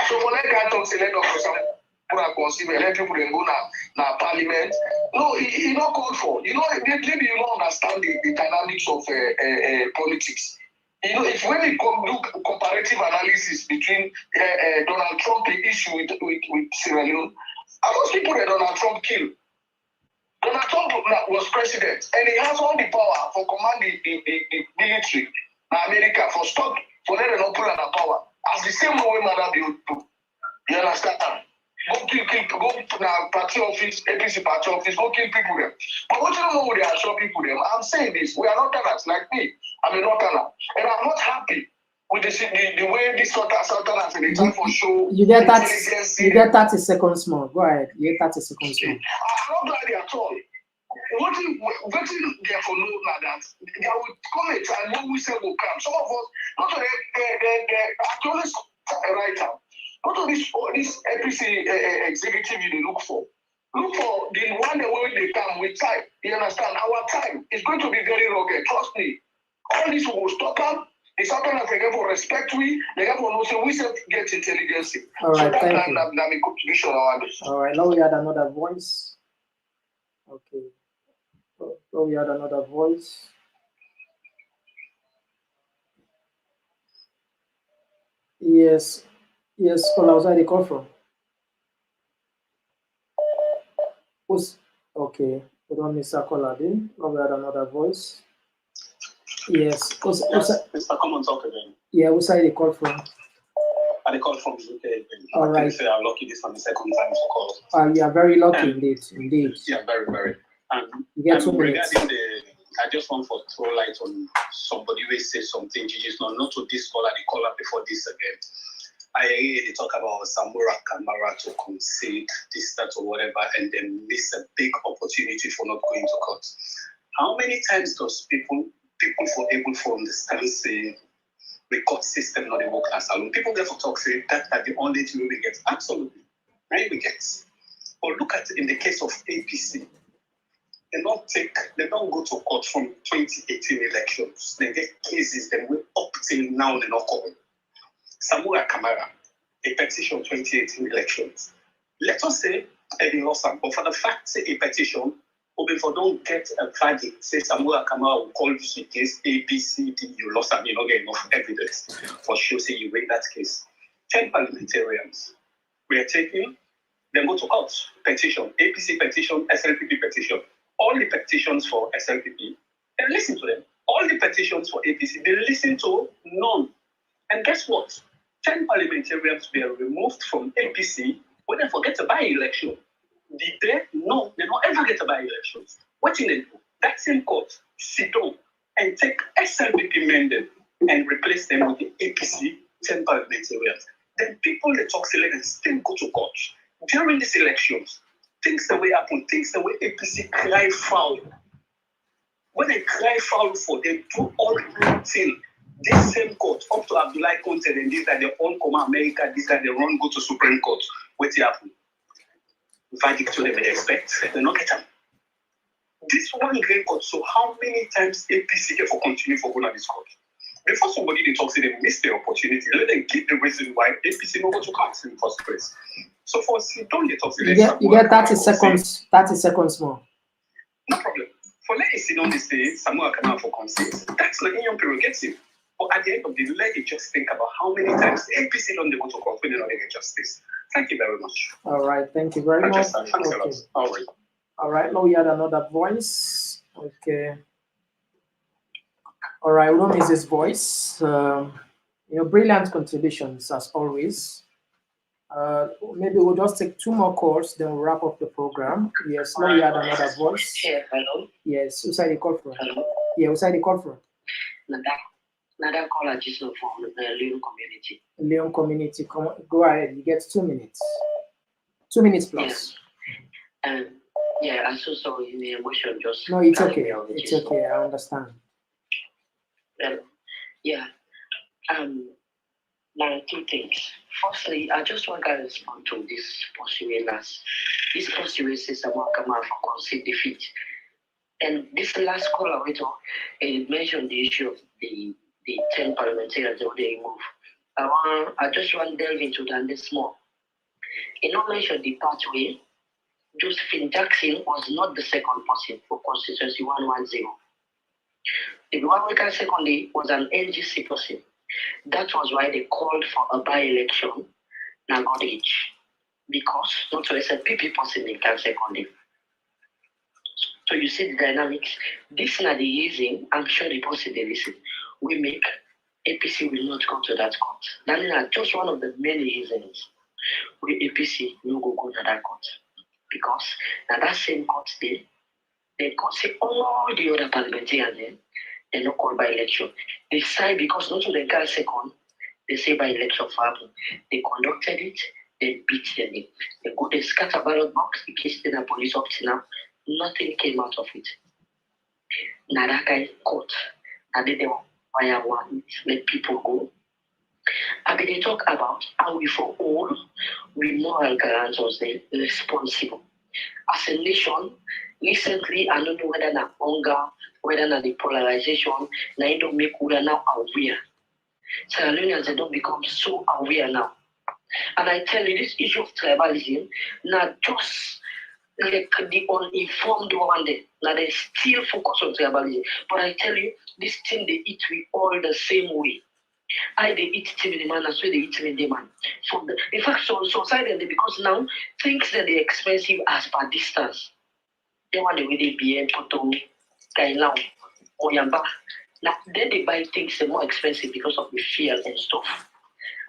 So for that guy to say let Dr. Samura conceive and let people then go now parliament. No, he not called for. You know, maybe you don't understand the dynamics of politics. You know, if when you do comparative analysis between Donald Trump, the issue with Sierra Leone, are those people that Donald Trump killed? Donald Trump was president, and he has all the power for command the military in America for stop for letting them pull out the power. As the same way Mother do. You understand? Go now party office, APC party office, go kill people them. But what you don't know they assure people them? I'm saying this, we are not Northerners like me. I'm a Northerner. And I'm not happy with the way this Southerners and the time for show. You get 30 seconds more. Go ahead. You get 30 seconds more. I'm not glad at all. What they for know now that they will come a time when we say will come. Some of us, not to the honest writer. What of this APC executive you look for? Look for the one the way they come with time. You understand? Our time is going to be very rugged. Trust me. All this will stop them. The Southerners they get for respect we, they get for no say we self get intelligence. All right, so thank you. That's my contribution around this. All right, now we had another voice. Okay. So we had another voice. Yes, caller, where they call from? Okay, we don't miss a caller then. Now we had another voice. Yes, Mr. Komon-Tok again. Yeah, who side they call from? I call from the UK again. All right. I say I'm lucky this one the second time to call. You are very lucky indeed. Yeah, very, very. You get 2 minutes. Regarding I just want to throw light on somebody who says something. Gigi's not to this caller, the caller before this again. I hear they talk about Samura Kamara to concede this, that, or whatever, and then miss a big opportunity for not going to court. How many times does people for able to understand say the court system not the work class alone? People get for talk say that the only thing we get. Absolutely. Right, we get. But look at in the case of APC. They don't go to court from 2018 elections. They get cases that will up till now they're not coming. Samura Kamara, a petition 2018 elections. Let us say they lost some, but for the fact say a petition, or before don't get a verdict, say Samuel Kamara will call this case A, B, C, D, you lost and you don't get enough evidence for sure, say you win that case. 10 parliamentarians we are taking, then go to court, petition, APC petition, SLPP petition. All the petitions for SLPP, they listen to them. All the petitions for APC, they listen to none. And guess what? 10 parliamentarians were removed from APC when they forget a by-election. Did they? No, they don't ever get a by-election. What in they do? That same court, sit down and take SLPP mandate and replace them with the APC 10 parliamentarians. Then people they talk select and still go to court. During these elections, things the way happen, things the way APC cry foul. When they cry foul for, they do all until this same court, up to Abdullah Conte, and these are the own come America, these are the run go to Supreme Court. What's happen? Verdict to them they expect, they not get them. This one great court, so how many times APC get for continue for going to this court? Before somebody they talk, say they miss the opportunity, let them give the reason why APC no go to court in the first place. So for don't they talk, you get 30 seconds, 30 seconds more. No problem. For let it sit on this day, Samuel come out for consent. That's not in your prerogative. But at the end of the day, let it just think about how many times APC don't they go to court when they don't get justice. Thank you very much. All right, thank you very much. Thanks a lot. All right. All right, now we had another voice. Okay. All right, we don't miss his voice. Brilliant contributions as always. Maybe we'll just take 2 more calls, then we'll wrap up the program. Yes, now we had another voice. Yeah, hello. Yes, who's the call from? Hello. Yeah, who's the call from? Another caller just from the Leone community. Leone community. Go ahead. You get 2 minutes. 2 minutes plus. Yes. Yeah, I'm so sorry. The emotion just. No, it's okay. It's okay. I understand. Yeah. Now, 2 things. Firstly, I just want to respond to this pursuing us. This pursuing says someone come out for concede defeat. And this last caller, it mentioned the issue of the 10 parliamentarians that they remove. I just want to delve into that this more. It not mentioned the pathway. Josephine Jackson was not the second person for constituency 110. The one we can secondly was an NGC person. That was why they called for a by-election now got age. Because not to a PP person they can secondly. So you see the dynamics. This is the reason, I'm sure the person they listen, we make APC will not come to that court. That is just one of the many reasons where APC no go to that court. Because now that same court they could say all the other parliamentarians then they not call by election. They say because not to the guy second, they say by election for happen. They conducted it, they beat them. They go they scatter ballot box in case they are police officer now. Nothing came out of it. Now that guy caught. And they fire one, let people go. I mean, they talk about how we for all, we moral guarantors they responsible. As a nation, recently, I don't know whether na hunger, whether na the polarization, na it don't make we are now aware. Sierra Leoneans they don't become so aware now. And I tell you, this issue of tribalism, not just like the uninformed one day. Now they still focus on tribalism. But I tell you, this thing they eat we all the same way. I they eat team in the man, and so they eat in the man. So in fact, so society because now things that they expensive as per distance. They want the way they be in Poto, Kailao, Oyamba. Now then they buy things that are more expensive because of the fuel and stuff.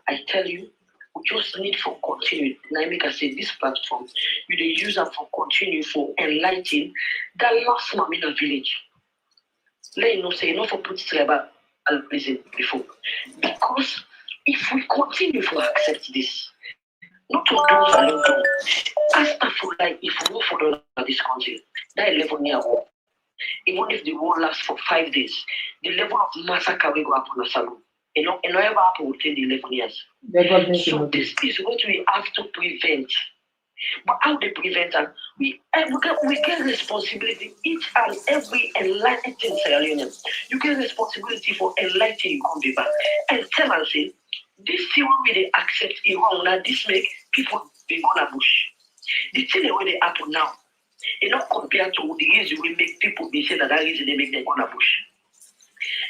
I tell you, we just need for continue. Now make I say this platform, we dey use them for continue for enlightening that last man in a village. Let you know say enough for put tribal prison before. Because if we continue to accept this, not to do alone, as for like if we move for this country, that 11-year war, even if the war lasts for 5 days, the level of massacre will go up on a salon. It never happen within the 11 years. So this is what we have to prevent. But how they prevent that? We get responsibility, each and every enlightened Sierra Leonean. You get responsibility for enlightening Kumbiba. And tell and say, this thing where they accept Iran, now this make people they go to bush. The thing where they happen now, It not compared to the reason we make people be saying that reason they make them gonna push.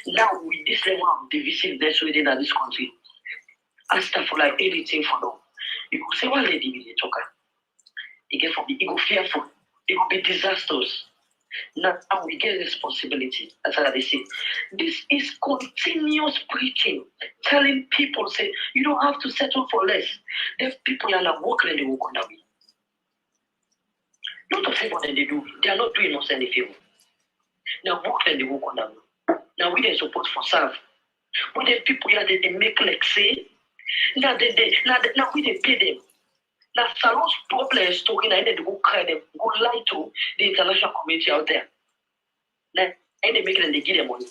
Now with this level of divisiveness within this country, ask for like anything for them. You could say, well, lady, be the talker. It go fearful. It will be disastrous. Now we get responsibility. That's how they say. This is continuous preaching, telling people, say, you don't have to settle for less. There's people are not working and they work on that way. Not a favor that they do. They are not doing us any favor. Now work and they work on that way. Now we they support for serve. But the people here they make like say, now we they pay them. Now, Salon's problem story, now they go cry them, go lie to the international community out there. Now, and they make them, they give them money.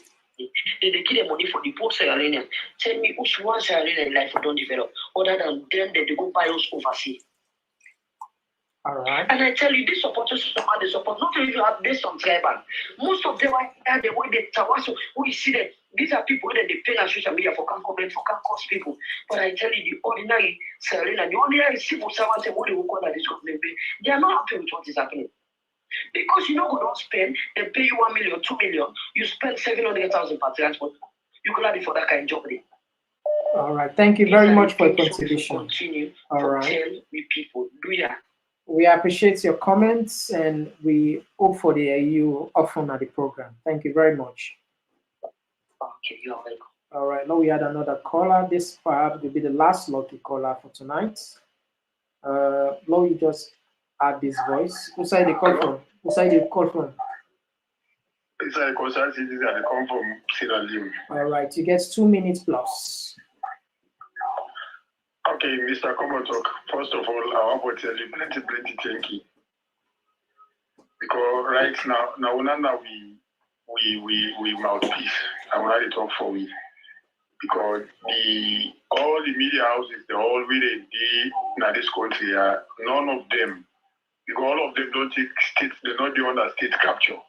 They give them money for the poor Sierra Leonean. Tell me which one Sierra Leonean in life don't develop, other than them that they go buy us overseas. All right. And I tell you, these supporters, they support not only you have based on tribal. Most of them are the way they tawaso. We see them. These are people that they pay on social media for can comment, for can cause people. But I tell you, the ordinary Serena, the ordinary civil servants, what they will call that this government, they are not happy with what is happening. Because you know, go don't spend, they pay you 1 million, 2 million, you spend 700,000 per transport. You could have it for that kind of job. All right. Thank you very much for your contribution. Continue. All right. Tell me people, do ya? We appreciate your comments and we hope for you often at the program. Thank you very much. Okay, you're welcome. All right, now we had another caller. This perhaps will be the last lucky caller for tonight. Now you just add this voice. Who side they call from? Who side they call from? It's a concern citizen that they come from Sierra Leone. All right, you get 2 minutes plus. Okay, Mr. Komon-Tok, first of all, I want to tell you plenty thank you. Because right now we mouthpiece. I want to talk for we. Because all the media houses, they all really in this country are none of them. Because all of them don't take state, they're not the one that state capture.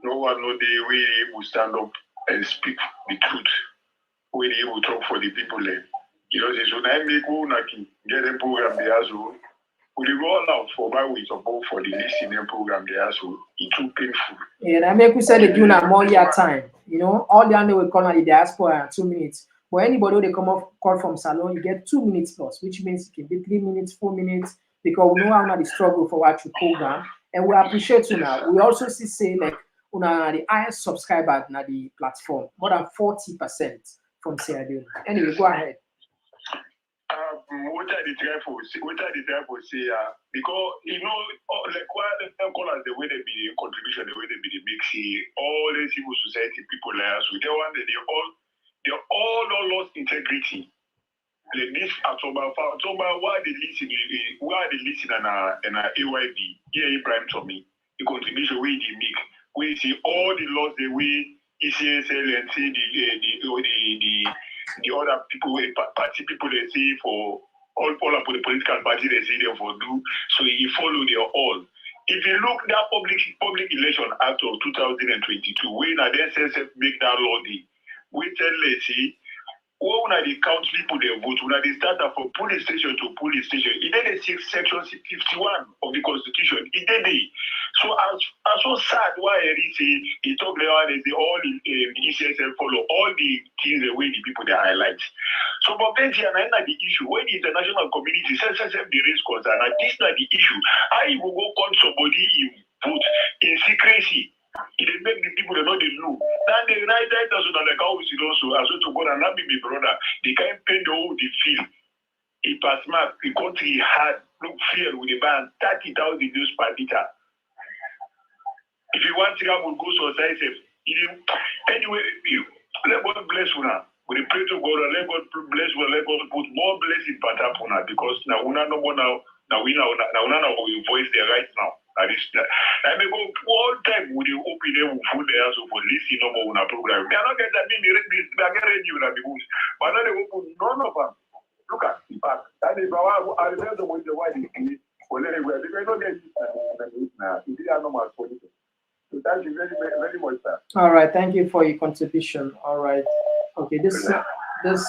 No one know the way they will stand up and speak the truth. Way they will talk for the people there. You know, so now make who get a program there as well. We go out for my way support for the listening program there as well. It's too painful. Yeah, I make we say they do now more year time. You know, all the other will call on the diaspora 2 minutes. But anybody who they come off call from Salon, you get 2 minutes plus, which means it can be 3 minutes, 4 minutes, because we know how the struggle for what you program. And we appreciate you now. We also say like the highest subscriber na the platform, more than 40% from Sierra Leone. Anyway, go ahead. What are the try for say because you know like what the callers the way they be the contribution, the way they be the mix all the civil society people like us, they want they all lost integrity. Like this October, why they listen in a AYB, here Ibrahim Tommy, the contribution way they make, we see all the laws the way ECSL and say the other people, party people they say for all of the political party they say they for do, so you follow their all. If you look that public election act of 2022, when I then make that law, we tell let's see. When they count people they vote, when they start from police station to police station, it did section 51 of the constitution. It did. So as so sad why he talk there they say all the ECSL follow all the things the way the people they highlight. So but then the issue when the international community says the raise concern, and this is the issue. How you will go call somebody in vote in secrecy? It make the people they know they know. Then they write that so that the cow is also as to God and not be my brother. They can't pay the whole the feel. It pass mark the country had look fear with the ban 30,000 news per liter. If you want to go society, anyway, let God bless you now. We pray to God and let God bless you, let God put more blessing part up on her because now we know we voice there right now. I may go all time with the open air food there so for listening no more on a program. They are not getting that they are getting you in the bush. But now they open none of them. Look at the back. That is how I remember when the white is clean. Well, anyway, they may not get this now. It is a normal policy. So thank you very, very much, sir. All right, thank you for your contribution. All right. Okay, this now the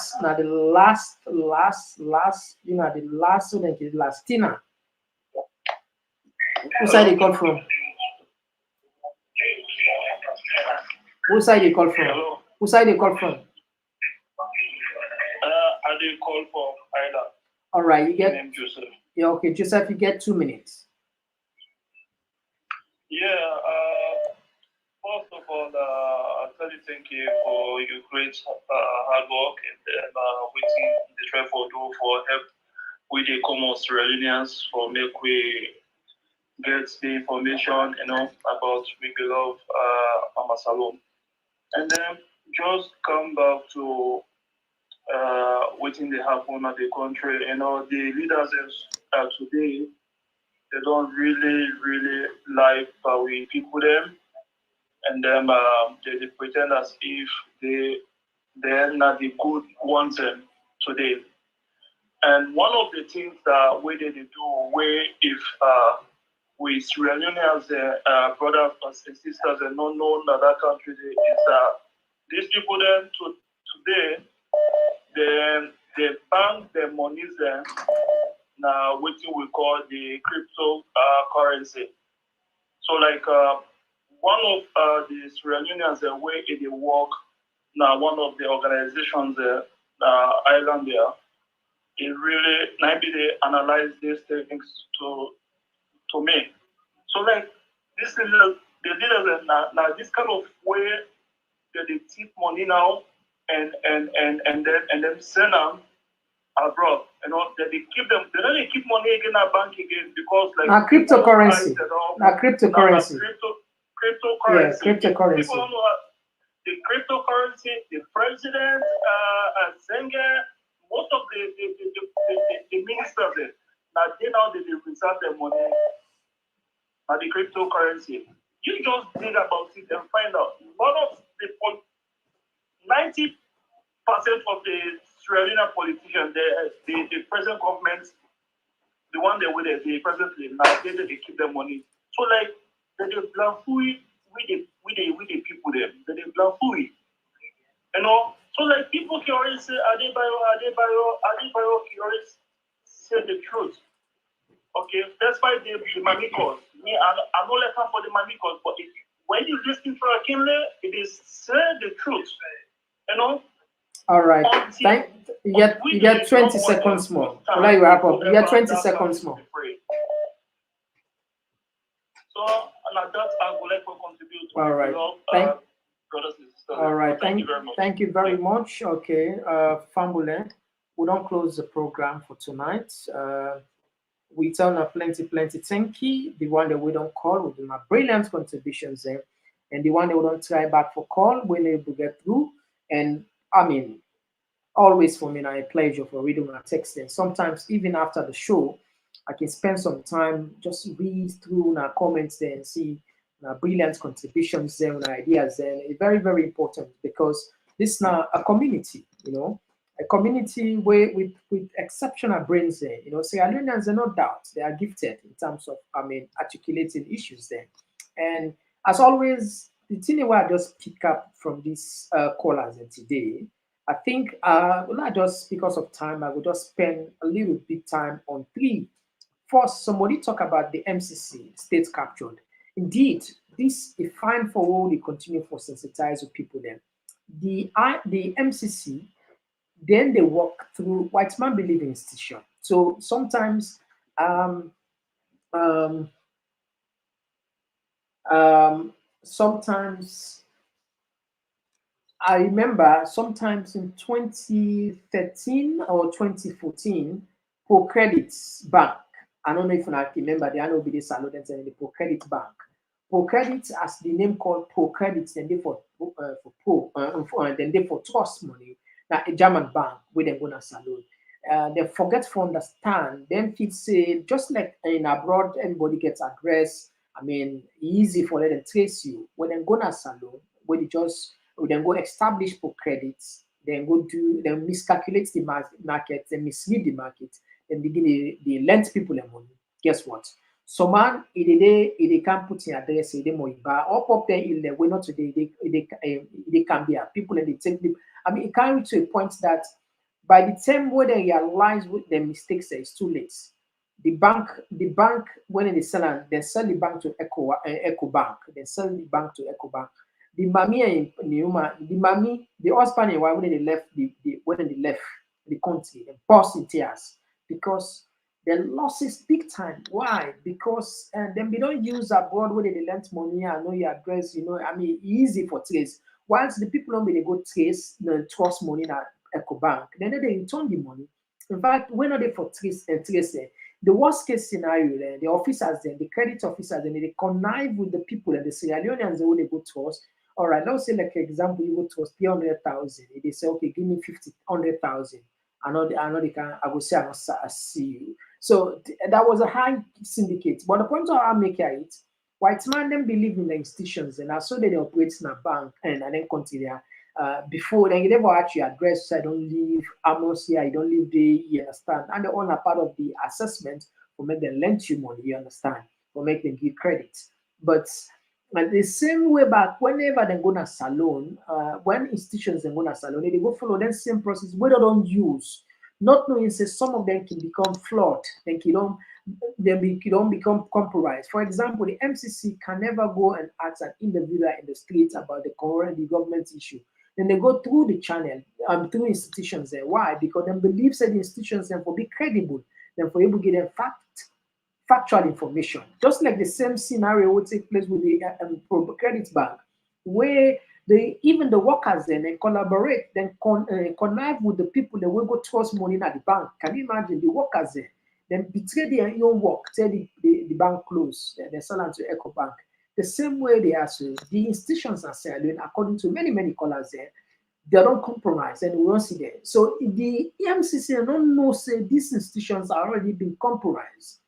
last, you know, the last student is last Tina. Who side they call from? Who side they call from? Hello. Who side they call from? I did call for Ida. All right, you get. Name Joseph. Yeah, okay, Joseph, you get 2 minutes. Yeah. First of all, I tell you thank you for your great hard work and waiting the try for do for help with the common Sierra Leoneans for make we get the information, about we beloved Mama Salom. And then just come back to waiting they happen at the country. The leaders today, they don't really like how we people them. And then they pretend as if they're not the good ones today. And one of the things that we did do, where if we Sierra Leoneans, brothers and sisters, and not known that that country is that these people then today they bank their monies then now what we call the crypto currency. So like one of the Sierra Leoneans where they work now, one of the organizations island there, it really maybe they analyze these things to me. So like this leaders, the leaders now this kind of way that they tip money now and then send them abroad. That they keep them. They don't keep money again at bank again because like Now cryptocurrency. Now cryptocurrency. Cryptocurrency. Yeah, cryptocurrency. People don't know the cryptocurrency, the president, Zenger, most of the ministers there, now they reserve their money at the cryptocurrency. You just dig about it and find out. One of the 90% of the Sierra Leone politicians, the present government, the one they with the presently now they keep their money. So like they blanfui with the people there. They blanfui. So like people can already say Adebayo can already say the truth. Okay, that's why the Mamikos. Me, I'm not left for the Mamikos, but when you listen to Akinle, it is say the truth. All right. You get 20 seconds more. I'll let you wrap up. You get 20 seconds more. So, and that I would like to contribute to all right. brothers and sisters. All right. Thank you very much. Thank you very much. Okay. Fambule, we don't close the program for tonight. We tell them plenty thank you. The one that we don't call with my brilliant contributions there. And the one that we don't try back for call, we're able to get through. And I mean, always for me now a pleasure for reading my text. And sometimes even after the show, I can spend some time just read through our comments there and see brilliant contributions there and ideas there. It's very, very important because this is now a community, a community where with exceptional brains there. Sierra Leoneans are no doubt they are gifted in terms of articulating issues there. And as always, the thing where I just pick up from these callers today, I think not just because of time, I will just spend a little bit time on three. First, somebody talk about the MCC, state captured. Indeed, this is fine for all they continue for sensitize with people then. The MCC, then they walk through white man believing institution. So sometimes sometimes I remember sometimes in 2013 or 2014, Pro Credits Bank. I don't know if I remember, they are not be the salons and the Pro Credit Bank. Pro Credit, as the name called Pro Credit, then they for then they for trust money. Now a German bank with them gonna salon. They forget to understand. Then it's just like in abroad, everybody gets address. I mean, easy for them to trace you. When they go to salon, when they just then go establish for credits, then miscalculate the market, then mislead the market, then begin they lend people the money. Guess what? So man, they can't put in address, they more up there in the way not today, they can be people and they take them. I mean, it can reach to a point that by the time where they realize with their mistakes, it's too late. the bank when they sell the bank to Echo Bank, they sell the bank to Echo Bank. The mommy and the husband and wife when they left the country, they burst in tears because they losses big time. Why? Because them they don't use abroad where they lend money and know your address, I mean easy for trace. Once the people don't be they go trace the trust money at Echo Bank, then they return the money. In fact, when are they for trace the worst case scenario, the officers, the credit officers, they connive with the people and the Sierra Leoneans they will go to us. All right, let's say like example, you go to us 300,000. They say, okay, give me 100,000. I know they can. I will say I must see you. So that was a high syndicate. But the point I make it, white man them believe in the institutions and I saw that they operate in a bank and then continue. Before then, you never actually address. I don't live Amos here. I don't live there. You understand? And they all are part of the assessment for make them lend you money. You understand? For make them give credit. But the same way back, whenever they go to salon, when institutions they go to salon, they go follow that same process. Where they don't use, not knowing say some of them can become flawed. They don't become compromised. For example, the MCC can never go and ask an individual in the streets about the government issue. Then they go through the channel, through institutions there. Why? Because they believe that the institutions then for be credible, then for able to get them factual information. Just like the same scenario would take place with the credit bank, where even the workers then they collaborate, then connive with the people that will go trust money at the bank. Can you imagine the workers there? Then betray their own work, tell the bank close, they sell them to Echo Bank. The same way they are so the institutions are selling, according to many callers there, they don't compromise and we don't see them. So the EMCC don't know say these institutions are already been compromised.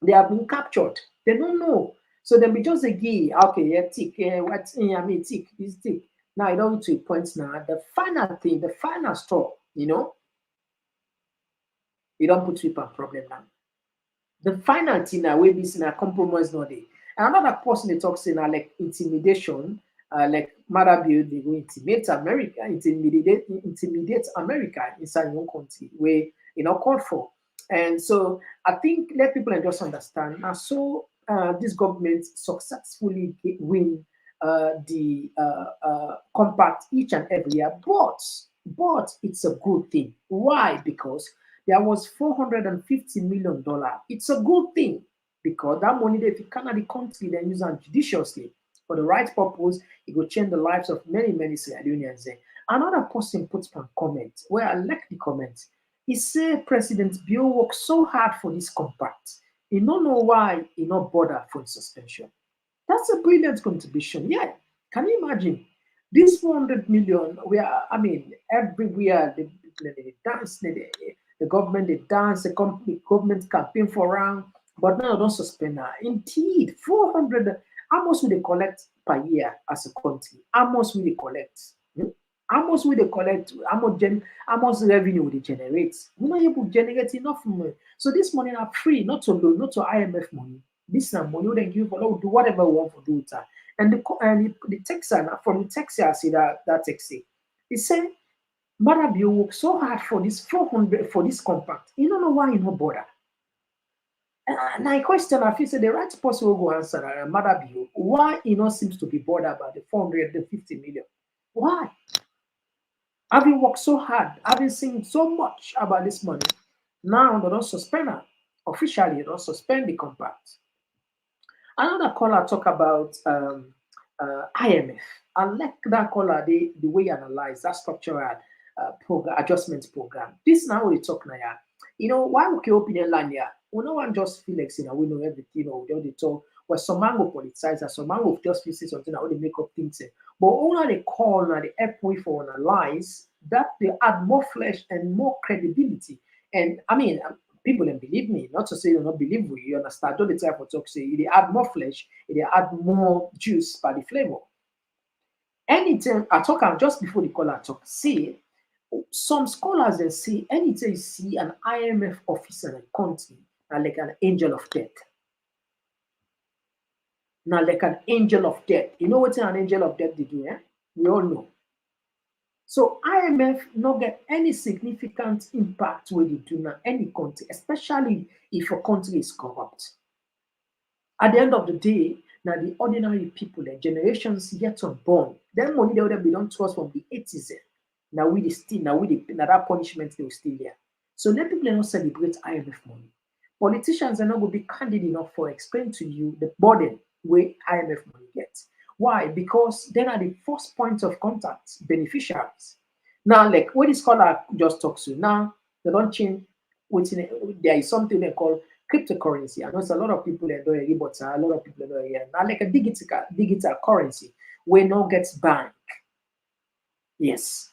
They have been captured. They don't know. So then we just agree, okay, yeah, tick, tick, this tick. Now I don't to a point now. The final thing, the final straw, you don't put people on problem now. The final thing now we be seeing a compromise no day. Another person they talk saying like intimidation, like Marabi, they go intimidate America inside one country where called for. And so I think let people just understand. Now, so this government successfully win the compact each and every year, but it's a good thing. Why? Because there was $450 million. It's a good thing because that money, if you cannot the country, then use it judiciously for the right purpose, it will change the lives of many Sierra Leoneans. Another person puts a comment where I like the comment. He said President Bio worked so hard for this compact. He don't know why he not bother for his suspension. That's a brilliant contribution. Yeah. Can you imagine? This 400 million, everywhere they dance, the government they dance, the government campaign for round, but now don't suspend her. Indeed, 400, how much will they collect per year as a country? How much will they collect? How much will they collect? How much revenue will they generate? We're not able to generate enough money. So this money are free, not to IMF money. This is money we then give for do whatever we want to do with that. And the Texan from the Texas, I see that taxi. He said, Marabio worked so hard for this 400 for this compact. You don't know why you not bother. And I question, I feel say the right person will go answer Marabio, why he not seems to be bothered about the 450 million. Why? Having worked so hard, having seen so much about this money, now they don't suspend her. Officially, they don't suspend the compact. Another caller talk about IMF. I like that caller, the way you analyze that structural adjustment program. This now we talk now. Why we keep opinion line here? We no one just feel like we know everything, they talk. Well, some man will politicize and some man will just feel something how they make up things. But all they call and the help way for analyze that they add more flesh and more credibility. And people don't believe me, not to say they don't believe we, you understand. Don't try for talk say they add more flesh, they add more juice by the flavor. Anytime I talk just before the caller talk, see some scholars they say anytime you see an IMF officer in a country, like an angel of death. Now, like an angel of death. You know what an angel of death they do, eh? We all know. So IMF not get any significant impact when you do not any country, especially if your country is corrupt. At the end of the day, now the ordinary people, the generations yet unborn, them money they would have been done to us from the 80s. Now we still, now that punishment they will still there. So let people not celebrate IMF money. Politicians are not going to be candid enough for explain to you the burden where IMF money gets. Why? Because then are the first point of contact beneficiaries. Now, like what this scholar just talks to now, they don't change. There is something they call cryptocurrency. I know it's a lot of people that don't hear, but a lot of people don't hear. Now, like a digital currency, where no gets bank. Yes.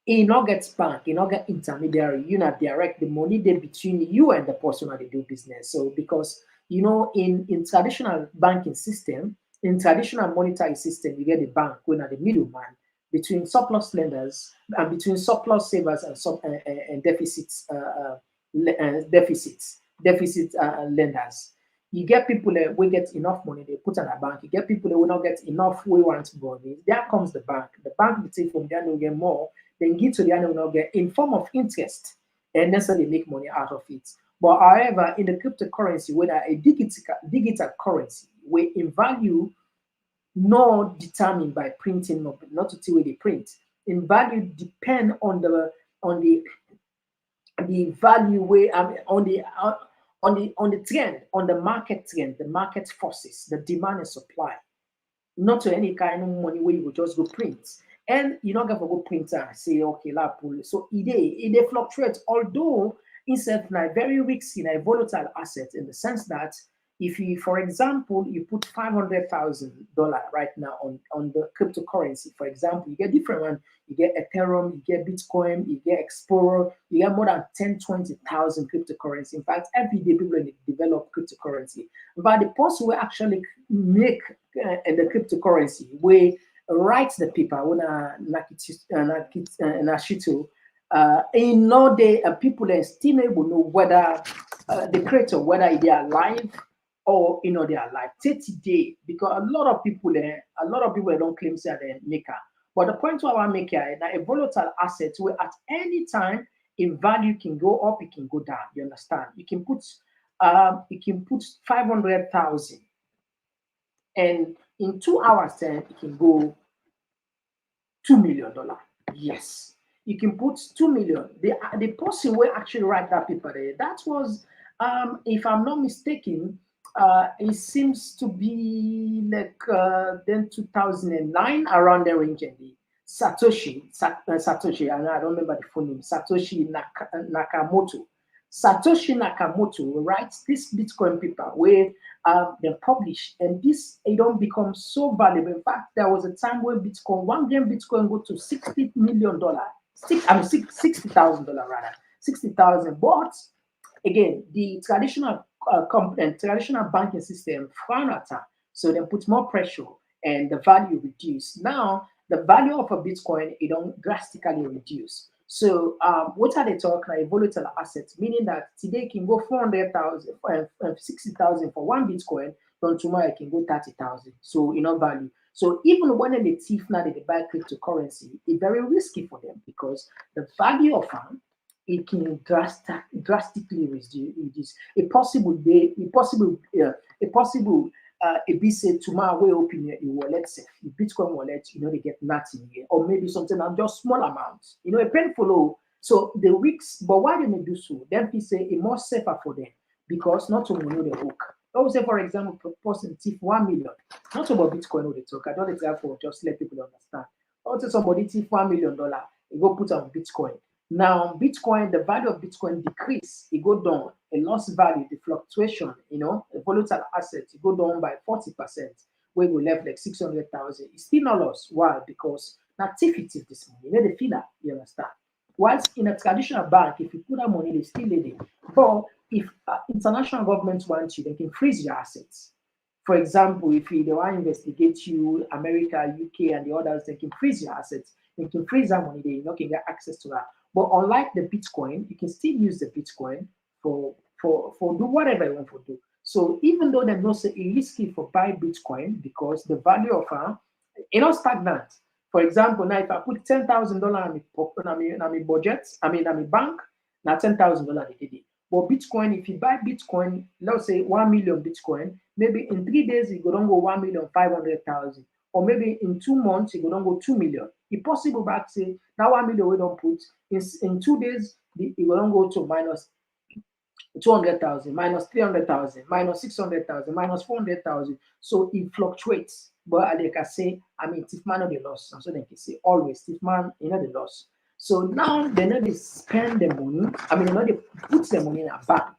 It not gets bank, it not get intermediary, you not direct the money there between you and the person that they do business. So because in traditional banking system, in traditional monetary system, you get the bank when at the middleman between surplus lenders and between surplus savers and deficit lenders. You get people that will get enough money, they put in a bank. You get people that will not get enough, we want money. There comes the bank. The bank will take from there, will get more, then give to the other will not get in form of interest, and necessarily make money out of it. But however, in the cryptocurrency, whether a digital currency, where in value not determined by printing, not to see where they print, in value depend on the value where on the trend, on the market trend, the market forces, the demand and supply, not to any kind of money where you will just go print. And you're not going to go print and say, okay, la pull. So it fluctuates, although it's a very risky and a volatile asset in the sense that if you, for example, you put $500,000 right now on the cryptocurrency, for example, you get different one. You get Ethereum, you get Bitcoin, you get Explorer, you get more than 10, 20,000 cryptocurrency. In fact, every day people develop cryptocurrency. But the person will actually make the cryptocurrency, where write the paper when in no day people are still able to know whether the creator, whether they are alive or they are alive 30 days, because a lot of people don't claim say they're maker. But the point where I make here is that a volatile asset where at any time in value can go up, it can go down. You understand? You can put 500,000 and in 2 hours time it can go $2 million. Yes, you can put 2 million. The person will actually write that paper there. That was, if I'm not mistaken, it seems to be like then 2009 around the range. Satoshi, and I don't remember the full name. Satoshi Nakamoto. Satoshi Nakamoto writes this Bitcoin paper where they publish, and this it don't become so valuable. In fact, there was a time where Bitcoin, 1 gram Bitcoin, go to $60 million, $60,000 rather, 60,000. But again, the traditional traditional banking system frown at that, so they put more pressure and the value reduce. Now the value of a Bitcoin it don't drastically reduce. So what are they talking about? Volatile assets, meaning that today it can go 400,000, 60,000 for 1 Bitcoin, then tomorrow it can go 30,000. So value. So even when they thief now they buy cryptocurrency, it's very risky for them because the value of them it can drastically reduce. A possible if we say tomorrow we open your wallet, your Bitcoin wallet, they get nothing here, or maybe something just small amounts, a painful. So the risks, but why they may do so? Then we say it's more safer for them because not only know the hook. I would say, for example, person thief 1 million, not about Bitcoin or the talk. I don't exactly just let people understand. I would say somebody thief $1 million, you go put on Bitcoin. Now, Bitcoin, the value of Bitcoin decrease, it go down. A lost value, the fluctuation, a volatile asset, it go down by 40%, where we left like 600,000. It's still not lost. Why? Because now thief this money. The feel that, you understand? Whilst in a traditional bank, if you put that money, they still need it. But if international governments want you, they can freeze your assets. For example, if they want to investigate you, America, UK, and the others, they can freeze your assets. They can freeze that money. They can get access to that. But unlike the Bitcoin, you can still use the Bitcoin for do whatever you want to do. So even though they know say it's risky for buy Bitcoin because the value of stagnant. For example, now if I put $10,000 in my budget, in my bank, now $10,000 a day. But Bitcoin, if you buy Bitcoin, let's say 1 million Bitcoin, maybe in 3 days it go down go 1,500,000, or maybe in 2 months it go down go 2 million. It's possible back say now 1 million we don't put in 2 days it go down go to minus 200,000, minus 300,000, minus 600,000, minus 400,000. So it fluctuates. But like I say, thief man not the loss. And so they can say always thief man, the loss. So now they know they spend the money. They know they put the money in a bank.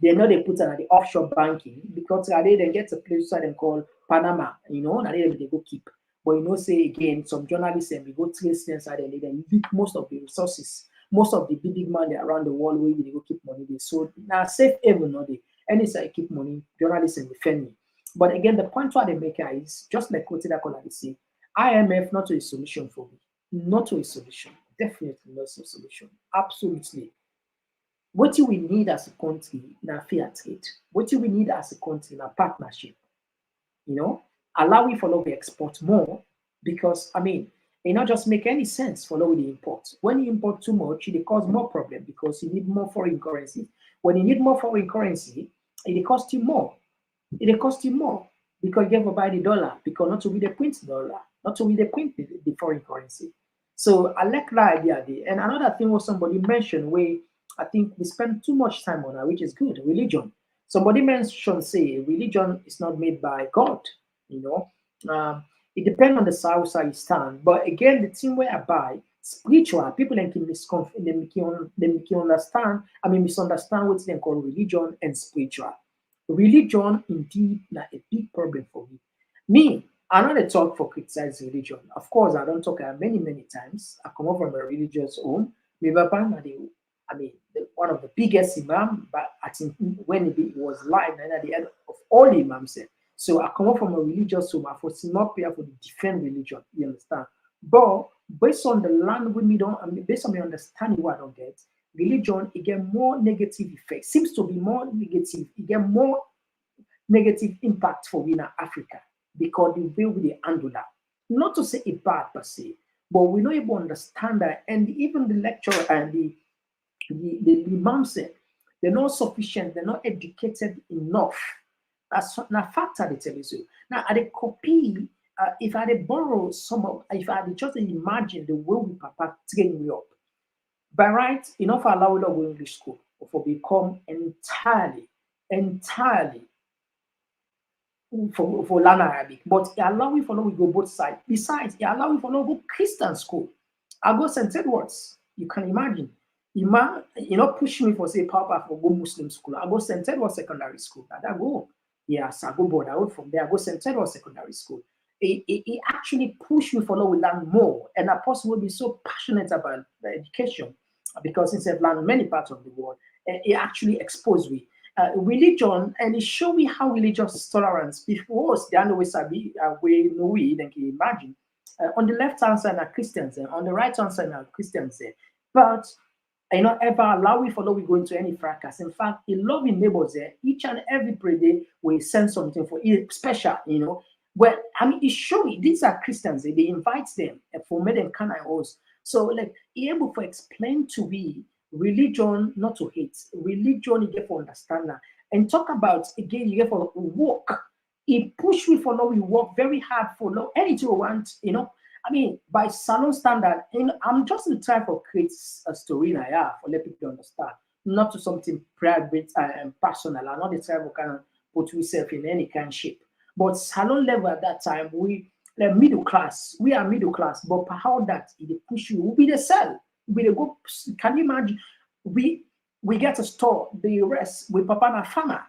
They know they put it at the offshore banking because they get a place that they call Panama. And they go keep. But say again, some journalists and we go trace inside and they leak most of the resources. Most of the big money around the world where they go keep money. So now safe haven, no they. Any side keep money, journalists and defend me. But again, the point why they make is just like what they say, IMF not a solution for me. Not a solution. Definitely not a solution. Absolutely. What do we need as a country in a fair trade? What do we need as a country in a partnership? Allowing for we export more because it not just make any sense for the import. When you import too much, it cause more problem because you need more foreign currency. When you need more foreign currency, it costs you more. It costs you more because you have to buy the dollar because not to be the print dollar, not to be the print the foreign currency. So I like that idea there. And another thing was somebody mentioned where I think we spend too much time on it, which is good. Religion. Somebody mentioned say religion is not made by God. It depends on the side you stand. But again, the thing where I buy spiritual, people can misunderstand what they call religion and spiritual. Religion indeed a big problem for me. Me, I don't talk for criticize religion. Of course, I don't talk many times. I come up from a religious home. My papa, one of the biggest imam, but I think when he was live, and at the end of all the imams said. So I come up from a religious home. I for not here for the defend religion. You understand? But based on the land with me based on my understanding what I don't get, religion it get more negative effects. Seems to be more negative. It get more negative impact for we in Africa because the way we handle that. Not to say it bad per se, but we not able to understand that, and even the lecturer and the imam said they're not sufficient. They're not educated enough. That's not factor they tell you. Now, at a copy, if I had borrow if I had just imagine the way we papa train me up, by right, enough allow we not go English school, or for become entirely for learn Arabic. But it allow we for we go both sides. Besides, it allow we for go Christian school. I go St. Edward's. You can imagine. Push me for say papa for go Muslim school. I go St. Edward's secondary school. I go. Yes, I go board out from there. I go St. Edward's secondary school. It actually pushed me for we learn more. And I possibly be so passionate about the education because since I've learned many parts of the world, it actually exposed me. Religion, and it showed me how religious tolerance before us, the other way sabi we know we then can imagine. On the left hand side are Christians, and on the right hand side are Christians. But ever allow we follow we go into any fracas. In fact, in loving neighbors there, each and every day we send something for it special, Well, it show me these are Christians, they invite them for me them can I host. So like able to explain to we religion not to hate, religion you get for understand that. And talk about again, you get for work. It push me for now, we work very hard for now, anything we want, by salon standard, I'm just in trying to create a story for let people understand, not to something private and personal. I'm not the type of kind of put yourself in any kind of shape. But salon level at that time, we are middle class, but how that it push you, we the sell, we the go. Can you imagine? We get a store, the rest with papa and farmer.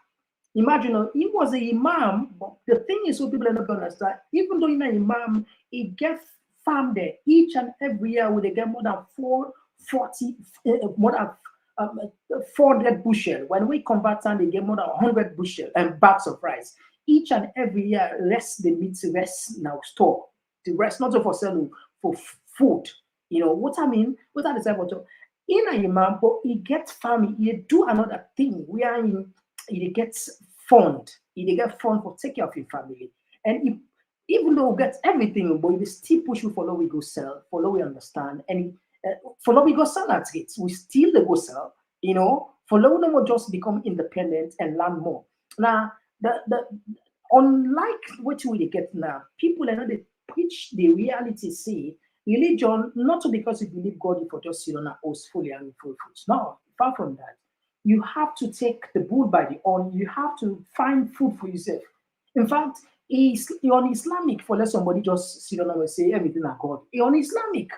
Imagine he was an imam, but the thing is, so people are not understand. Even though he's an imam, he gets farm there each and every year. They get more than 400 bushel. When we convert time, they get more than 100 bushel and bags of rice each and every year. Rest the meat, rest now store the rest not for sale for food. What I mean? What are the type of in a imam, but he gets farming. He do another thing. We are in. He gets fund. He get fund for take care of your family, and Even though we get everything, but we still push you follow we go sell, follow we understand, and follow we go sell at rates. We still go sell, follow them will just become independent and learn more. Now, the unlike what we get now, people are not they preach the reality, say religion, not because you believe God, you for just sit on a host fully and full fruits. No, far from that. You have to take the bull by the horn, you have to find food for yourself. In fact, on Islamic, for let somebody just sit down and say everything are God. On Islamic.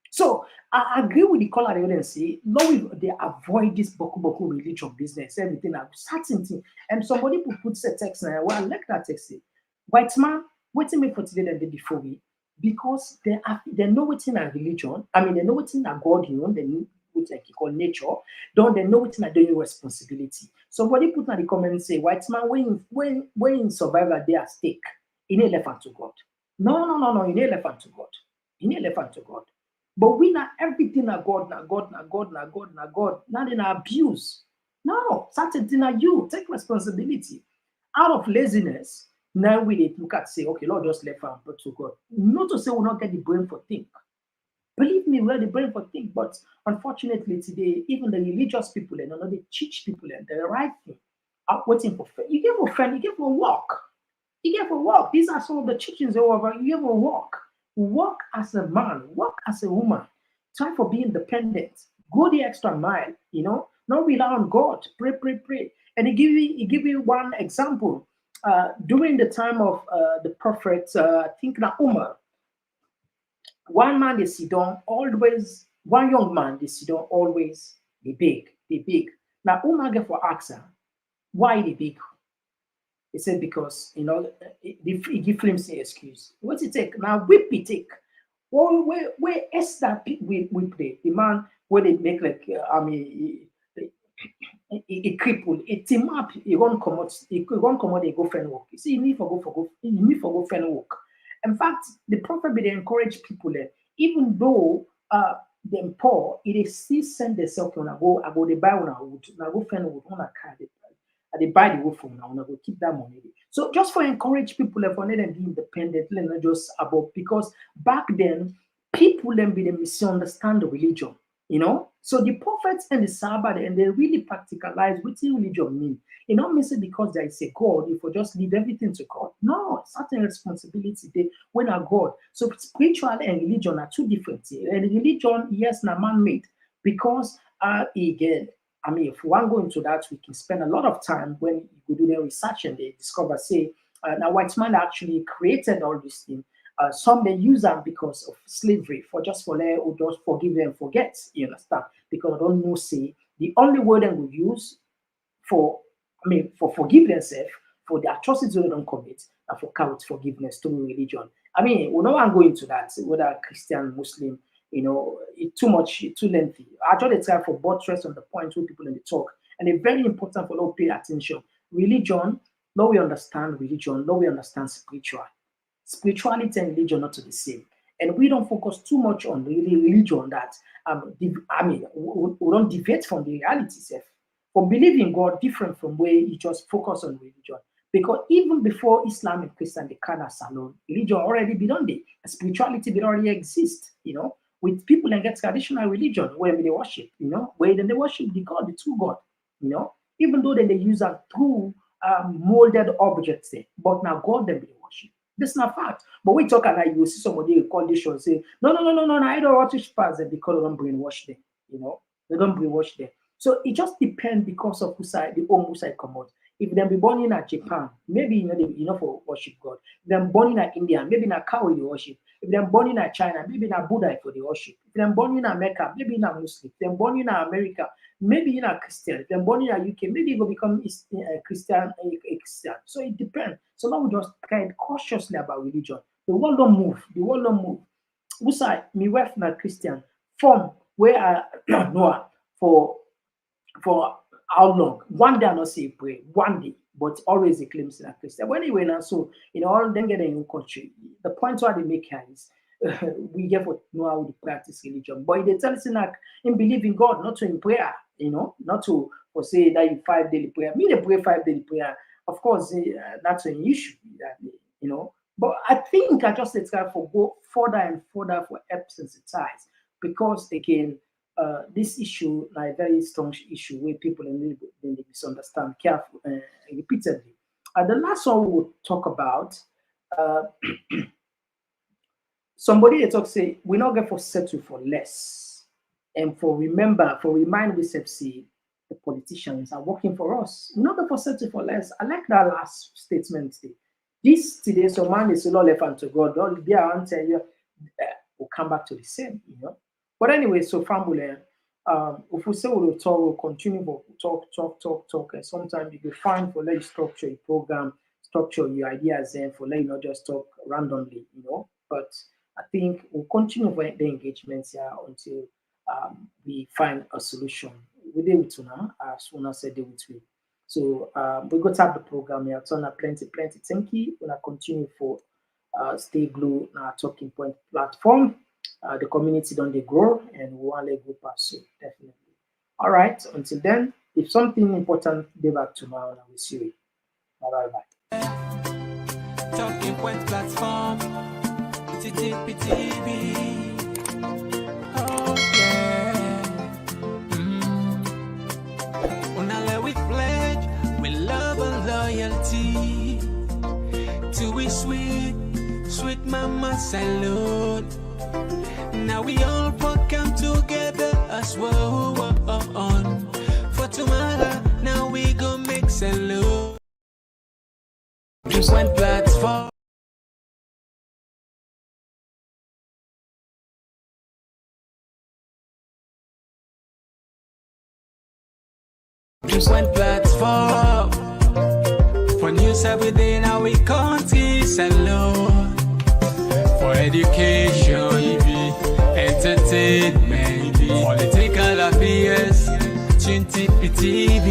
So I agree with the caller and say, no, they avoid this boku religion business, everything are certain thing. And somebody puts a text and well, I like that text. Say, white man, waiting me for today than the day before me, because they know what's in a religion. I mean, they know what's in a God, they know what like you call nature, don't they know what's in a daily responsibility. Somebody put in the comment and say, white man, when survivor they are stake, in elephant to God. No, in elephant to God. In elephant to God. But we not everything na God, na God, na God, na God, na God. Not in abuse. No, certain thing are you take responsibility. Out of laziness, now we look at say, okay, Lord, just left and put to God. Not to say we not get the brain for think. Believe me, we have the brain for think. But unfortunately today, even the religious people and they teach people and the right thing are waiting for faith. You give a friend, you give a walk. You give a walk. These are some of the teachings over. You give a walk. Work as a man, work as a woman. Try for being independent. Go the extra mile, not rely on God. Pray. And he give you one example. During the time of the prophet, I think that Umar, one man they sit down always, one young man they sit down always, they big. Now Umar get for answer, why they big? He said because he give him an excuse. What's it take? Now whip it take. Well, where is that we play? The man where they make like he cripple, it team up, he run come he go friend work. You see, you need for go friend work. In fact, the prophet they encourage people there, even though them poor, it is still send themselves when I go they buy on a wood, now go friend wood on a car. They buy the wood from now, and I will keep that money. So just for encourage people for let them be independent, let them just about because back then people them be they misunderstand the religion, So the prophets and the Sabbath and they really practicalize what the religion mean. It not mean because there is a God, if we just leave everything to God. No, certain responsibility they when are God. So spiritual and religion are two different things. And religion, yes, na man-made because again. I mean, if we want to go into that, we can spend a lot of time when you do their research and they discover, say, now white man actually created all these things. Some they use them because of slavery, for just or just forgive and forget. You understand? Because I don't know, say the only word they will use for forgive themselves for the atrocities they don't commit and for count forgiveness to religion. I mean, we don't want to go into that, whether Christian, Muslim. It's too much, it's too lengthy. I try to try for buttress on the point where people in the talk, and it's very important for all pay attention. Religion, now we understand religion, now we understand spirituality and religion not to the same, and we don't focus too much on religion that we don't deviate from the reality itself. For believing God different from where you just focus on religion. Because even before Islam and Christian, the Kana Salon, religion already been on there. Spirituality did already exist, with people and get traditional religion where they worship, where then they worship the God, the true God, even though then they use a true molded objects there, but now God then they worship. This is not fact. But we talk and you see somebody call this show and say, no, I don't worship past them because they don't brainwash them, they don't brainwash them. So it just depends because of who side the home who side come out. If them be born in Japan, maybe they for worship God. If them born in India, maybe in a cow they worship. If them born in China, maybe in a Buddha for the worship. If them born in America, maybe in a Muslim. If them born in America, maybe in a Christian. If them born in a UK, maybe they will become a Christian. So it depends. So now we just kind cautiously about religion. The world don't move. Who side me wife not Christian from where I know for how long? One day I not say pray, one day, but always he claims in a Christian. But anyway, now so all them get in country. The point why they make here is we get for know how to practice religion. But they tell us like in believe in God, not to in prayer, not to for say that in 5 daily prayer. Me they pray 5 daily prayer. Of course, that's an issue that But I think I just try for go further and further for help sensitize because again, this issue like a very strong issue where people they misunderstand careful repeatedly. The last one we will talk about. Somebody they talk say we not get for settle for less, and for remind we say the politicians are working for us. We not get for settle for less. I like that last statement today. This today, so man is not left unto God. Don't be around tell you we'll come back to the same, you know. But anyway, so family, if we say we'll talk, we'll continue to talk, and sometimes you can find for let you structure your program, structure your ideas, and for let you not just talk randomly, you know. But I think we'll continue with the engagements here until we find a solution. We deal with Una, as Una said, deal with we. So we got to have the program here. So plenty. Thank you. We're gonna continue for stay glued on our talking point platform. The community don't they grow and we want to go past so definitely. All right. Until then, if something important, be back tomorrow and we'll see you. Bye. Talking point platform. TTPTV. Oh yeah. Unale we pledge with love and loyalty to we sweet mama salute. Now we all come together as one for tomorrow. Now we go make salute. Just one platform. Just one platform for news every day. Now we country salute for education, entertainment, political affairs. TTPTV.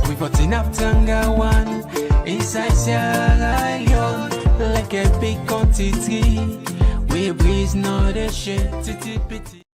We got enough Tanga one inside Sierra Leone like a big quantity. We breeze not a shit. TTPTV.